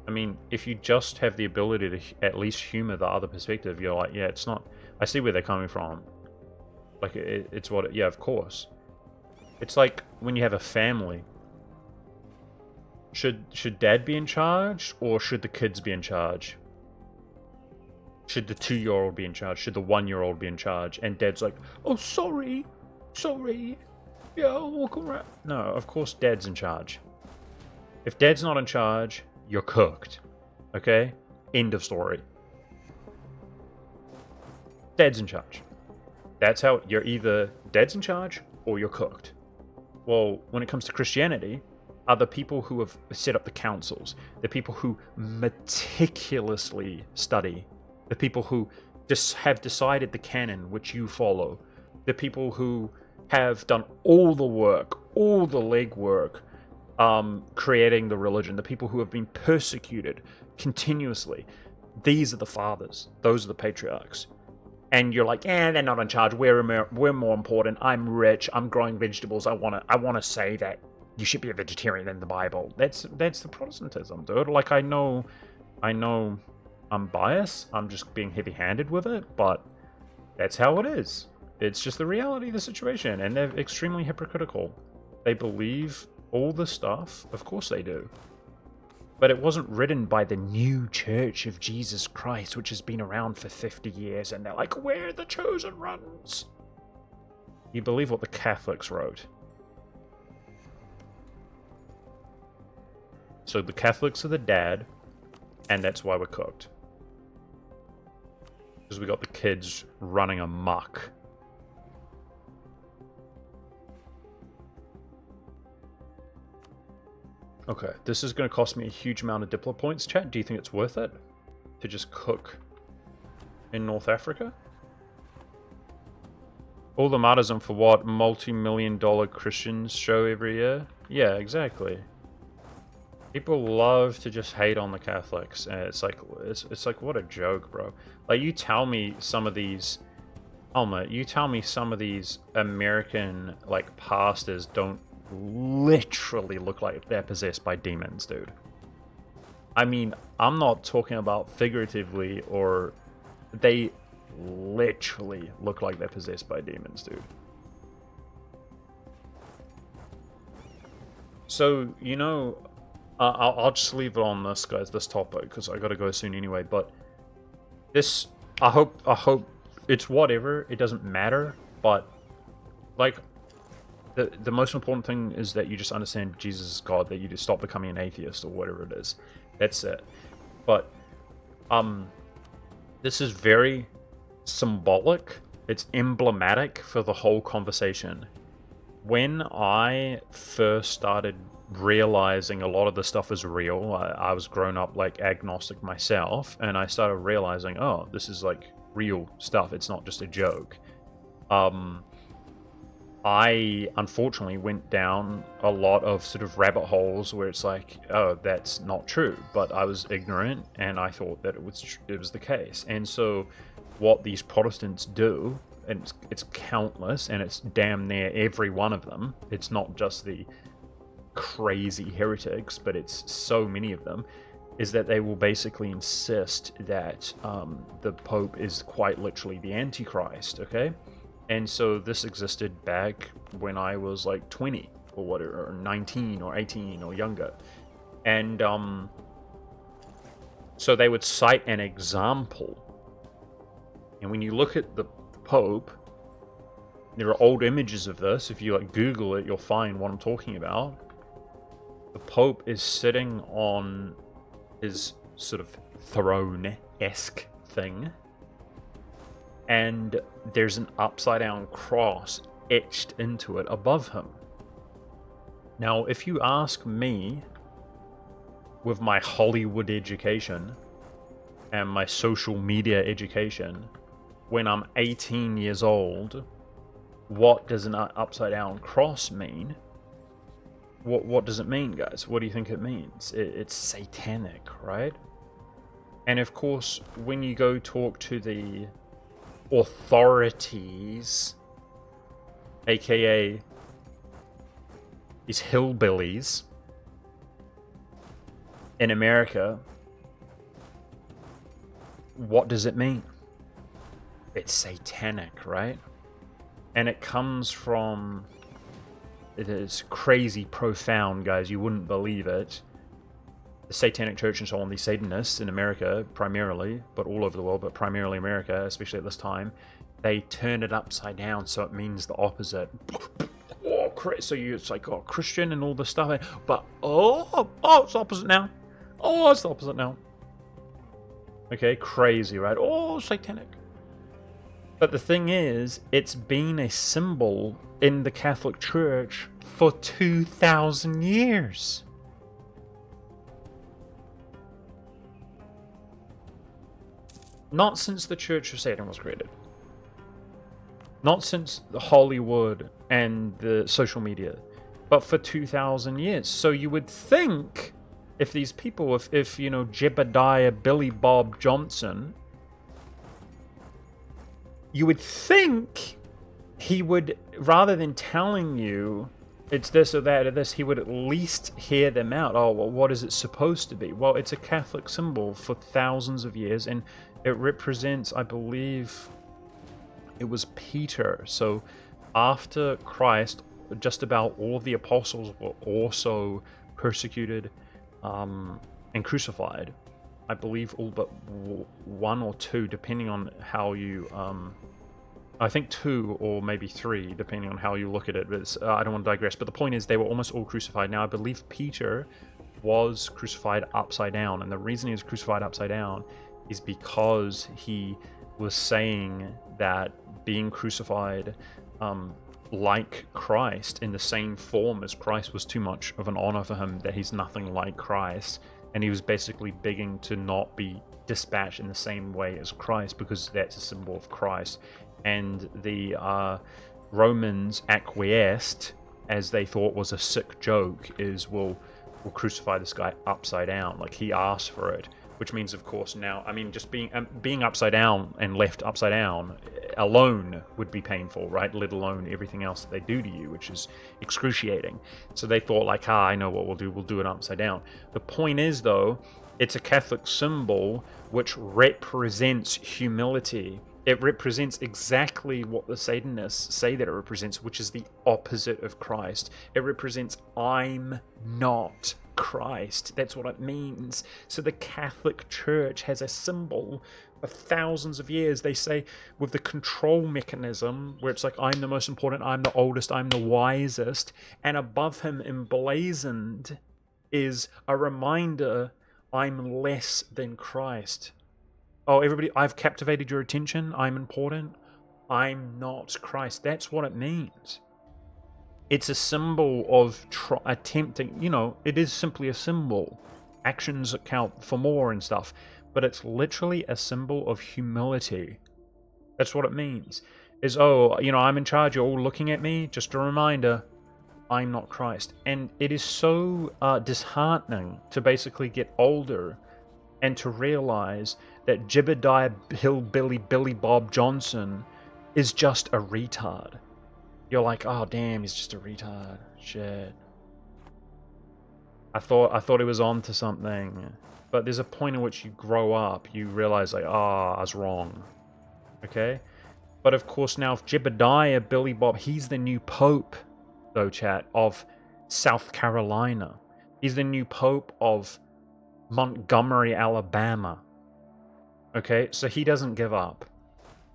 I mean, if you just have the ability to at least humor the other perspective, you're like, yeah, it's not. I see where they're coming from. Like, it's what. Yeah, of course. It's like when you have a family. Should dad be in charge, or should the kids be in charge? Should the 2-year-old be in charge? Should the 1-year-old be in charge? And dad's like, oh, sorry, yeah, I'll walk around. No, of course dad's in charge. If dad's not in charge, you're cooked. Okay? End of story. Dad's in charge. That's how you're either dad's in charge or you're cooked. Well, when it comes to Christianity, are the people who have set up the councils, the people who meticulously study, the people who just have decided the canon which you follow, the people who have done all the work, all the legwork, creating the religion, the people who have been persecuted continuously. These are the fathers. Those are the patriarchs. And you're like, they're not in charge. We're more important. I'm rich. I'm growing vegetables. I wanna say that you should be a vegetarian in the Bible. That's the Protestantism, dude. Like, I know I'm biased. I'm just being heavy-handed with it, but that's how it is. It's just the reality of the situation, and they're extremely hypocritical. They believe all the stuff. Of course they do. But it wasn't written by the new Church of Jesus Christ, which has been around for 50 years, and they're like, we're the chosen ones. You believe what the Catholics wrote. So the Catholics are the dad, and that's why we're cooked. Because we got the kids running amok. Okay, this is going to cost me a huge amount of Diplo points, chat. Do you think it's worth it to just cook in North Africa? All the martyrdom for what? Multi-million-dollar Christians show every year? Yeah, exactly. People love to just hate on the Catholics, and it's like what a joke, bro. Like, you tell me some of these, you tell me some of these American like pastors don't literally look like they're possessed by demons, dude. I mean, I'm not talking about figuratively, or they literally look like they're possessed by demons, dude. So, you know, I'll just leave it on this, guys, this topic, because I gotta go soon anyway, but this, I hope it's whatever, it doesn't matter, but, like, the most important thing is that you just understand Jesus is God, that you just stop becoming an atheist, or whatever it is. That's it. But, this is very symbolic, it's emblematic for the whole conversation. When I first started realizing a lot of the stuff is real, I was grown up like agnostic myself, and I started realizing, oh, this is like real stuff, it's not just a joke. I unfortunately went down a lot of sort of rabbit holes where it's like, oh, that's not true, but I was ignorant and I thought that it was the case. And so what these Protestants do, and it's countless, and it's damn near every one of them, it's not just the crazy heretics, but it's so many of them, is that they will basically insist that the Pope is quite literally the Antichrist, okay? And so this existed back when I was like 20 or whatever, or 19 or 18 or younger. And so they would cite an example. And when you look at the Pope, there are old images of this. If you like Google it, you'll find what I'm talking about. The Pope is sitting on his sort of throne-esque thing, and there's an upside down cross etched into it above him. Now, if you ask me, with my Hollywood education and my social media education, when I'm 18 years old, what does an upside down cross mean? What does it mean, guys? What do you think it means? It's satanic, right? And of course, when you go talk to the authorities, aka these hillbillies in America, what does it mean? It's satanic, right? And it comes from, it is crazy profound, guys, you wouldn't believe it. The Satanic Church and so on, these Satanists in America primarily, but all over the world, but primarily America, especially at this time, they turn it upside down so it means the opposite. Oh, so it's like, oh, Christian and all this stuff, but it's the opposite now. Oh, it's the opposite now. Okay, crazy, right? Oh, satanic. But the thing is, it's been a symbol in the Catholic Church for 2,000 years. Not since the Church of Satan was created. Not since Hollywood and the social media, but for 2,000 years. So you would think, if these people, if you know, Jebediah Billy Bob Johnson, you would think he would, rather than telling you it's this or that or this, he would at least hear them out. Oh, well, what is it supposed to be? Well, it's a Catholic symbol for thousands of years, and it represents, I believe, it was Peter. So after Christ, just about all of the apostles were also persecuted and crucified. I believe all but one or two, depending on how you... I think 2 or maybe 3, depending on how you look at it. But I don't want to digress. But the point is, they were almost all crucified. Now, I believe Peter was crucified upside down. And the reason he was crucified upside down is because he was saying that being crucified like Christ, in the same form as Christ, was too much of an honor for him, that he's nothing like Christ. And he was basically begging to not be dispatched in the same way as Christ, because that's a symbol of Christ. And the Romans acquiesced, as they thought was a sick joke, is we'll crucify this guy upside down. Like, he asked for it, which means, of course, now, I mean, just being upside down and left upside down alone would be painful, right? Let alone everything else that they do to you, which is excruciating. So they thought, like, I know what we'll do it upside down. The point is, though, it's a Catholic symbol which represents humility. It represents exactly what the Satanists say that it represents, which is the opposite of Christ. It represents, I'm not Christ. That's what it means. So the Catholic Church has a symbol of thousands of years. They say, with the control mechanism, where it's like, I'm the most important, I'm the oldest, I'm the wisest, and above him emblazoned is a reminder, I'm less than Christ. Oh, everybody, I've captivated your attention. I'm important. I'm not Christ. That's what it means. It's a symbol of attempting, you know, it is simply a symbol. Actions count for more and stuff. But it's literally a symbol of humility. That's what it means. Is, oh, you know, I'm in charge. You're all looking at me. Just a reminder, I'm not Christ. And it is so disheartening to basically get older and to realize that Jebediah Hillbilly Billy Bob Johnson is just a retard. You're like, oh damn, he's just a retard. Shit. I thought he was on to something. But there's a point in which you grow up, you realize, like, I was wrong. Okay? But of course now, if Jebediah Billy Bob, he's the new Pope, though, chat, of South Carolina. He's the new Pope of Montgomery, Alabama. Okay, so he doesn't give up.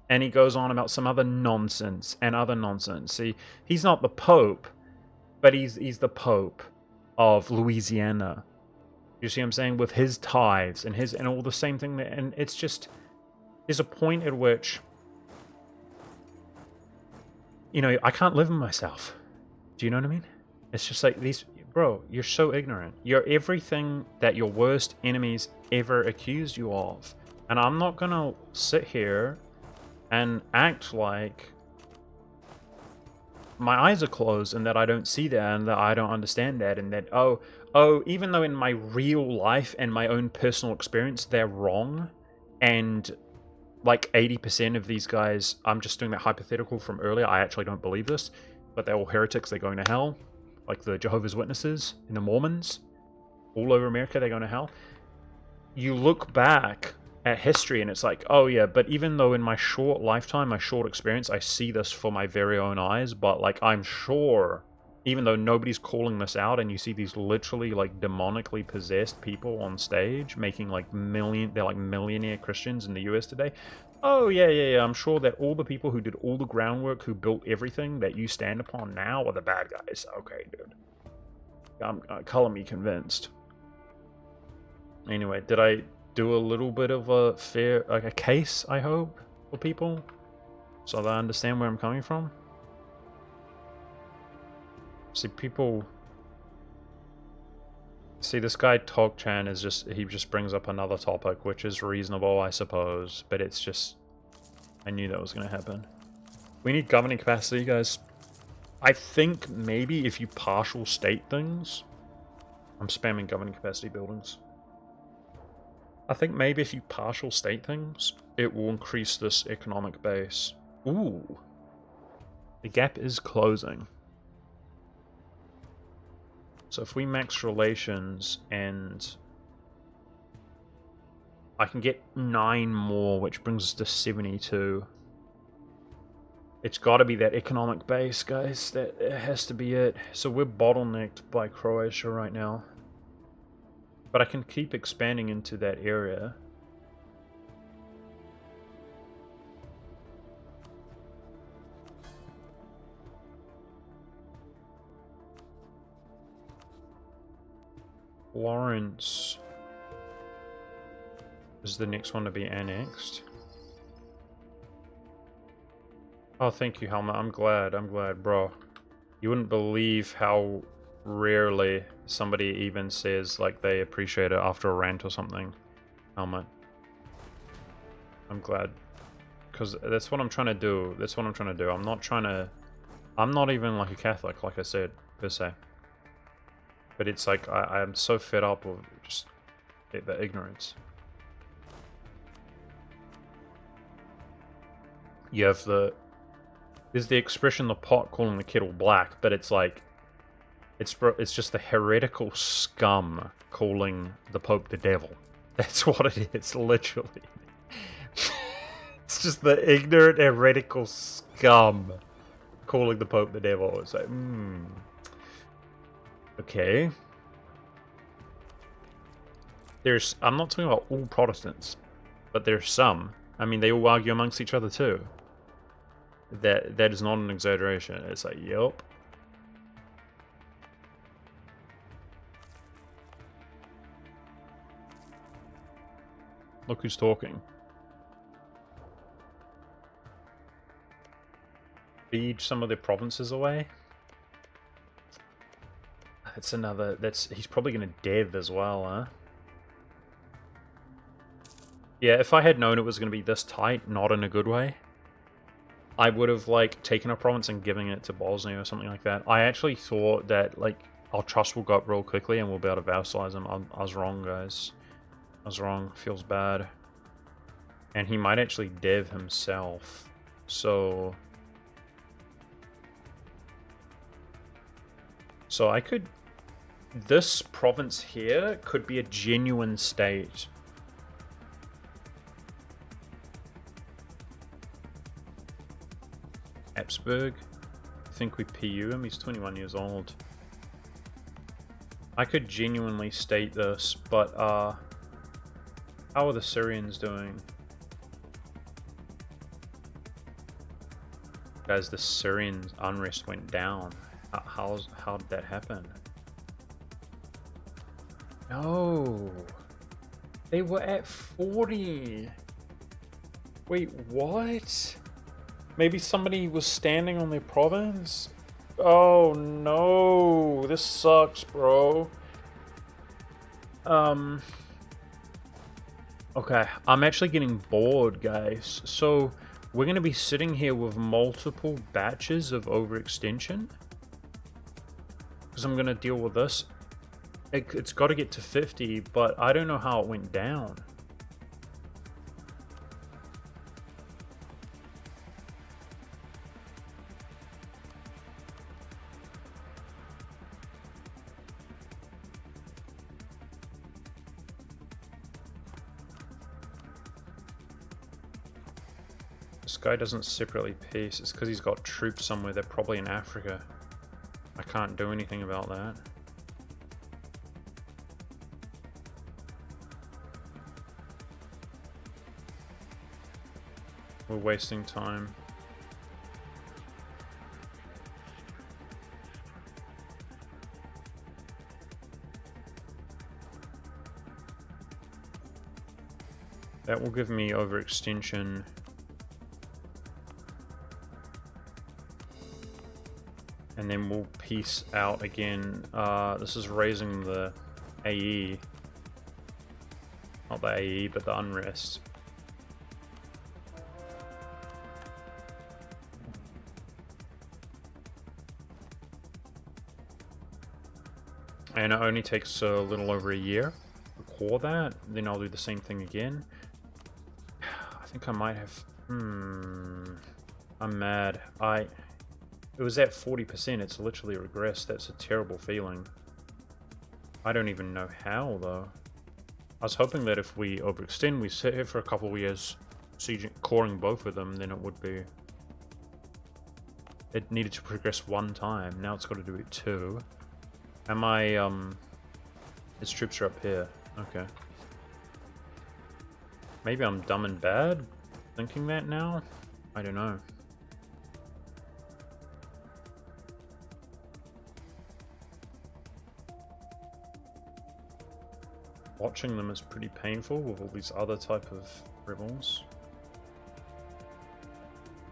And he goes on about some other nonsense and other nonsense. See, he's not the Pope, but he's the Pope of Louisiana. You see what I'm saying? With his tithes and all the same thing. And it's just, there's a point at which, you know, I can't live in myself. Do you know what I mean? It's just like these, bro, you're so ignorant. You're everything that your worst enemies ever accused you of. And I'm not gonna sit here and act like my eyes are closed and that I don't see that and that I don't understand that and that, oh, even though in my real life and my own personal experience, they're wrong, and like 80% of these guys, I'm just doing that hypothetical from earlier, I actually don't believe this, but they're all heretics, they're going to hell, like the Jehovah's Witnesses and the Mormons, all over America, they're going to hell. You look back at history and it's like, oh yeah, but even though in my short lifetime, my short experience, I see this for my very own eyes, but like I'm sure, even though nobody's calling this out and you see these literally like demonically possessed people on stage making like they're like millionaire Christians in the US today. Oh yeah, I'm sure that all the people who did all the groundwork, who built everything that you stand upon now are the bad guys. Okay, dude. Color me convinced. Anyway, did I do a little bit of a fair, like a case, I hope, for people, so they understand where I'm coming from? See, people... See, this guy Tog-chan is just... He just brings up another topic, which is reasonable, I suppose. But it's just... I knew that was going to happen. We need governing capacity, guys. I think maybe if you partial state things... I'm spamming governing capacity buildings. I think maybe if you partial state things, it will increase this economic base. Ooh. The gap is closing. So if we max relations and I can get 9 more, which brings us to 72. It's got to be that economic base, guys. That has to be it. So we're bottlenecked by Croatia right now. But I can keep expanding into that area. Lawrence is the next one to be annexed. Oh, thank you, Helma. I'm glad, bro. You wouldn't believe how rarely somebody even says like they appreciate it after a rant or something. Helmet. I'm glad, because that's what I'm trying to do. I'm not even like a Catholic, like I said, per se. But it's like I'm so fed up with just the ignorance. You have there's the expression the pot calling the kettle black, but it's like it's just the heretical scum calling the Pope the devil. That's what it is, literally. It's just the ignorant heretical scum calling the Pope the devil. It's like, okay. I'm not talking about all Protestants, but there's some. I mean, they all argue amongst each other too. That is not an exaggeration. It's like, yup. Look who's talking. Feed some of their provinces away. That's another. He's probably going to dev as well, huh? Yeah, if I had known it was going to be this tight, not in a good way, I would have like taken a province and giving it to Bosnia or something like that. I actually thought that like our trust will go up real quickly and we'll be able to vassalize him. I was wrong, guys. I was wrong. Feels bad. And he might actually dev himself. So I could... This province here could be a genuine state. Habsburg. I think we PU him. He's 21 years old. I could genuinely state this, but how are the Syrians doing? Guys, the Syrian unrest went down. How did that happen? No. They were at 40. Wait, what? Maybe somebody was standing on their province? Oh no. This sucks, bro. Okay, I'm actually getting bored, guys. So we're going to be sitting here with multiple batches of overextension. Because I'm going to deal with this. It's got to get to 50, but I don't know how it went down. This guy doesn't separately peace. It's because he's got troops somewhere. They're probably in Africa. I can't do anything about that. We're wasting time. That will give me overextension. And then we'll peace out again. This is raising the AE. Not the AE, but the unrest. And it only takes a little over a year to core that. Then I'll do the same thing again. I think I might have... I'm mad. It was at 40%. It's literally regressed. That's a terrible feeling. I don't even know how, though. I was hoping that if we overextend, we sit here for a couple of years, coring both of them, then it would be... It needed to progress one time. Now it's got to do it two. Am I, His troops are up here. Okay. Maybe I'm dumb and bad thinking that now? I don't know. Watching them is pretty painful with all these other type of rebels.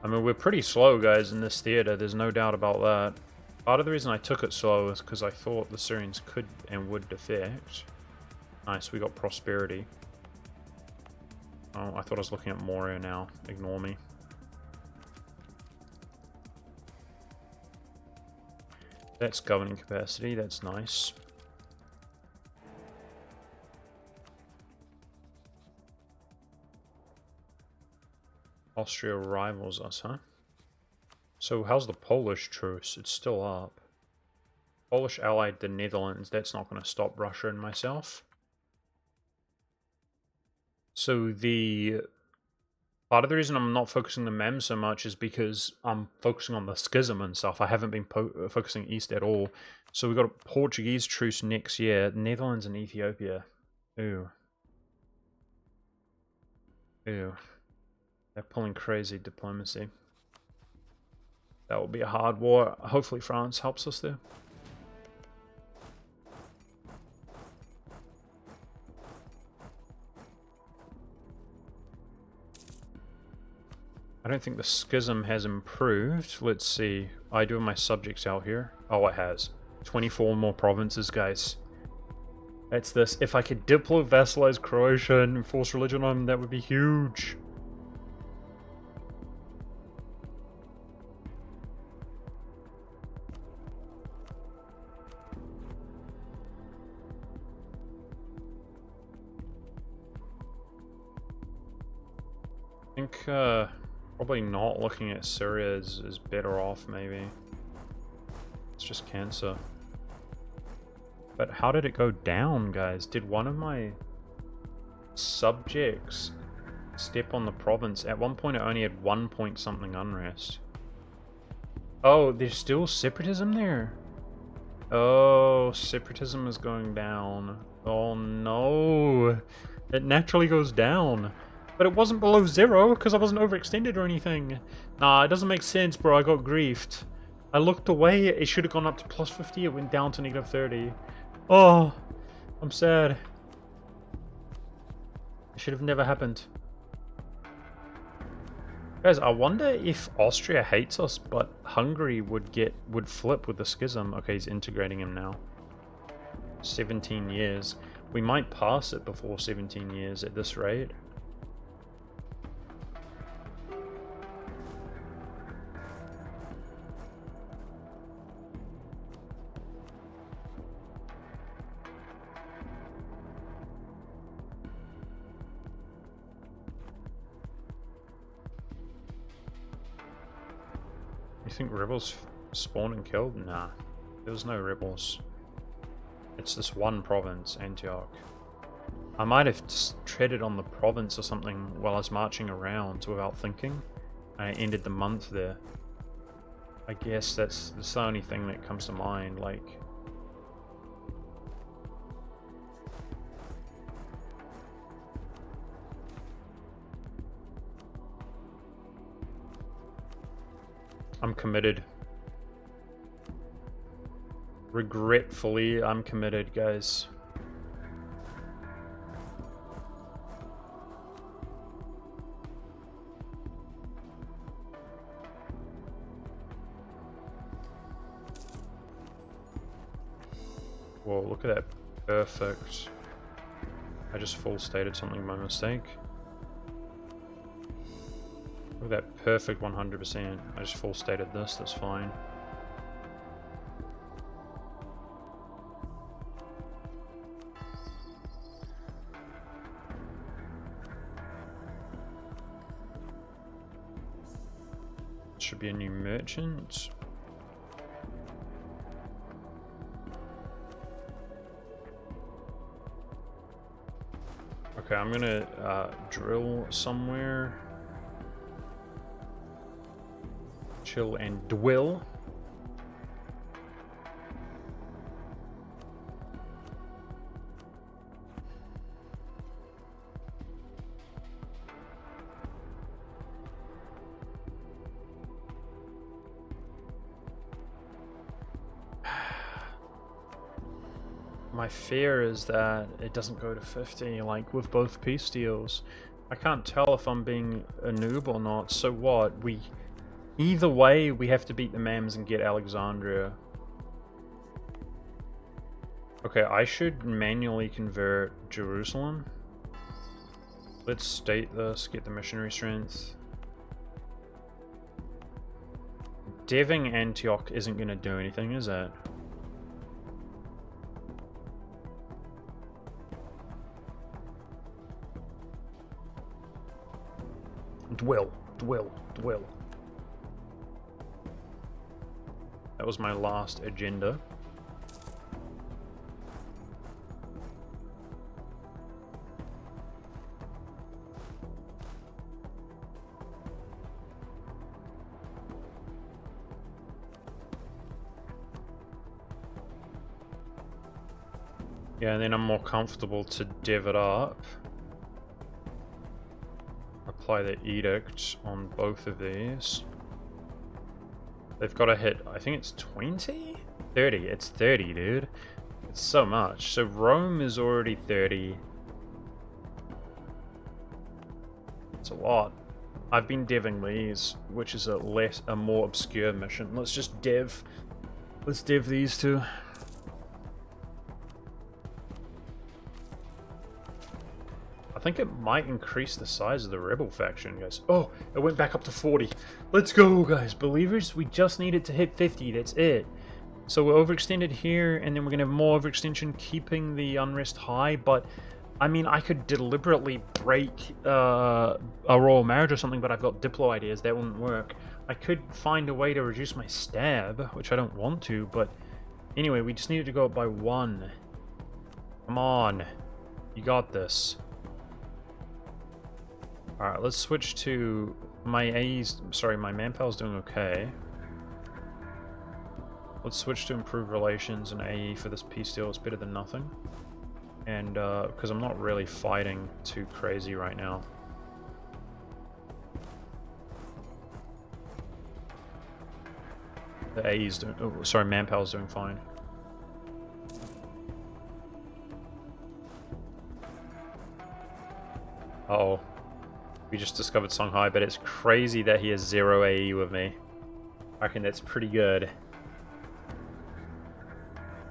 I mean, we're pretty slow, guys, in this theater. There's no doubt about that. Part of the reason I took it slow is because I thought the Syrians could and would defect. Nice, we got prosperity. Oh, I thought I was looking at Moria now. Ignore me. That's governing capacity. That's nice. Austria rivals us, huh? So how's the Polish truce? It's still up. Polish allied the Netherlands. That's not going to stop Russia and myself. So the... Part of the reason I'm not focusing the MEM so much is because I'm focusing on the schism and stuff. I haven't been focusing east at all. So we've got a Portuguese truce next year. Netherlands and Ethiopia. Ooh. Ew. They're pulling crazy diplomacy. That will be a hard war. Hopefully France helps us there. I don't think the schism has improved. Let's see. I do have my subjects out here. Oh, it has. 24 more provinces, guys. That's this. If I could diplo vassalize Croatia and enforce religion on them, that would be huge. I think probably not looking at Syria is better off, maybe. It's just cancer. But how did it go down, guys? Did one of my subjects step on the province? At one point it only had 1 point something unrest. Oh, there's still separatism there? Oh, separatism is going down. Oh no. It naturally goes down. But it wasn't below 0 because I wasn't overextended or anything. Nah, it doesn't make sense, bro. I got griefed. I looked away. It should have gone up to plus 50. It went down to negative 30. Oh, I'm sad. It should have never happened. Guys, I wonder if Austria hates us, but Hungary would flip with the schism. Okay, he's integrating him now. 17 years. We might pass it before 17 years at this rate. You think rebels spawned and killed? Nah. There was no rebels. It's this one province, Antioch. I might have just treaded on the province or something while I was marching around without thinking. And I ended the month there. I guess that's the only thing that comes to mind, like... I'm committed. Regretfully, I'm committed, guys. Whoa, look at that. Perfect. I just full stated something by mistake. Look at that perfect 100%. I just full stated this, that's fine. Should be a new merchant. Okay, I'm gonna drill somewhere. Chill and dwell. My fear is that it doesn't go to 50, like with both peace deals. I can't tell if I'm being a noob or not, so what? Either way, we have to beat the Mams and get Alexandria. Okay, I should manually convert Jerusalem. Let's state this, get the missionary strength. Deving Antioch isn't going to do anything, is it? Dwell. That was my last agenda. Yeah, and then I'm more comfortable to dev it up. Apply the edict on both of these. They've got to hit, I think it's 20? 30, it's 30, dude. It's so much. So Rome is already 30. It's a lot. I've been deving these, which is a more obscure mission. Let's just dev. Let's dev these two. I think it might increase the size of the rebel faction, guys. Oh, it went back up to 40. Let's go, guys. Believers, we just need it to hit 50. That's it. So we're overextended here, and then we're going to have more overextension, keeping the unrest high. But, I mean, I could deliberately break a royal marriage or something, but I've got Diplo ideas. That wouldn't work. I could find a way to reduce my stab, which I don't want to, but anyway, we just needed to go up by 1. Come on. You got this. Alright, let's switch to my my manpower's doing okay. Let's switch to improved relations, and AE for this peace deal is better than nothing. And, because I'm not really fighting too crazy right now. The AE's doing, oh, sorry, manpower's doing fine. Uh-oh. We just discovered Songhai, but it's crazy that he has 0 AE with me. I reckon that's pretty good.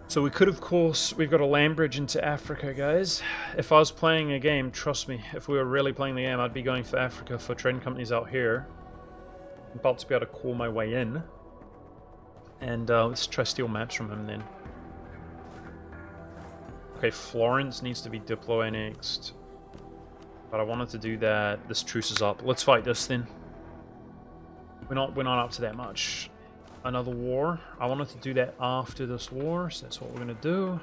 So we could, of course, we've got a land bridge into Africa, guys. If I was playing a game, trust me, if we were really playing the game, I'd be going for Africa for trading companies out here. I'm about to be able to call my way in. And let's try steal maps from him then. Okay, Florence needs to be Diplo annexed. But I wanted to do that. This truce is up. Let's fight this then. We're not up to that much. another war. I wanted to do that after this war, so that's what we're going to do.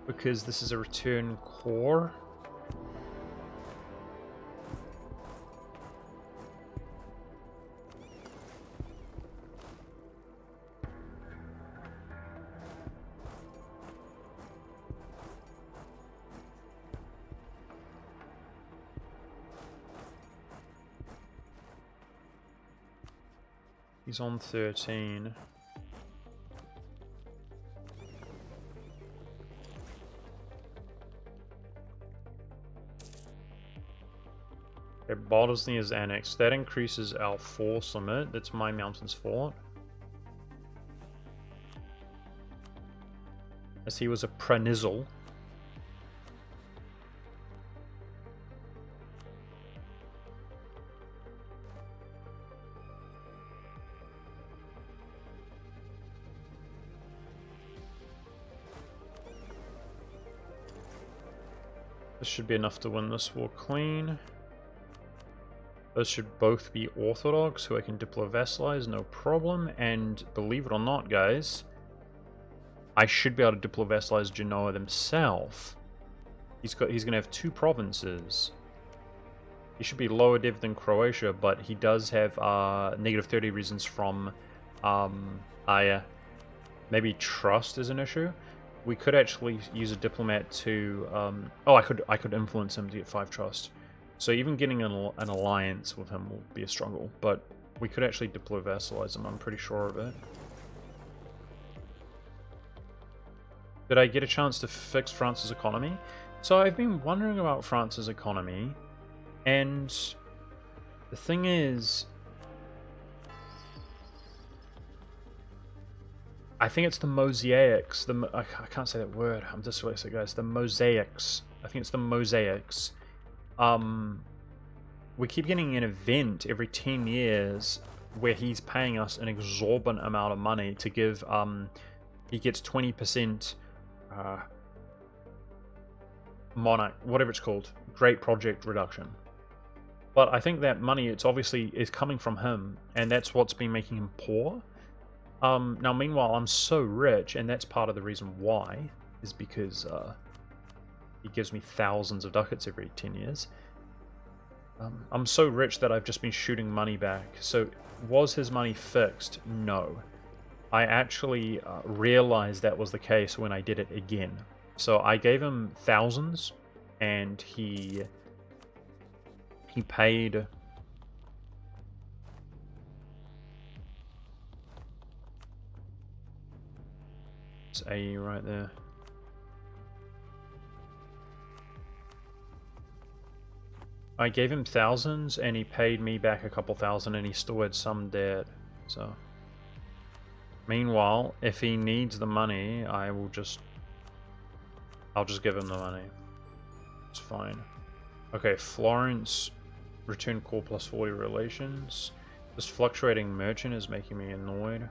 Because this is a return core. He's on 13. Okay, Bosnia is annexed. That increases our force limit. That's my mountain's fort. As he was a Pranizel. This should be enough to win this war clean. Those should both be Orthodox, who I can diplo-vassalize, no problem. And believe it or not, guys, I should be able to diplo-vassalize Genoa themselves. He's going to have 2 provinces. He should be lower dev than Croatia, but he does have negative 30 reasons from maybe trust is an issue. We could actually use a diplomat to I could influence him to get 5 trust. So even getting an alliance with him will be a struggle, but we could actually diplo-vassalize him, I'm pretty sure of it. Did I get a chance to fix France's economy? So I've been wondering about France's economy, and the thing is, I think it's the mosaics. I can't say that word. I'm dyslexic, guys. The mosaics. I think it's the mosaics. We keep getting an event every 10 years where he's paying us an exorbitant amount of money to give, he gets 20% monarch, whatever it's called, great project reduction. But I think that money, it's obviously is coming from him, and that's what's been making him poor. Now meanwhile, I'm so rich, and that's part of the reason why, is because, he gives me thousands of ducats every 10 years. I'm so rich that I've just been shooting money back. So, was his money fixed? No. I actually realized that was the case when I did it again. So I gave him thousands, and he paid... It's AE right there. I gave him thousands, and he paid me back a couple thousand, and he still had some debt. So, meanwhile, if he needs the money, I'll just give him the money. It's fine. Okay, Florence, return core plus 40 relations. This fluctuating merchant is making me annoyed.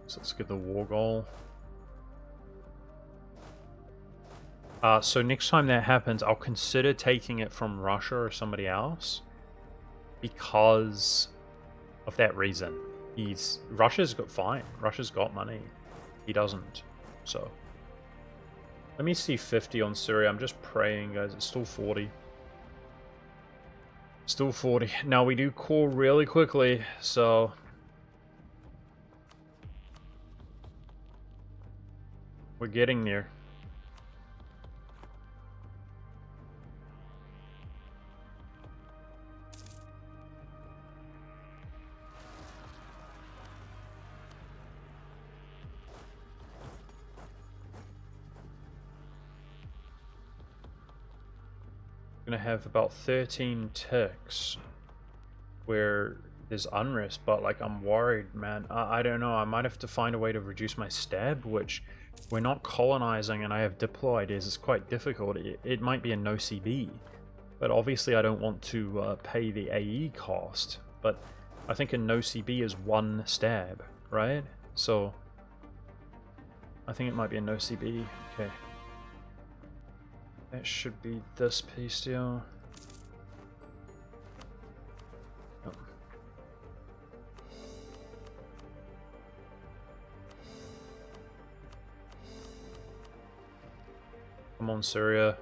So let's get the war goal. So next time that happens, I'll consider taking it from Russia or somebody else, because of that reason. Russia's got money. He doesn't. So let me see 50 on Syria. I'm just praying, guys. It's still 40. Still 40. Now we do core really quickly, so we're getting there. Gonna have about 13 ticks where there's unrest, but like I'm worried, man. I don't know. I might have to find a way to reduce my stab, which we're not colonizing, and I have diplo ideas. It's quite difficult. It might be a no CB, but obviously I don't want to pay the AE cost. But I think a no CB is 1 stab, right? So I think it might be a no CB. Okay. That should be this piece deal. Oh. Come on, Syria.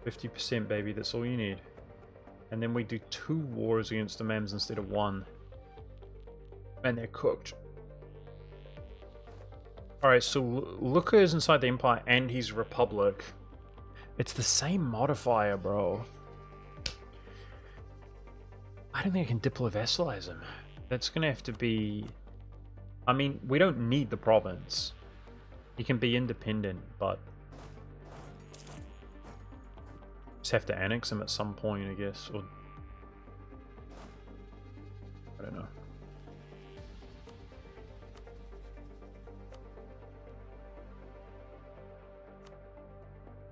50%, baby. That's all you need. And then we do 2 wars against the Mams instead of 1. And they're cooked. Alright, so Lucca is inside the Empire and he's Republic. It's the same modifier, bro. I don't think I can diplo-vassalize him. That's gonna have to be... I mean, we don't need the province. He can be independent, but... just have to annex him at some point, I guess, or... I don't know.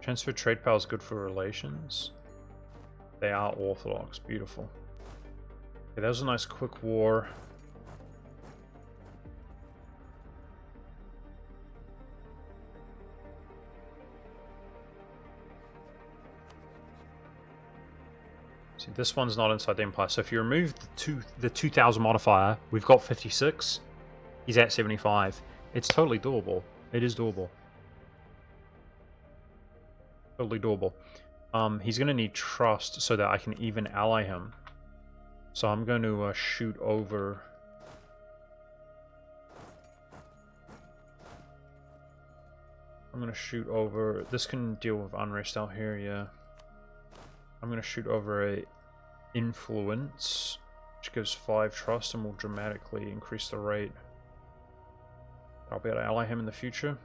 Transfer trade power is good for relations. They are orthodox. Beautiful. Okay, that was a nice quick war. See, this one's not inside the Empire. So if you remove the 2000 modifier, we've got 56. He's at 75. It's totally doable. It is doable. Totally doable. He's going to need trust so that I can even ally him. So I'm going to shoot over... I'm going to shoot over... This can deal with unrest out here, yeah. I'm going to shoot over a influence, which gives 5 trust and will dramatically increase the rate. I'll be able to ally him in the future.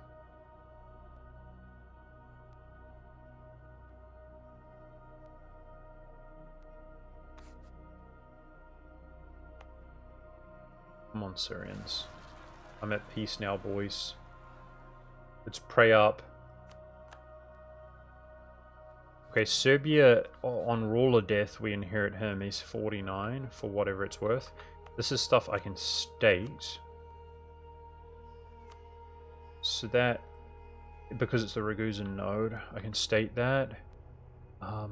Come on, Syrians. I'm at peace now, boys. Let's pray up. Okay, Serbia, on roller death, we inherit him. He's 49 for whatever it's worth. This is stuff I can state. So that, because it's the Raguzan node, I can state that. I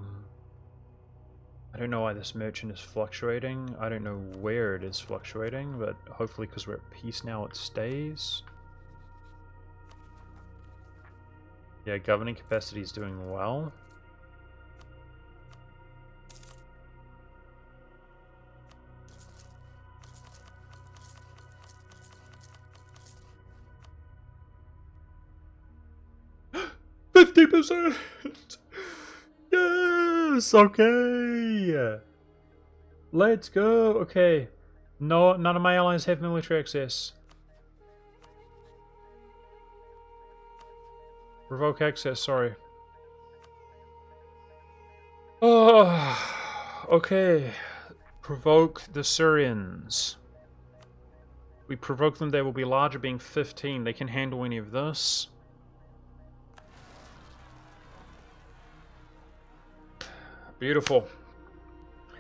don't know why this merchant is fluctuating. I don't know where it is fluctuating, but hopefully because we're at peace now it stays. Yeah, governing capacity is doing well. %! Yes, okay. Let's go. Okay. No, none of my allies have military access. Revoke access, sorry. Oh, okay. Provoke the Syrians. We provoke them, they will be larger, being 15. They can handle any of this. Beautiful.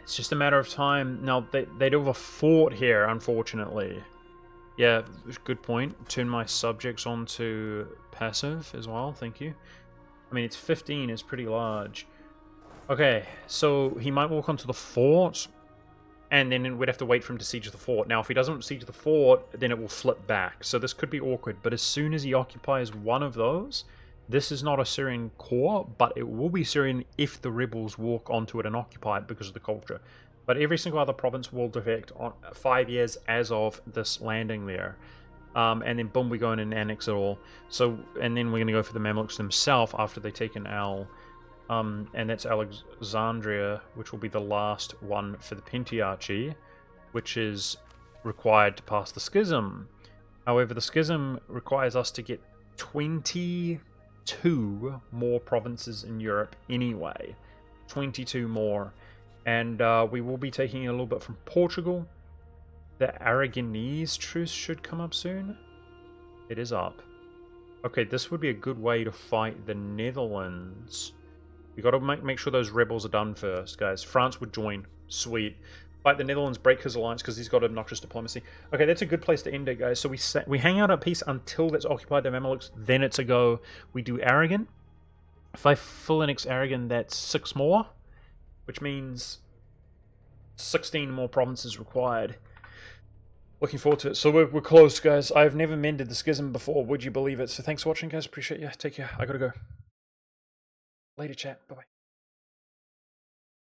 It's just a matter of time. Now, they do have a fort here, unfortunately. Yeah, good point. Turn my subjects onto passive as well, thank you. I mean, it's 15 is pretty large. Okay, so he might walk onto the fort, and then we'd have to wait for him to siege the fort. Now, if he doesn't siege the fort, then it will flip back. So this could be awkward, but as soon as he occupies one of those... This is not a Syrian core, but it will be Syrian if the rebels walk onto it and occupy it because of the culture. But every single other province will defect on 5 years as of this landing there. And then boom, we go in and annex it all. So, and then we're going to go for the Mamluks themselves after they take an Al. And that's Alexandria, which will be the last one for the Pentiarchy, which is required to pass the Schism. However, the Schism requires us to get 22 more provinces in Europe anyway. 22 more. And we will be taking a little bit from Portugal. The Aragonese truce should come up soon. It is up. Okay, this would be a good way to fight the Netherlands. We got to make sure those rebels are done first, guys. France would join. Sweet. Fight the Netherlands, break his alliance because he's got obnoxious diplomacy. Okay, that's a good place to end it, guys. So we hang out at peace until that's occupied the Mamelukes. Then it's a go. We do Aragon. If I full annex Aragon, that's 6 more, which means 16 more provinces required. Looking forward to it. So we're close, guys. I've never mended the schism before. Would you believe it? So thanks for watching, guys. Appreciate you. Take care. I gotta go. Later, chat. Bye-bye.